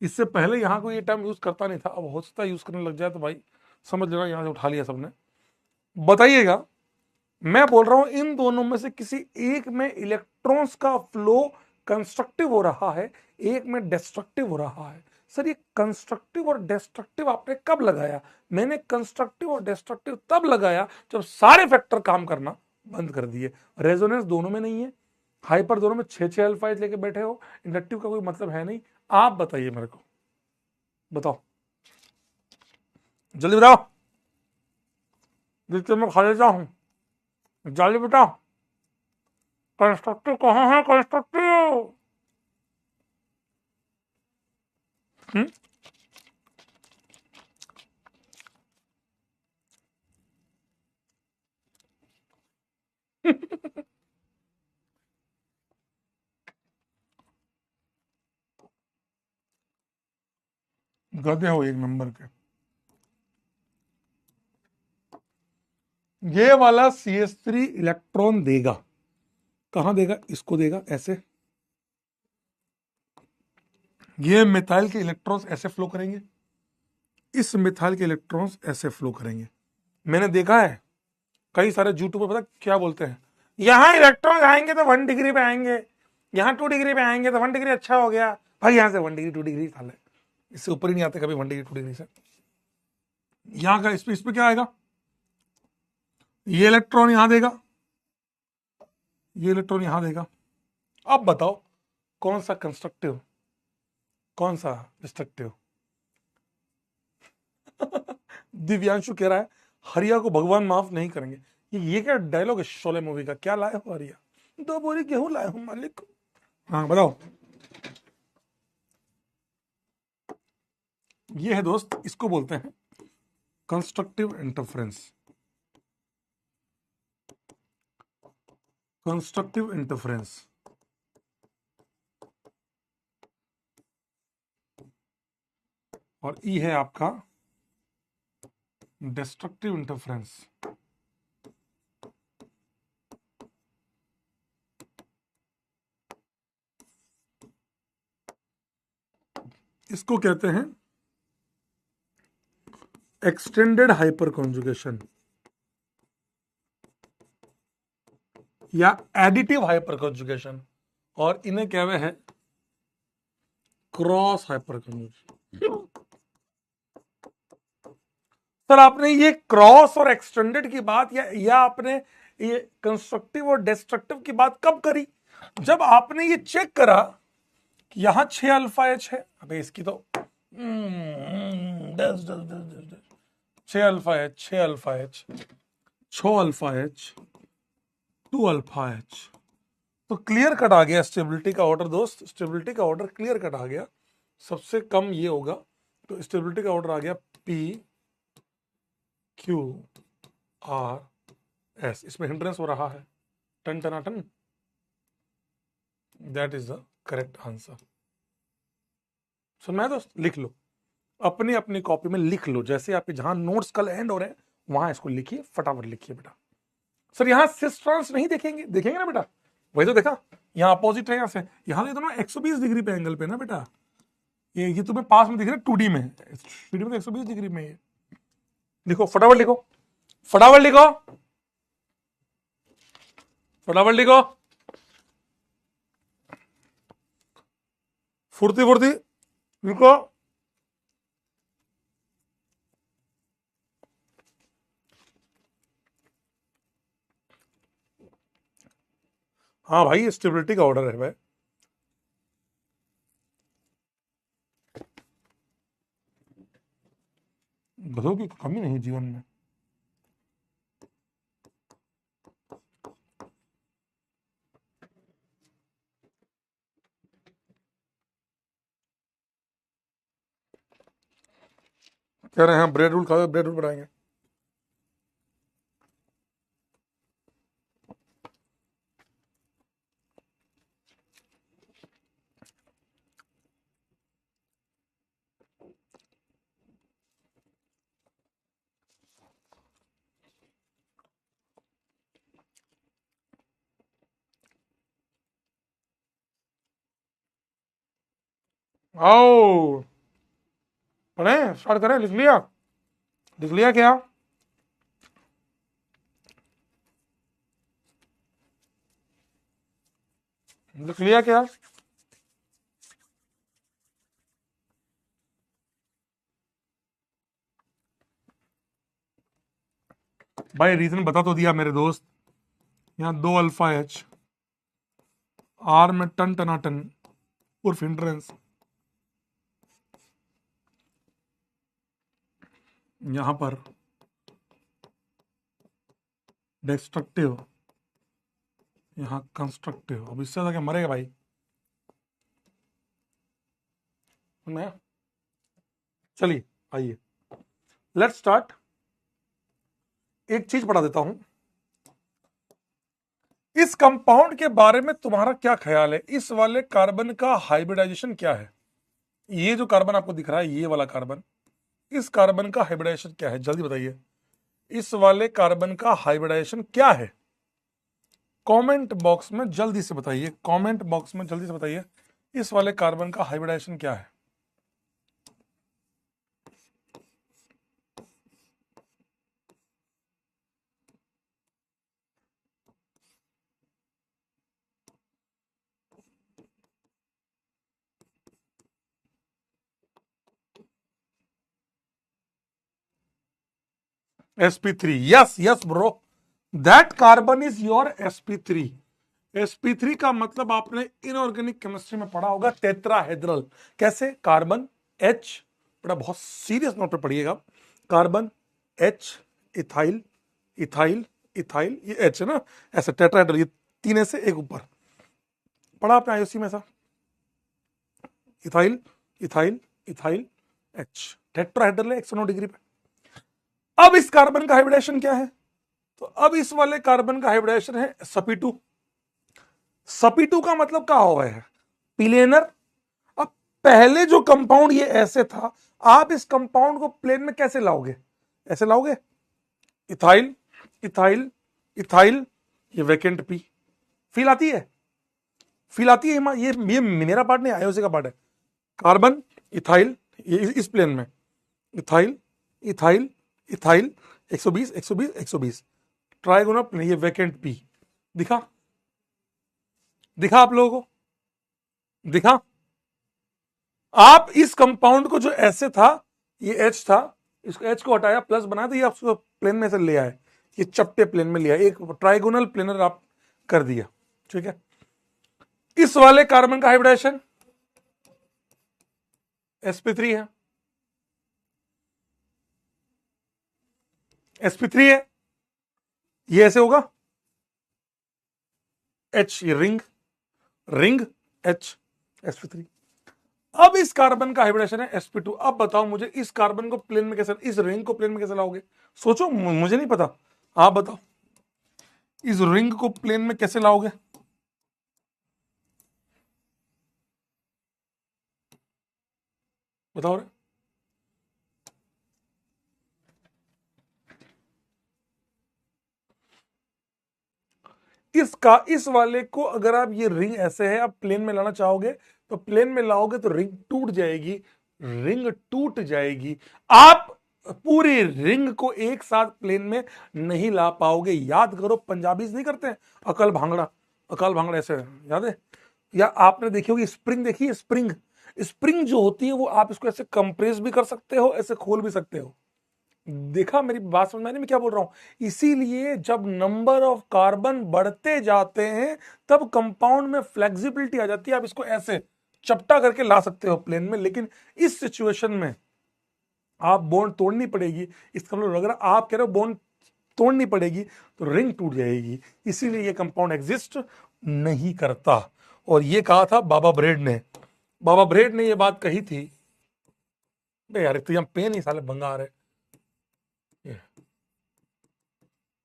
इससे पहले यहां कोई ये टर्म यूज करता नहीं था, अब हो सकता है यूज करने लग जाए, तो भाई समझ लेना, यहां से उठा लिया सबने। बताइएगा, मैं बोल रहा हूं इन दोनों में से किसी एक में इलेक्ट्रॉन्स का फ्लो कंस्ट्रक्टिव हो रहा है, एक में डिस्ट्रक्टिव हो रहा है। सर ये कंस्ट्रक्टिव और डिस्ट्रक्टिव आपने कब लगाया? मैंने कंस्ट्रक्टिव और डिस्ट्रक्टिव तब लगाया जब सारे फैक्टर काम करना बंद कर दिए। रेजोनेंस दोनों में नहीं है, हाइपर दोनों में 6 6 अल्फाइज लेके बैठे हो, इंडक्टिव का कोई मतलब है नहीं। आप बताइए मेरे को, बताओ, जल्दी बताओ, जिससे मैं खा लेता हूं। जल्दी बताओ, कंस्ट्रक्टिव कहाँ है कंस्ट्रक्टिव? गधे हो एक नंबर के। ये वाला CH3 इलेक्ट्रॉन देगा, कहां देगा? इसको देगा ऐसे, ये मिथाइल के इलेक्ट्रॉन्स ऐसे फ्लो करेंगे, इस मिथाइल के इलेक्ट्रॉन्स ऐसे फ्लो करेंगे। मैंने देखा है कई सारे यूट्यूबर, पता क्या बोलते हैं, यहां इलेक्ट्रॉन आएंगे तो 1 डिग्री पे आएंगे, यहां 2 डिग्री पे आएंगे तो 1 डिग्री अच्छा हो गया। भाई यहां से 1 डिग्री 2 डिग्री साल है, इससे ऊपर ही नहीं आते कभी 1 डिग्री 2 डिग्री से। यहां का इस पे क्या आएगा? ये इलेक्ट्रॉन यहां देगा, ये इलेक्ट्रॉन यहां देगा। अब बताओ कौन सा कंस्ट्रक्टिव, कौन सा डिस्ट्रक्टिव? दिव्यांशु कह रहा है हरिया को भगवान माफ नहीं करेंगे। ये क्या डायलॉग है शोले मूवी का? क्या लाए हो हरिया? 2 बोरी गेहूं लाए हूं मालिक। हाँ बताओ। ये है दोस्त, इसको बोलते हैं कंस्ट्रक्टिव इंटरफेरेंस। Constructive interference. और ई है आपका डिस्ट्रक्टिव इंटरफेरेंस। इसको कहते हैं एक्सटेंडेड हाइपर कॉन्जुगेशन या एडिटिव हाइपर कॉन्जुगेशन, और इन्हें कहते हैं क्रॉस हाइपर कॉन्जुगेशन। सर आपने ये क्रॉस और एक्सटेंडेड की बात या आपने ये कंस्ट्रक्टिव और डिस्ट्रक्टिव की बात कब करी? जब आपने ये चेक करा कि यहां 6 अल्फा एच है। अबे इसकी तो 6 alpha H, 6 alpha H, 6 alpha H, 2 alpha H. तो क्लियर कट आ गया स्टेबिलिटी का ऑर्डर दोस्त, स्टेबिलिटी का ऑर्डर क्लियर कट आ गया। सबसे कम ये होगा, तो स्टेबिलिटी का ऑर्डर आ गया पी क्यू आर एस। इसमें हिंड्रेंस हो रहा है टन टनाटन। That is the correct answer. सुनना है दोस्त? लिख लो, अपनी अपनी कॉपी में लिख लो, जैसे आपके जहां नोट्स कल एंड हो रहे हैं वहां इसको लिखिए, फटाफट लिखिए बेटा। सर यहां सिस ट्रांस नहीं देखेंगे? देखेंगे ना बेटा, वही तो देखा, यहाँ अपोजिट है, यहाँ से यहाँ देखो ना 120 डिग्री पे एंगल पे ना बेटा। ये तुम्हें पास में दिख रहा है 2D में, 3D में 120 डिग्री में। ये लिखो, फटाफट लिखो, फटाफट लिखो, फटाफट लिखो, फुर्ती फुर्ती लिखो। हाँ भाई, स्टेबिलिटी का ऑर्डर है भाई। गधों की कमी नहीं जीवन में। कह रहे हैं ब्रेड रूल खाओ, ब्रेड रूल बनाएंगे। आओ पढ़े, स्टार्ट करें। लिख लिया? लिख लिया क्या? लिख लिया क्या? भाई रीजन बता तो दिया मेरे दोस्त। यहाँ 2 अल्फा एच, आर में टन टनाटन उर्फ हिंड्रेंस, यहां पर डिस्ट्रक्टिव, यहां कंस्ट्रक्टिव। अब इससे ज्यादा क्या मरेगा भाई? मैं चलिए आइए लेट्स स्टार्ट। एक चीज पढ़ा देता हूं, इस कंपाउंड के बारे में तुम्हारा क्या ख्याल है? इस वाले कार्बन का हाइब्रिडाइजेशन क्या है? ये जो कार्बन आपको दिख रहा है, ये वाला कार्बन, इस कार्बन का हाइब्रिडाइजेशन क्या है? जल्दी बताइए, इस वाले कार्बन का हाइब्रिडाइजेशन क्या है? कमेंट बॉक्स में जल्दी से बताइए, कमेंट बॉक्स में जल्दी से बताइए, इस वाले कार्बन का हाइब्रिडाइजेशन क्या है? sp3। Yes yes bro, that carbon is your sp3। sp3 का मतलब आपने इनऑर्गेनिक केमिस्ट्री में पढ़ा होगा, टेट्राहेड्रल। कैसे? कार्बन H, बड़ा बहुत सीरियस नोट पे पढ़िएगा, carbon H, ethyl ethyl ethyl, ये H है ना, ऐसे टेट्राहेड्रल, ये 3 ऐसे एक ऊपर पढ़ा आपने आईओसी में ऐसा, ethyl ethyl ethyl H, tetrahedral है 109 डिग्री पे। अब इस कार्बन का हाइब्रिडेशन क्या है, तो अब इस वाले कार्बन का हाइब्रिडेशन है sp2। sp2 का मतलब क्या हुआ है, प्लेनर। अब पहले जो कंपाउंड ये ऐसे था, आप इस कंपाउंड को प्लेन में कैसे लाओगे, ऐसे लाओगे, इथाइल इथाइल इथाइल, ये वैकेंट पी, फील आती है, फील आती है, ये मेरा पार्ट नहीं, आईओसी का पार्ट है। कार्बन इथाइल, ये इस प्लेन में ethyl ethyl ethyl, 120 120 120, trigonal plane, ये वैकेंट पी, दिखा, दिखा आप लोगों को, दिखा। आप इस कंपाउंड को जो ऐसे था, ये H था, इसको H को हटाया, प्लस बना दिया, आप उसको प्लेन में से ले आए, ये चपटे प्लेन में लिया, एक ट्राइगोनल प्लेनर आप कर दिया, ठीक है। इस वाले कार्बन का हाइब्रिडेशन sp3 है, sp3 है, ये ऐसे होगा, H, ये रिंग रिंग H, sp3। अब इस कार्बन का हाइब्रिडेशन है sp2। अब बताओ मुझे इस कार्बन को प्लेन में कैसे, इस रिंग को प्लेन में कैसे लाओगे, सोचो, मुझे नहीं पता, आप बताओ इस रिंग को प्लेन में कैसे लाओगे, बताओ रे। इस वाले को अगर आप, ये रिंग ऐसे है, आप प्लेन में लाना चाहोगे तो प्लेन में लाओगे तो रिंग टूट जाएगी, रिंग टूट जाएगी, आप पूरी रिंग को एक साथ प्लेन में नहीं ला पाओगे। याद करो, पंजाबीज नहीं करते हैं अकल भांगड़ा, अकल भांगड़ा ऐसे, याद है, या आपने देखी होगी स्प्रिंग, देखी है स्प्रिंग, स्प्रिंग जो होती है वो आप इसको ऐसे कंप्रेस भी कर सकते हो, ऐसे खोल भी सकते हो, देखा, मेरी बात समझ में नहीं मैं क्या बोल रहा हूं। इसीलिए जब नंबर ऑफ कार्बन बढ़ते जाते हैं तब कंपाउंड में फ्लेक्सिबिलिटी आ जाती है, आप इसको ऐसे चपटा करके ला सकते हो प्लेन में, लेकिन इस सिचुएशन में आप बॉन्ड तोड़नी पड़ेगी। इसका मतलब अगर आप कह रहे हो बॉन्ड तोड़नी पड़ेगी तो रिंग टूट जाएगी, इसीलिए ये कंपाउंड एग्जिस्ट नहीं करता। और ये कहा था बाबा ब्रेड ने, बाबा ब्रेड ने ये बात कही थी, बे यार तो यहाँ पेन ही साले भंगार है।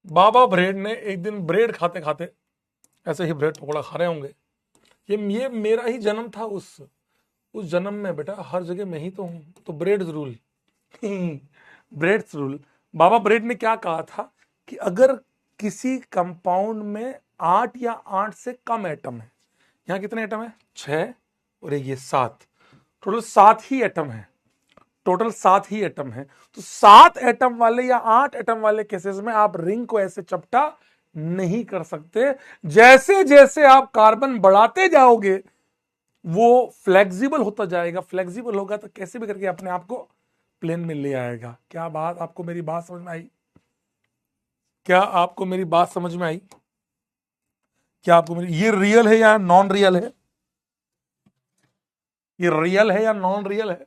बाबा ब्रेड ने एक दिन ब्रेड खाते खाते, ऐसे ही ब्रेड पकौड़ा खा रहे होंगे, ये मेरा ही जन्म था, उस जन्म में बेटा हर जगह मैं ही तो हूं, तो ब्रेड रूल ब्रेड रूल। बाबा ब्रेड ने क्या कहा था कि अगर किसी कंपाउंड में 8 या 8 से कम एटम है, यहां कितने एटम है, 6 और ये 7, टोटल 7 ही एटम है, टोटल 7 ही एटम है, तो 7 एटम वाले या 8 एटम वाले केसेस में आप रिंग को ऐसे चपटा नहीं कर सकते। जैसे जैसे आप कार्बन बढ़ाते जाओगे वो फ्लेक्सिबल होता जाएगा, फ्लेक्सिबल होगा तो कैसे भी करके अपने आप को प्लेन में ले आएगा। क्या बात, आपको मेरी बात समझ में आई, क्या आपको मेरी बात समझ में आई, क्या आपको मेरी, ये रियल है या नॉन रियल है, ये रियल है या नॉन रियल है,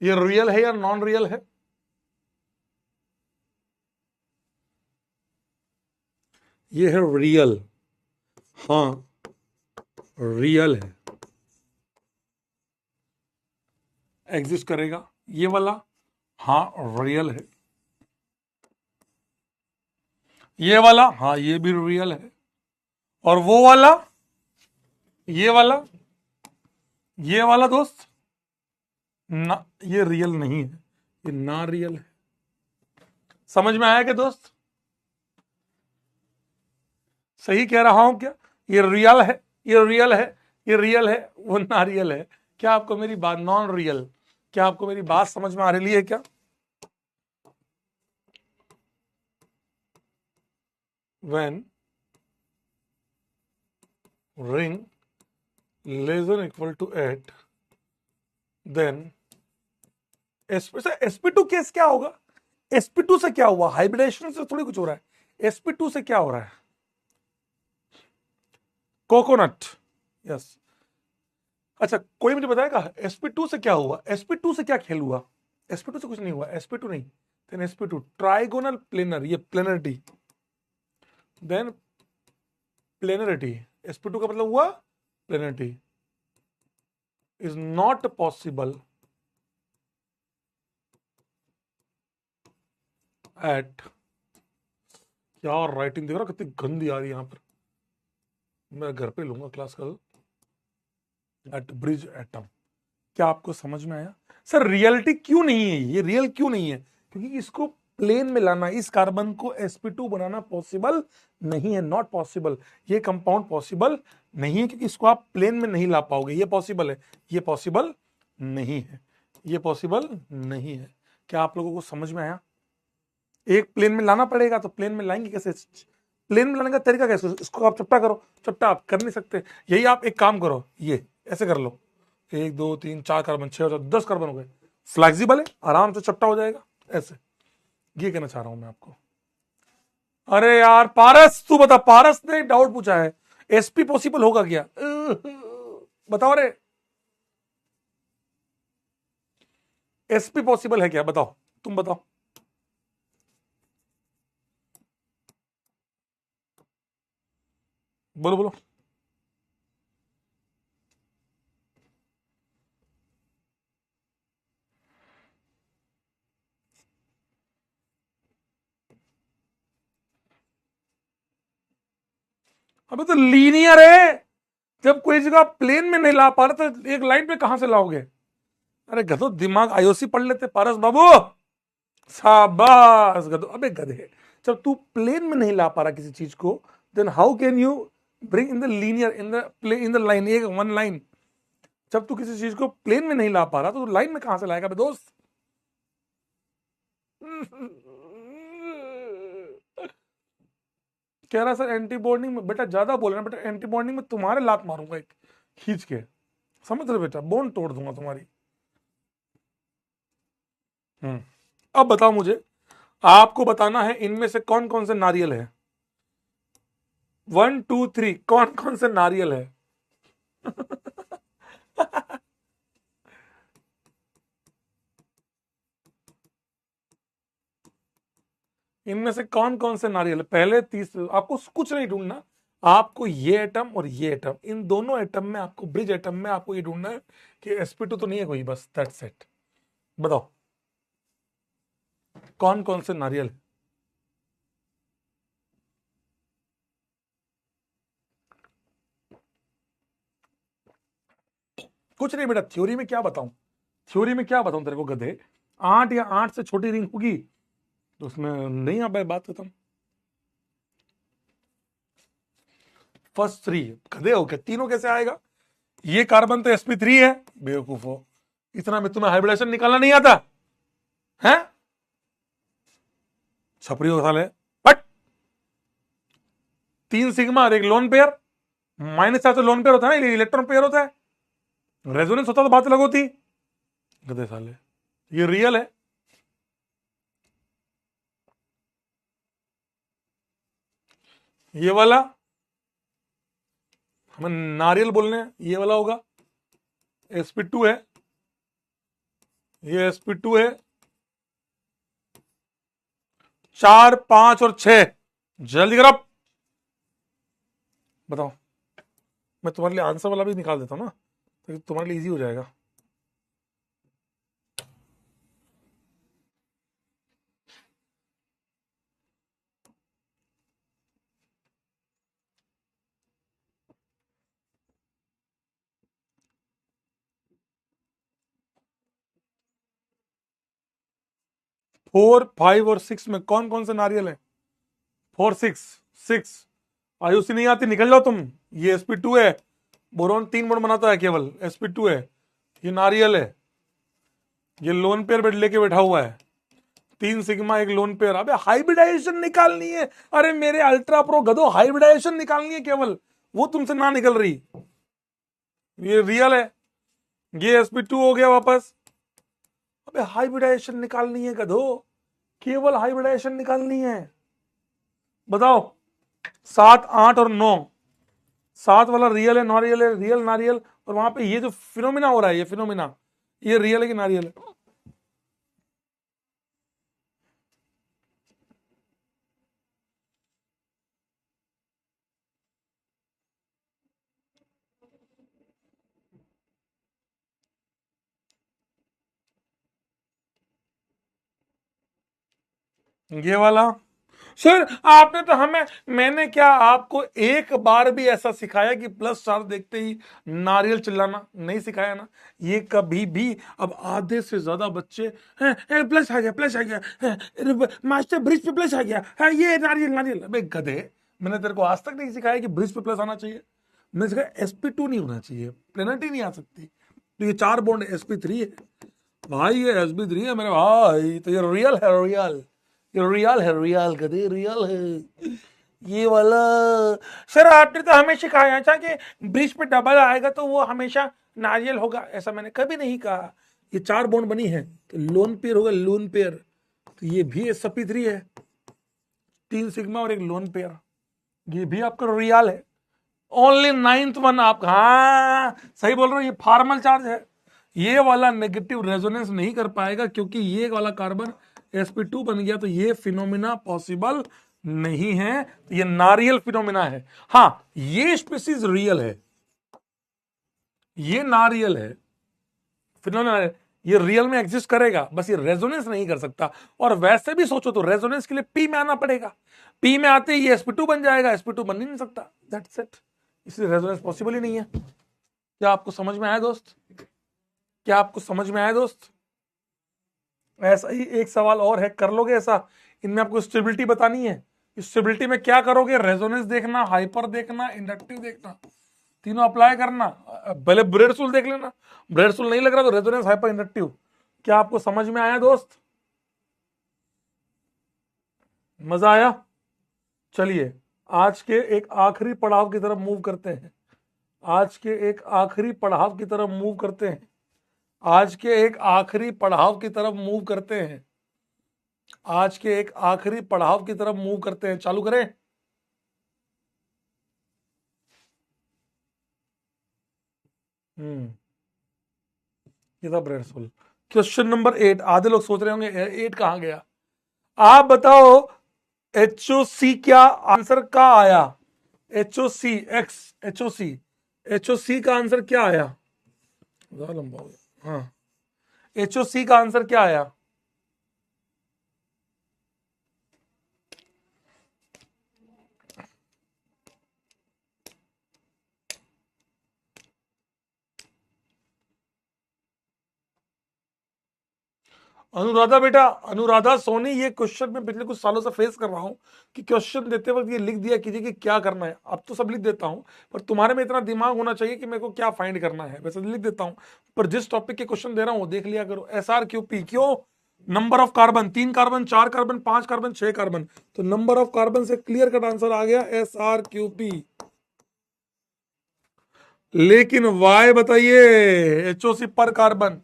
ये रियल है या नॉन रियल है, ये है रियल, हाँ रियल है, एग्जिस्ट करेगा, ये वाला हाँ रियल है, ये वाला हाँ ये भी रियल है, और वो वाला, ये वाला दोस्त ना, ये रियल नहीं है, ये ना रियल है। समझ में आया क्या दोस्त, सही कह रहा हूं क्या, ये रियल है, ये रियल है, ये रियल है, वो ना रियल है। क्या आपको मेरी बात, नॉन रियल, क्या आपको मेरी बात समझ में आ रही है क्या, when ring less than equal to 8 then sp2 case क्या होगा, sp2 से क्या हुआ, हाइब्रिडेशन से थोड़ी कुछ हो रहा है, sp2 से क्या हो रहा है, कोकोनट, यस। अच्छा कोई मुझे बताएगा sp2 से क्या हुआ, sp2 से क्या खेल हुआ, sp2 से कुछ नहीं हुआ, sp2 नहीं, देन sp2 ट्राइगोनल प्लेनर, ये प्लेनरिटी, देन प्लेनरिटी, sp2 का मतलब हुआ planarity, is not possible at, क्या राइटिंग देख रहा कितनी गंदी आ रही है यहां पर, मैं घर पे लूंगा क्लास कल, एट ब्रिज एटम। क्या आपको समझ में आया? सर रियलिटी क्यों नहीं है, ये रियल क्यों नहीं है? क्योंकि इसको प्लेन में लाना, इस कार्बन को sp2 बनाना पॉसिबल नहीं है, नॉट पॉसिबल। ये कंपाउंड पॉसिबल नहीं है क्योंकि इसको आप प्लेन में नहीं ला पाओगे। ये पॉसिबल है, ये पॉसिबल नहीं है, ये पॉसिबल नहीं है। क्या आप लोगों को समझ में आया? एक प्लेन में लाना पड़ेगा, तो प्लेन में लाएंगे कैसे? प्लेन में लाने का तरीका कैसे? इसको आप चपटा करो, चपटा आप कर नहीं सकते। यही आप एक काम करो, ये ऐसे कर लो, 1 2 3 4 कार्बन, 6 और 10 कार्बन हो गए, फ्लेक्सिबल है, आराम से चपटा हो जाएगा ऐसे। ये कहना चाह रहा हूं मैं आपको। अरे यार पारस, तू बता, पारस ने डाउट पूछा है, sp पॉसिबल होगा क्या? बताओ रे, sp पॉसिबल है क्या? बताओ, तुम बताओ। बोलो बोलो। अबे तो लीनियर है, जब कोई जगह प्लेन में नहीं ला पा रहे तो एक लाइन पे कहां से लाओगे? अरे गधो, दिमाग आईओसी पढ़ लेते पारस बाबू, शाबाश गधो। अबे गधे, जब तू प्लेन में नहीं ला पा रहा किसी चीज को, then how can you bring in the linear, in the play, in the line, एक वन लाइन। जब तू किसी चीज को प्लेन में नहीं ला पा रहा तो लाइन में कहां से लाएगा बे दोस्त? कह रहा सर एंटी बॉन्डिंग में, बेटा ज्यादा बोल रहे हैं बेटा, एंटी बॉन्डिंग में तुम्हारे लात मारूंगा एक खींच के, समझ रहे बेटा, बोन तोड़ दूंगा तुम्हारी। अब बताओ मुझे, आपको बताना है इनमें से कौन कौन से नारियल है। 1 2 3 कौन कौन से नारियल है? इनमें से कौन कौन से नारियल है? पहले 30, आपको कुछ नहीं ढूंढना, आपको ये एटम और ये एटम, इन दोनों एटम में आपको, ब्रिज एटम में आपको ये ढूंढना है कि sp2 तो नहीं है कोई, बस दैट्स इट। बताओ कौन कौन से नारियल है? कुछ नहीं बेटा, थ्योरी में क्या बताऊं, थ्योरी में क्या बताऊं तेरे को गधे, 8 या 8 से छोटी रिंग होगी तो उसमें नहीं आ पाए, बात खत्म। फर्स्ट 3 गधे हो क्या, तीनों कैसे आएगा? ये कार्बन तो sp3 है, बेवकूफ हो, इतना में तुम्हें हाइब्रिडेशन निकालना नहीं आता है? छपरी हो साले, बट 3 सिग्मा और एक लोन पेयर, -4 तो लोन पेयर होता है ना, इलेक्ट्रॉन पेयर होता है, रेजोनेंस होता तो बात अलग होती। गधे साले, ये रियल है। ये वाला हमें नारियल बोलने हैं, ये वाला होगा sp2 है, ये sp2 है, 4 5 और 6, जल्दी करो। बताओ, मैं तुम्हारे लिए आंसर वाला भी निकाल देता हूं ना, तो तुम्हारे लिए इजी हो जाएगा। फोर 5 और 6 में कौन कौन से नारियल है? 4 6 6, आयुषी नहीं आती, निकल जाओ तुम। ये sp2 है, बोरोन 3 बॉन्ड बनाता है केवल, sp2 है, ये नारियल है, ये लोन पेयर लेके बैठा हुआ है, 3 सिग्मा एक लोन पेयर। अबे हाइब्रिडाइजेशन निकालनी है, अरे मेरे अल्ट्रा प्रो गधो, हाइब्रिडाइजेशन निकालनी है केवल, वो तुमसे ना निकल रही। ये रियल है, ये sp2 हो गया वापस। अबे हाइब्रिडाइजेशन निकालनी है गधो, केवल हाइब्रिडाइजेशन निकालनी है। बताओ 7 8 और 9, 7 वाला रियल है, नारियल है, रियल नारियल, और वहां पे ये जो फिनोमिना हो रहा है, ये फिनोमिना, ये रियल है कि नारियल है? ये वाला। सर आपने तो हमें, मैंने क्या आपको एक बार भी ऐसा सिखाया कि +4 देखते ही नारियल चिल्लाना? नहीं सिखाया ना, ये कभी भी। अब आधे से ज्यादा बच्चे हैं, प्लस आ गया, प्लस आ गया, मास्टर ब्रिज पे प्लस आ गया, है ये नारियल नारियल। अबे गधे, मैंने तेरे को आज तक नहीं सिखाया कि ब्रिज पे प्लस आना चाहिए। मैंने सिखाया sp2 नहीं होना चाहिए, प्लेनेटी नहीं आ सकती। तो ये 4 बॉन्ड sp3 है भाई, ये sp3 है मेरे भाई। तो ये रियल है, रियल, ये रियल है, रियल गधे, रियल है ये वाला। सर आपने तो हमें सिखाया था कि ब्रिज पे डबल आएगा तो वो हमेशा नारियल होगा, ऐसा मैंने कभी नहीं कहा। ये 4 बॉन्ड बनी है तो लोन पेयर होगा, लोन पेयर। तो ये भी sp3 है, 3 सिग्मा और एक लोन पेयर। ये भी आपका रियल है। ओनली 9th वन आप, हाँ सही बोल रहे हो, ये फॉर्मल चार्ज है। ये वाला नेगेटिव रेजोनेंस नहीं कर पाएगा क्योंकि ये वाला कार्बन sp2 बन गया, तो ये फिनोमिना पॉसिबल नहीं है। तो ये नारियल फिनोमिना है। हाँ ये स्पीसीज रियल है, ये नारियल है, फिनोमिना है, ये रियल में एग्जिस्ट करेगा, बस ये रेजोनेंस नहीं कर सकता। और वैसे भी सोचो तो रेजोनेंस के लिए पी में आना पड़ेगा, पी में आते ही ये sp2 बन जाएगा, sp2 बन ही नहीं सकता, दैट्स इट। इसलिए रेजोनेंस पॉसिबल ही नहीं है। क्या आपको समझ में आया दोस्त? क्या आपको समझ में आया दोस्त? ऐसा ही एक सवाल और है, कर लोगे ऐसा? इनमें आपको स्टेबिलिटी बतानी है। स्टेबिलिटी में क्या करोगे? रेजोनेंस देखना, हाइपर देखना, इंडक्टिव देखना, तीनों अप्लाई करना। पहले ब्रेड सूल देख लेना, ब्रेड सूल नहीं लग रहा तो रेजोनेंस, हाइपर, इंडक्टिव। क्या आपको समझ में आया दोस्त? मजा आया? चलिए आज के एक आखिरी पड़ाव की तरफ मूव करते हैं, आज के एक आखिरी पड़ाव की तरफ मूव करते हैं, आज के एक आखिरी पड़ाव की तरफ मूव करते हैं, आज के एक आखिरी पड़ाव की तरफ मूव करते हैं। चालू करें? ये था ब्रेड सोल। Question number 8। आधे लोग सोच रहे होंगे 8 कहां गया। आप बताओ HOC क्या आंसर का आया? HOC एक्स, HOC का आंसर क्या आया? ज्यादा लंबा हो गया। हाँ, HOC का आंसर क्या आया? अनुराधा बेटा, अनुराधा सोनी, ये क्वेश्चन मैं पिछले कुछ सालों से फेस कर रहा हूं कि क्वेश्चन देते वक्त ये लिख दिया कीजिए कि क्या करना है। अब तो सब लिख देता हूं, पर तुम्हारे में इतना दिमाग होना चाहिए कि मेरे को क्या फाइंड करना है। वैसे लिख देता हूं, पर जिस टॉपिक के क्वेश्चन दे रहा हूं वो देख लिया करो। SRQP क्यों? Number of carbon, 3 carbon, 4 carbon, 5 carbon, 6 carbon. तो नंबर ऑफ कार्बन से क्लियर कट आंसर आ गया SRQP। लेकिन वाई बताइए, HOC पर कार्बन,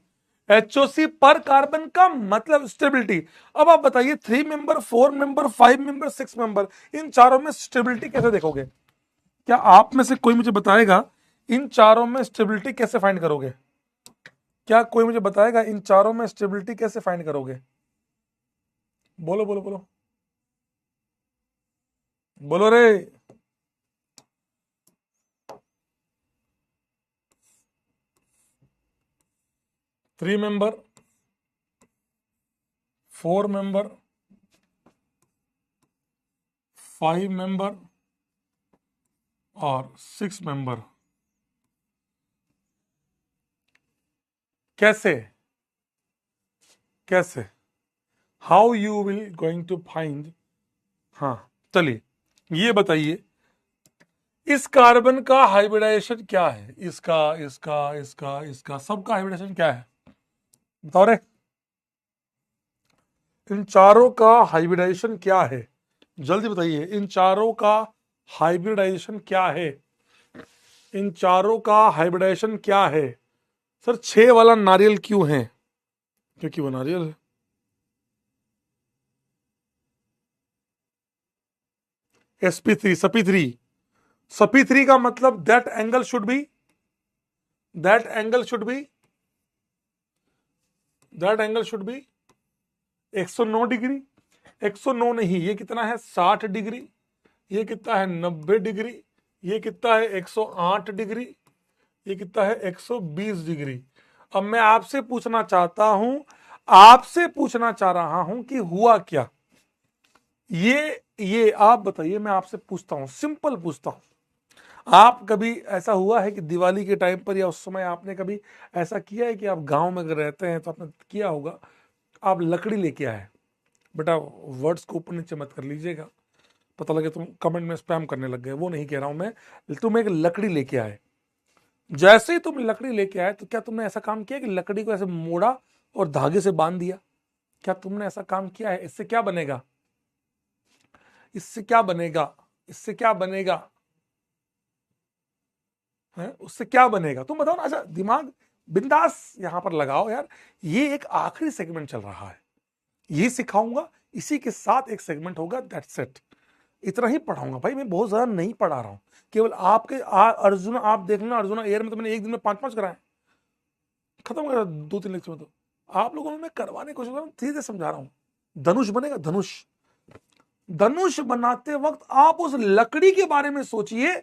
HOC पर कार्बन का मतलब स्टेबिलिटी। अब आप बताइए 3 मेंबर, 4 मेंबर, 5 मेंबर, 6 मेंबर, इन चारों में स्टेबिलिटी कैसे देखोगे? क्या आप में से कोई मुझे बताएगा इन चारों में स्टेबिलिटी कैसे फाइंड करोगे? क्या कोई मुझे बताएगा इन चारों में स्टेबिलिटी कैसे फाइंड करोगे? बोलो बोलो बोलो, बोलो रे। 3 मेंबर, 4 मेंबर, 5 मेंबर और 6 मेंबर। कैसे? कैसे? How you will going to find? हाँ चलिए ये बताइए, इस कार्बन का हाइब्रिडाइजेशन क्या है? इसका, इसका, इसका, इसका, सबका हाइब्रिडाइजेशन क्या है? बताओ रे। इन चारों का हाइब्रिडाइजेशन क्या है? जल्दी बताइए, इन चारों का हाइब्रिडाइजेशन क्या है? इन चारों का हाइब्रिडाइजेशन क्या है? सर 6 वाला नारियल क्यों है? क्योंकि वो नारियल है। sp3, sp3, sp3 का मतलब that angle should be, that angle should be, that angle should be 109 degree. 109 नहीं, ये कितना है? 60 डिग्री। ये कितना है? 90 डिग्री। ये कितना है? 108 डिग्री। ये कितना है? 120 डिग्री। अब मैं आपसे पूछना चाहता हूं, आपसे पूछना चाह रहा हूं कि हुआ क्या? ये आप बताइए, मैं आपसे पूछता हूं, सिंपल पूछता हूं, आप कभी ऐसा हुआ है कि दिवाली के टाइम पर या उस समय आपने कभी ऐसा किया है कि आप गांव में अगर रहते हैं तो आपने किया होगा, आप लकड़ी लेके आए, बेटा वर्ड्स को ऊपर नीचे मत कर लीजिएगा, पता लगे तुम कमेंट में स्पैम करने लग गए, वो नहीं कह रहा हूं मैं, तुम एक लकड़ी लेके आए, जैसे ही तुम लकड़ी लेके आए तो क्या तुमने ऐसा काम किया कि लकड़ी को ऐसे मोड़ा और धागे से बांध दिया? क्या तुमने ऐसा काम किया है? इससे क्या बनेगा? इससे क्या बनेगा? इससे क्या बनेगा? है उससे क्या बनेगा? तुम बताओ ना। अच्छा दिमाग बिंदास यहां पर लगाओ यार। ये एक आखिरी सेगमेंट चल रहा है, ये सिखाऊंगा, इसी के साथ एक सेगमेंट होगा, दैट्स इट। इतना ही पढ़ाऊंगा भाई, मैं बहुत ज्यादा नहीं पढ़ा रहा हूं। केवल आपके अर्जुन, आप देखना अर्जुना एयर में तो मैंने एक दिन में 5-5 कराए, खत्म कर 2-3 लेक्चर में। तो आप लोगों में मैं करवाने की कोशिश कर रहा हूं, धीरे समझा रहा हूं। धनुष बनेगा, धनुष। धनुष बनाते वक्त आप उस लकड़ी के बारे में सोचिए,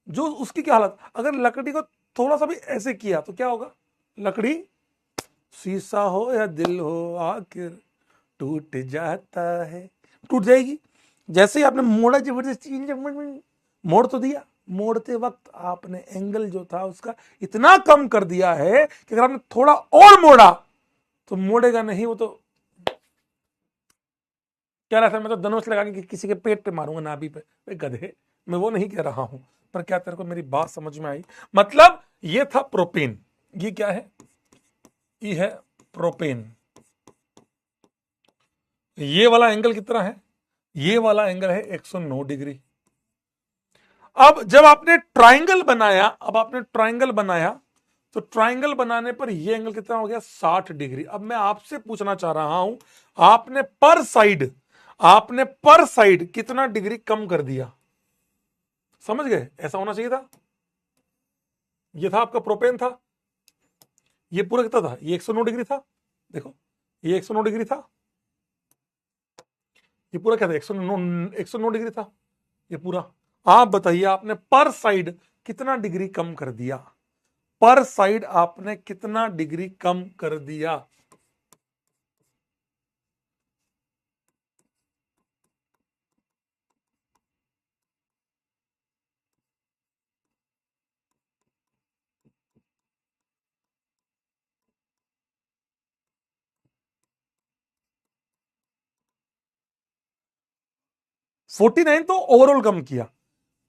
जो उसकी क्या हालत, अगर लकड़ी को थोड़ा सा भी ऐसे किया तो क्या होगा? लकड़ी शीशा हो या दिल हो, आखिर टूट जाता है, टूट जाएगी। जैसे ही आपने मोड़ा, जबरदस्ती मोड़ तो दिया, मोड़ते वक्त आपने एंगल जो था उसका इतना कम कर दिया है कि अगर आपने थोड़ा और मोड़ा तो मोड़ेगा नहीं, वो तो कह रहा था मैं तो धनुष लगा के किसी के पेट पे मारूंगा, नाभि पे, गधे। मैं वो नहीं कह रहा हूं, पर क्या तेरे को मेरी बात समझ में आई? मतलब ये था प्रोपेन, ये क्या है? ये है प्रोपेन। ये वाला एंगल कितना है? ये वाला एंगल है 109 डिग्री। अब जब आपने ट्राइंगल बनाया, अब आपने ट्राइंगल बनाया, तो ट्राइंगल बनाने पर ये एंगल कितना हो गया? 60 डिग्री। अब मैं आपसे पूछना चाह रहा हूं, आपने पर साइड कितना डिग्री कम कर दिया? समझ गए? ऐसा होना चाहिए था। ये था आपका प्रोपेन था, ये पूरा कितना था? ये 109 डिग्री था। देखो ये 109 डिग्री था, ये पूरा क्या था? 109 डिग्री था ये पूरा। आप बताइए आपने पर साइड कितना डिग्री कम कर दिया? पर साइड आपने कितना डिग्री कम कर दिया? फोर्टी नाइन तो ओवरऑल कम किया,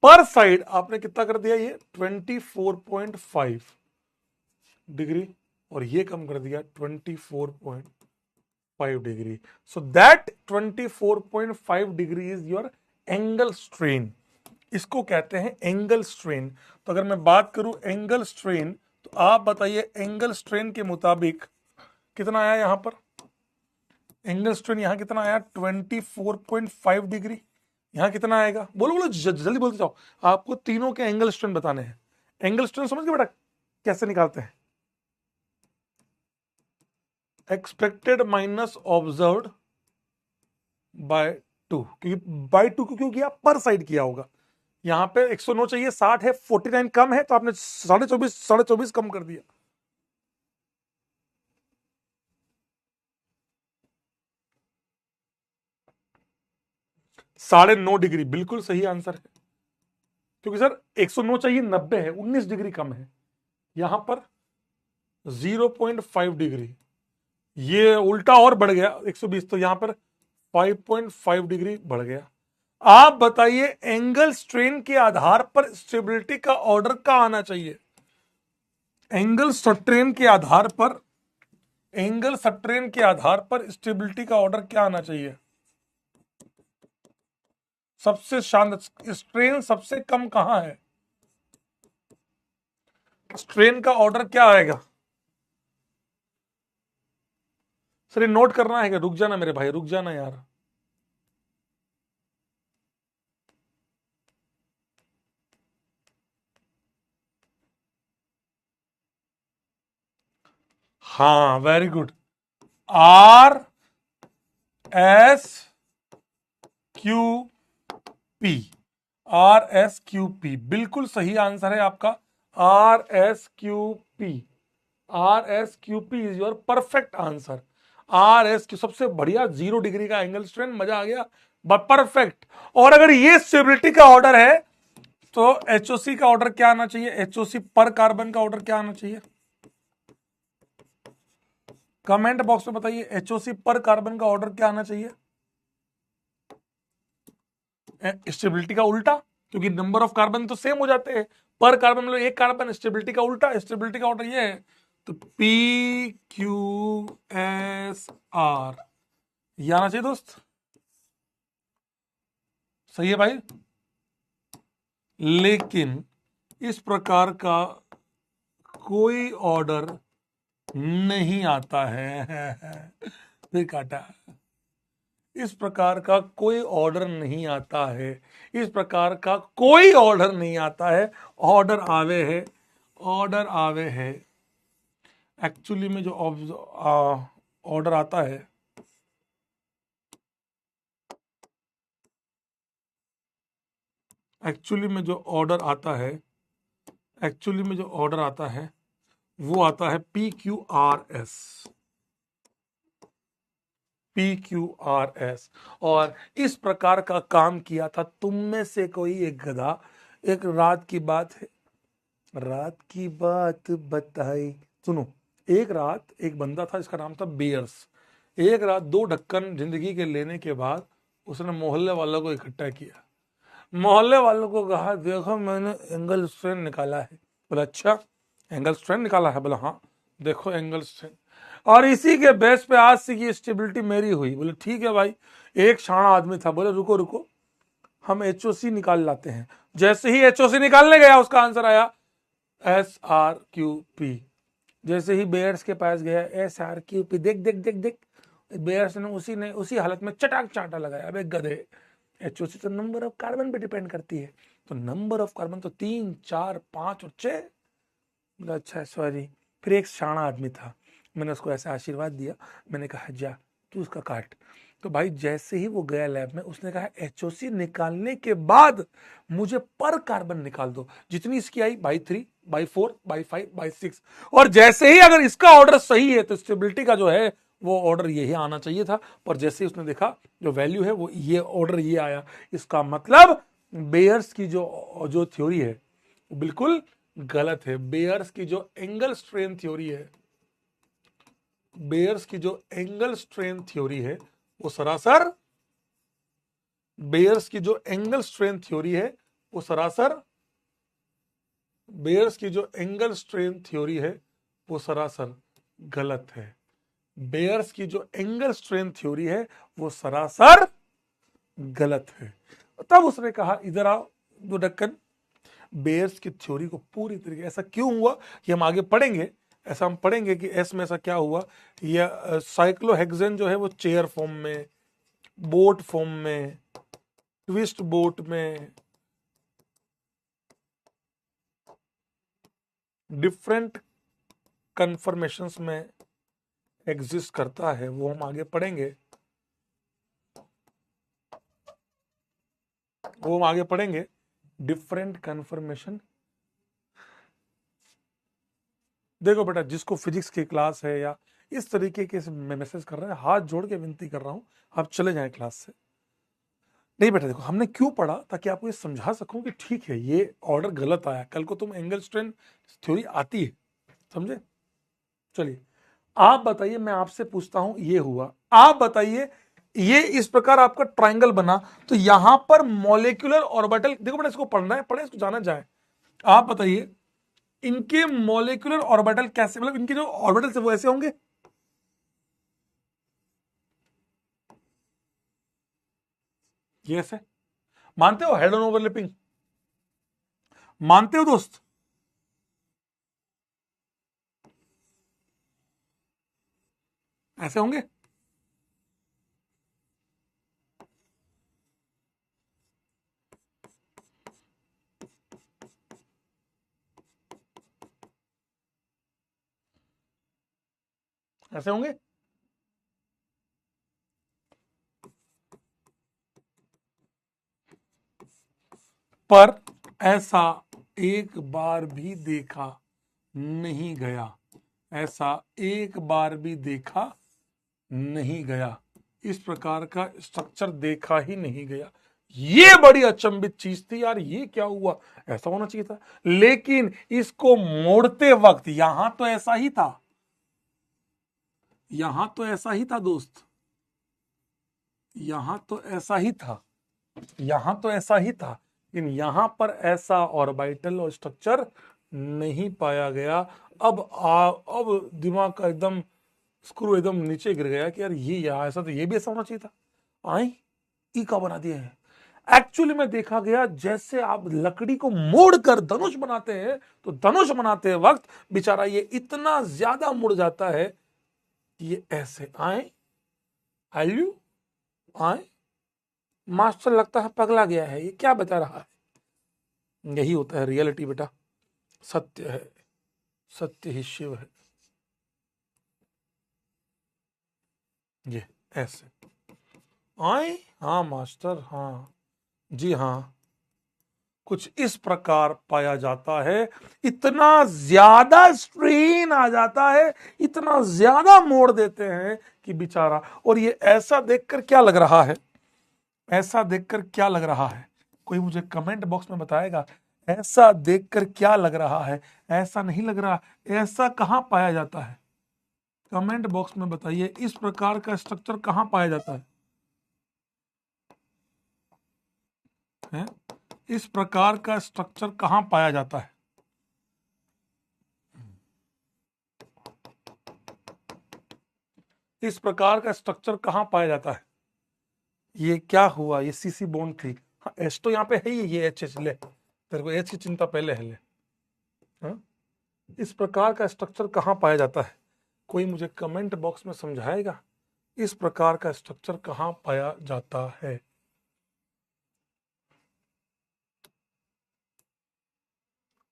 पर साइड आपने कितना कर दिया? ये 24.5 डिग्री, और ये कम कर दिया 24.5 degree. So that 24.5 degree is your angle strain. इसको कहते हैं एंगल स्ट्रेन। तो अगर मैं बात करूं एंगल स्ट्रेन, तो आप बताइए एंगल स्ट्रेन के मुताबिक कितना आया यहां पर? एंगल स्ट्रेन यहां कितना आया? 24.5 डिग्री। यहां कितना आएगा? बोलो बोलो, जल्दी बोलते जाओ। आपको तीनों के एंगल स्ट्रेन बताने हैं। एंगल स्ट्रेन समझ गए बेटा कैसे निकालते हैं? एक्सपेक्टेड माइनस ऑब्जर्व्ड बाय 2, क्योंकि बाय 2 क्यों किया? पर साइड किया होगा। यहां पे 109 चाहिए, 60 है, 49 कम है, तो आपने 24.5 कम कर दिया। साढ़े 9 डिग्री बिल्कुल सही आंसर है, क्योंकि सर 109 चाहिए, 90 है, 19 डिग्री कम है। यहां पर 0.5 डिग्री, ये उल्टा और बढ़ गया 120, तो यहां पर 5.5 डिग्री बढ़ गया। आप बताइए एंगल स्ट्रेन के आधार पर स्टेबिलिटी का ऑर्डर क्या आना चाहिए? एंगल स्ट्रेन के आधार पर, एंगल स्ट्रेन के आधार पर स्टेबिलिटी का ऑर्डर क्या आना चाहिए? सबसे शानदार स्ट्रेन सबसे कम कहां है? स्ट्रेन का ऑर्डर क्या आएगा? सर ये नोट करना है क्या? रुक जाना मेरे भाई, रुक जाना यार। हाँ very good. R S Q P, R S Q P बिल्कुल सही आंसर है आपका। R S Q P, R S Q P is your perfect answer. R S Q सबसे बढ़िया, 0 डिग्री का एंगल स्ट्रेन, मजा आ गया। परफेक्ट। और अगर ये स्टेबिलिटी का ऑर्डर है तो एचओसी का ऑर्डर क्या आना चाहिए? एचओसी पर कार्बन का ऑर्डर क्या आना चाहिए? कमेंट बॉक्स में बताइए, एचओसी पर कार्बन का ऑर्डर क्या आना चाहिए? स्टेबिलिटी का उल्टा, क्योंकि नंबर ऑफ कार्बन तो सेम हो जाते हैं, पर कार्बन मतलब एक कार्बन, स्टेबिलिटी का उल्टा, स्टेबिलिटी का ऑर्डर ये है। तो पी क्यू एस आर ये आना चाहिए दोस्त। सही है भाई। लेकिन इस प्रकार का कोई ऑर्डर नहीं आता है। फिर काटा। इस प्रकार का कोई ऑर्डर नहीं आता है, इस प्रकार का कोई ऑर्डर नहीं आता है। ऑर्डर आवे है, ऑर्डर आवे है। एक्चुअली में जो ऑर्डर आता है, एक्चुअली में जो ऑर्डर आता है, एक्चुअली में जो ऑर्डर आता है वो आता है P Q R S, P Q R S. और इस प्रकार का काम किया था तुम में से कोई एक गधा। एक रात की बात है, रात की बात बताई। सुनो, एक रात एक बंदा था, इसका नाम था बेयर्स। एक रात 2 ढक्कन जिंदगी के लेने के बाद उसने मोहल्ले वालों को इकट्ठा किया। मोहल्ले वालों को कहा, देखो मैंने एंगल स्ट्रेन निकाला है। बोला अच्छा, एंगल स्ट्रेन निकाला है? बोला हाँ, देखो एंगल स्ट्रेन। और इसी के बेस पे आज से की स्टेबिलिटी मेरी हुई। बोले ठीक है भाई। एक शाना आदमी था, बोले रुको रुको, हम एचओसी निकाल लाते हैं। जैसे ही एचओसी निकालने गया, उसका आंसर आया SrQP। जैसे ही बेयर्स के पास गया, SrQP, देख देख देख देख, बेयर्स ने उसी हालत में चटाक चांटा लगाया। अबे गधे, एचओसी तो नंबर ऑफ कार्बन पे डिपेंड करती है, तो नंबर ऑफ कार्बन तो 3, 4, 5 और 6। बोला अच्छा सॉरी। फिर एक शाना आदमी था, मैंने उसको ऐसा आशीर्वाद दिया, मैंने कहा जा तू उसका काट। तो भाई जैसे ही वो गया लैब में, उसने कहा एचओसी निकालने के बाद मुझे पर कार्बन निकाल दो, जितनी इसकी आई बाई 3, बाई 4, बाई 5, बाई 6। और जैसे ही अगर इसका ऑर्डर सही है तो स्टेबिलिटी का जो है वो ऑर्डर यही आना चाहिए था। पर जैसे ही उसने देखा जो वैल्यू है वो ये ऑर्डर ये आया। इसका मतलब बेयर्स की जो जो थ्योरी है वो बिल्कुल गलत है। बेयर्स की जो एंगल स्ट्रेन थ्योरी है, बेयर्स की जो एंगल स्ट्रेन थ्योरी है वो सरासर, बेयर्स की जो एंगल स्ट्रेन थ्योरी है वो सरासर, बेयर्स की जो एंगल स्ट्रेन थ्योरी है वो सरासर गलत है। बेयर्स की जो एंगल स्ट्रेन थ्योरी है वो सरासर गलत है। तब उसने कहा इधर आओ 2 ढक्कन, बेयर्स की थ्योरी को पूरी तरीके, ऐसा क्यों हुआ कि हम आगे पढ़ेंगे, ऐसा हम पढ़ेंगे कि एस में ऐसा क्या हुआ। या साइक्लोहेक्सेन जो है वो चेयर फॉर्म में, बोट फॉर्म में, ट्विस्ट बोट में, डिफरेंट कन्फर्मेशंस में एग्जिस्ट करता है, वो हम आगे पढ़ेंगे, वो हम आगे पढ़ेंगे। Different conformation. देखो बेटा, जिसको फिजिक्स की क्लास है या इस तरीके के मैसेज कर रहे हैं, हाथ जोड़ के विनती कर रहा हूं आप चले जाएं क्लास से। नहीं बेटा, देखो हमने क्यों पढ़ा, ताकि आपको ये समझा सकूं कि ठीक है ये ऑर्डर गलत आया, कल को तुम एंगल स्ट्रेन थ्योरी आती है, समझे। चलिए आप बताइए, मैं आपसे पूछता हूं, ये हुआ, आप बताइए, ये इस प्रकार आपका ट्राइंगल बना, तो यहां पर मॉलिक्यूलर ऑर्बिटल, देखो बेटा इसको पढ़ना है, पढ़े इसको जाना जाए। आप बताइए इनके मॉलिक्यूलर ऑर्बिटल कैसे, मतलब इनके जो ऑर्बिटल है वो ऐसे होंगे। ये ऐसे मानते हो, हेड ऑन ओवरलैपिंग मानते हो दोस्त? ऐसे होंगे। ऐसे होंगे। पर ऐसा एक बार भी देखा नहीं गया, ऐसा एक बार भी देखा नहीं गया। इस प्रकार का स्ट्रक्चर देखा ही नहीं गया। ये बड़ी अचंभित चीज थी यार, ये क्या हुआ, ऐसा होना चाहिए था। लेकिन इसको मोड़ते वक्त यहां तो ऐसा ही था, यहां तो ऐसा ही था दोस्त, यहां तो ऐसा ही था, यहां तो ऐसा ही था, लेकिन यहां पर ऐसा ऑर्बिटल और स्ट्रक्चर नहीं पाया गया। अब दिमाग का एकदम स्क्रू एकदम नीचे गिर गया कि यार ये यहाँ ऐसा, तो ये भी ऐसा होना चाहिए था। आई ई का बना दिया है। एक्चुअली में देखा गया जैसे आप लकड़ी को मोड़कर धनुष बनाते हैं, तो धनुष बनाते वक्त बेचारा ये इतना ज्यादा मुड़ जाता है कि ये ऐसे आए आयु आए। मास्टर लगता है पगला गया है, ये क्या बता रहा है। यही होता है रियलिटी बेटा, सत्य है, सत्य ही शिव है। ये ऐसे आए, हाँ मास्टर, हाँ जी हाँ, कुछ इस प्रकार पाया जाता है। इतना ज्यादा स्ट्रेन आ जाता है, इतना ज्यादा मोड़ देते हैं कि बेचारा। और ये ऐसा देखकर क्या लग रहा है, ऐसा देखकर क्या लग रहा है, कोई मुझे कमेंट बॉक्स में बताएगा ऐसा देखकर क्या लग रहा है। ऐसा नहीं लग रहा, ऐसा कहां पाया जाता है, कमेंट बॉक्स में बताइए। इस प्रकार का स्ट्रक्चर कहां पाया जाता है? इस प्रकार का स्ट्रक्चर कहां पाया जाता है? इस प्रकार का स्ट्रक्चर कहां पाया जाता है? ये क्या हुआ, ये सीसी बॉन्ड थी, हाँ एच तो यहाँ पे है ही, ये एच एच ले, तेरे को एच की चिंता पहले है ले। हाँ? इस प्रकार का स्ट्रक्चर कहां पाया जाता है, कोई मुझे कमेंट बॉक्स में समझाएगा इस प्रकार का स्ट्रक्चर कहां पाया जाता है?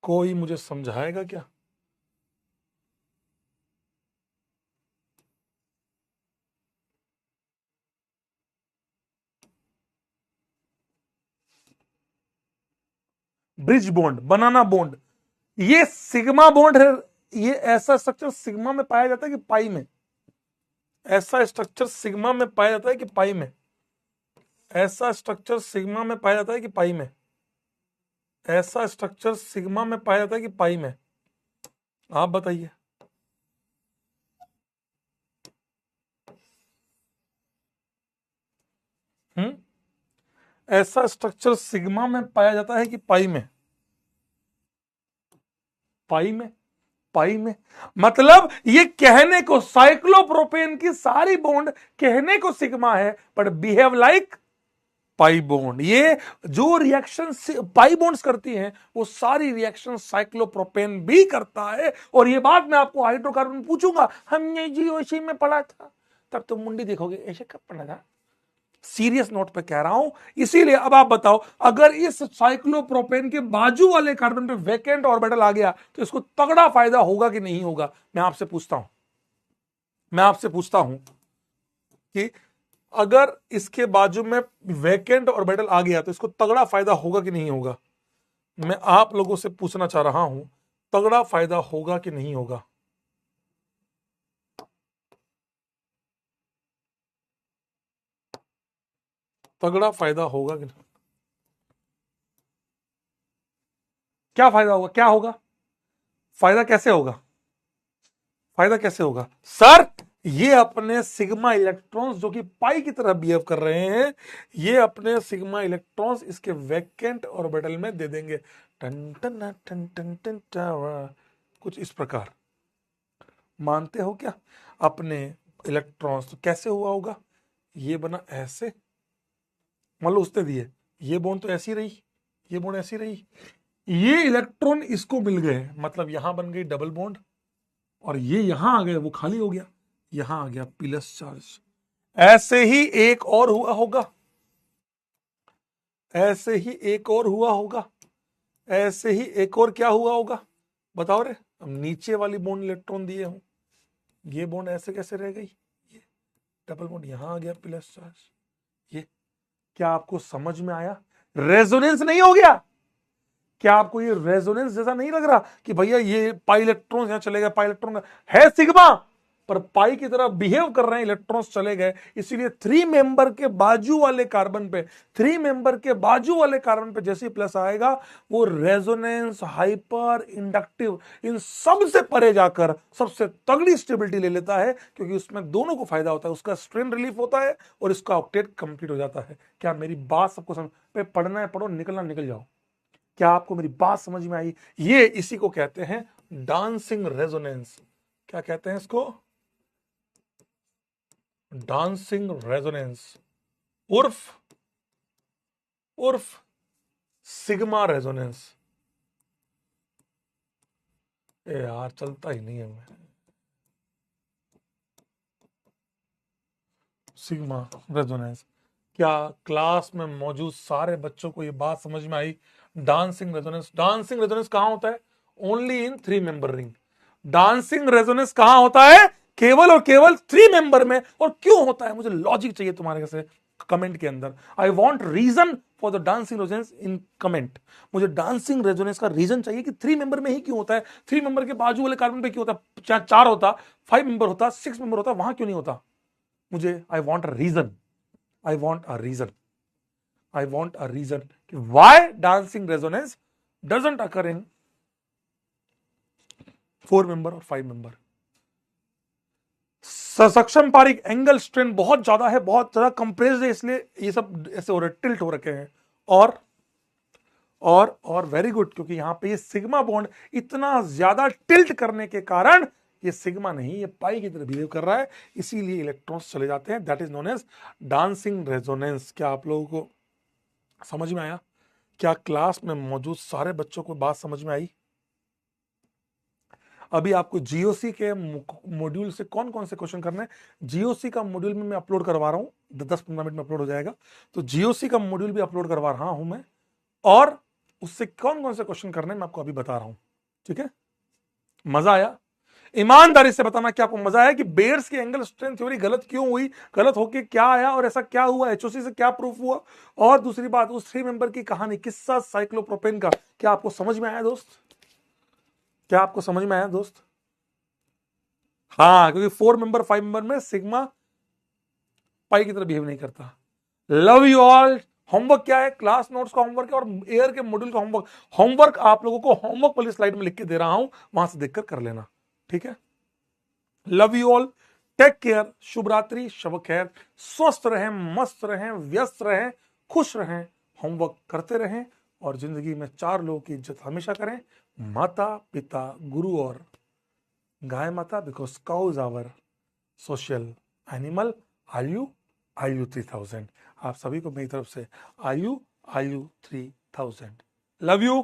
कोई मुझे समझाएगा क्या? ब्रिज बॉन्ड, बनाना बॉन्ड, ये सिग्मा बॉन्ड है। ये ऐसा स्ट्रक्चर सिग्मा में पाया जाता है कि पाई में? ऐसा स्ट्रक्चर सिग्मा में पाया जाता है कि पाई में? ऐसा स्ट्रक्चर सिग्मा में पाया जाता है कि पाई में? ऐसा स्ट्रक्चर सिग्मा में पाया जाता है कि पाई में? आप बताइए। ऐसा स्ट्रक्चर सिग्मा में पाया जाता है कि पाई में? पाई में, पाई में। मतलब ये कहने को साइक्लोप्रोपेन की सारी बॉन्ड कहने को सिग्मा है, but behave like pi bond. ये जो रिएक्शन पाई बॉन्ड्स करती हैं वो सारी रिएक्शन साइक्लोप्रोपेन भी करता है। और ये बात मैं आपको हाइड्रोकार्बन पूछूंगा, हमने जीओसी में पढ़ा था, तब तो मुंडी देखोगे ऐसे कब पढ़ा था। सीरियस नोट पे कह रहा हूं। इसीलिए अब आप बताओ, अगर इस साइक्लोप्रोपेन के बाजू वाले कार्बन पे वैकेंट ऑर्बिटल आ गया तो इसको तगड़ा फायदा होगा कि नहीं होगा? मैं आपसे पूछता हूं, मैं आपसे पूछता हूं कि अगर इसके बाजू में वैकेंट ऑर्बिटल आ गया तो इसको तगड़ा फायदा होगा कि नहीं होगा? मैं आप लोगों से पूछना चाह रहा हूं, तगड़ा फायदा होगा कि नहीं होगा? तगड़ा फायदा होगा कि नहीं? क्या फायदा होगा, क्या होगा, फायदा कैसे होगा, फायदा कैसे होगा सर? ये अपने सिग्मा इलेक्ट्रॉन्स जो कि पाई की तरह बिहेव कर रहे हैं, ये अपने सिग्मा इलेक्ट्रॉन्स इसके वैकेंट ऑर्बिटल में दे देंगे, टन टन टन टन टन टन, कुछ इस प्रकार। मानते हो क्या? अपने इलेक्ट्रॉन्स तो कैसे हुआ होगा? ये बना ऐसे, मान लो उसने दिए, ये बॉन्ड तो ऐसी रही, ये बॉन्ड ऐसी रही, ये इलेक्ट्रॉन इसको मिल गए, मतलब यहां बन गई डबल बॉन्ड, और ये यहां आ गए, वो खाली हो गया, यहां आ गया प्लस चार्ज। ऐसे ही एक और हुआ होगा, ऐसे ही एक और हुआ होगा, ऐसे ही एक और क्या हुआ होगा बताओ रे? अब नीचे वाली बॉन्ड इलेक्ट्रॉन दिए हूं, ये बॉन्ड ऐसे कैसे रह गई, ये डबल बॉन्ड यहां आ गया प्लस चार्ज। ये क्या आपको समझ में आया? रेजोनेंस नहीं हो गया क्या आपको? ये रेजोनेंस जैसा नहीं लग रहा कि भैया ये पाई इलेक्ट्रॉन यहां चले गए, पाई इलेक्ट्रॉन है सिग्मा, पर पाई की तरह बिहेव कर रहे हैं, इलेक्ट्रॉन्स चले गए, इसीलिए 3 मेंबर के बाजू वाले कार्बन पे, 3 मेंबर के बाजू वाले कार्बन पे जैसे ही प्लस आएगा वो रेजोनेंस, हाइपर, इंडक्टिव, इन सब से परे जाकर सबसे तगड़ी स्टेबिलिटी ले लेता है, क्योंकि उसमें दोनों को फायदा होता है, उसका स्ट्रेन रिलीफ होता है और इसका ऑक्टेट कंप्लीट हो जाता है। क्या मेरी बात सबको समझ पे? पढ़ना है पढ़ो, निकलना निकल जाओ। क्या आपको मेरी बात समझ में आई? ये इसी को कहते हैं डांसिंग रेजोनेंस। क्या कहते हैं इसको? डांसिंग रेजोनेंस उर्फ सिग्मा रेजोनेंस। यार चलता ही नहीं है मैं। Sigma resonance. क्या क्लास में मौजूद सारे बच्चों को ये बात समझ में आई? Dancing resonance. डांसिंग रेजोनेंस कहां होता है? Only in 3 member ring. Dancing resonance कहां होता है? केवल और केवल 3 मेंबर में। और क्यों होता है? मुझे लॉजिक चाहिए तुम्हारे से कमेंट के अंदर। I want reason for the dancing resonance in comment. मुझे डांसिंग रेजोनेंस का रीजन चाहिए कि 3 मेंबर में ही क्यों होता है, 3 मेंबर के बाजू वाले कार्बन पे क्यों होता है? 4 होता, 5 मेंबर होता, 6 मेंबर होता, वहां क्यों नहीं होता? मुझे I want a reason, I want a reason, I want a reason कि why dancing resonance doesn't occur in 4 member और 5 मेंबर। सक्षम पारिक एंगल स्ट्रेन बहुत ज्यादा है, बहुत ज्यादा कंप्रेस्ड है, इसलिए ये सब ऐसे हो रहे, टिल्ट हो रखे हैं। और वेरी गुड, क्योंकि यहां पे ये सिग्मा बॉन्ड इतना ज्यादा टिल्ट करने के कारण ये सिग्मा नहीं, ये पाई की तरह बिहेव कर रहा है, इसीलिए इलेक्ट्रॉन्स चले जाते हैं। That is known as dancing resonance. क्या आप लोगों को समझ में आया? क्या क्लास में मौजूद सारे बच्चों को बात समझ में आई? अभी आपको जीओसी के मॉड्यूल से कौन कौन से क्वेश्चन करने हैं? जीओसी का मॉड्यूल में मैं अपलोड करवा रहा हूं, 10-15 मिनट में अपलोड हो जाएगा। तो जीओसी का मॉड्यूल भी अपलोड करवा रहा हूं मैं, और उससे कौन कौन से क्वेश्चन करने मैं आपको अभी बता रहा हूं। ठीक है? मजा आया? ईमानदारी से बताना कि आपको मजा आया कि बेयर्स की एंगल स्ट्रेंथ थ्योरी गलत क्यों हुई, गलत होके क्या आया, और ऐसा क्या हुआ, एचओसी से क्या प्रूफ हुआ। और दूसरी बात, उस 3 मेंबर की कहानी, किस्सा साइक्लोप्रोपेन का, क्या आपको समझ में आया दोस्त? क्या आपको समझ में आया दोस्त? हाँ, क्योंकि 4 मेंबर 5 मेंबर में सिग्मा पाई की तरह बिहेव नहीं करता। Love you all. होमवर्क क्या है? क्लास नोट्स का होमवर्क है और एयर के मॉड्यूल का होमवर्क। होमवर्क आप लोगों को होमवर्क वाली स्लाइड में लिख के दे रहा हूं, वहां से देखकर कर लेना। ठीक है? Love you all, take care, शुभ रात्रि, शब खैर, स्वस्थ रहें, मस्त रहें, व्यस्त रहें, खुश रहें, होमवर्क करते रहें, और जिंदगी में 4 लोगों की इज्जत हमेशा करें, माता, पिता, गुरु और गाय माता, because cow is our social animal. आयु 3000। आप सभी को मेरी तरफ से आयु 3000। Love you.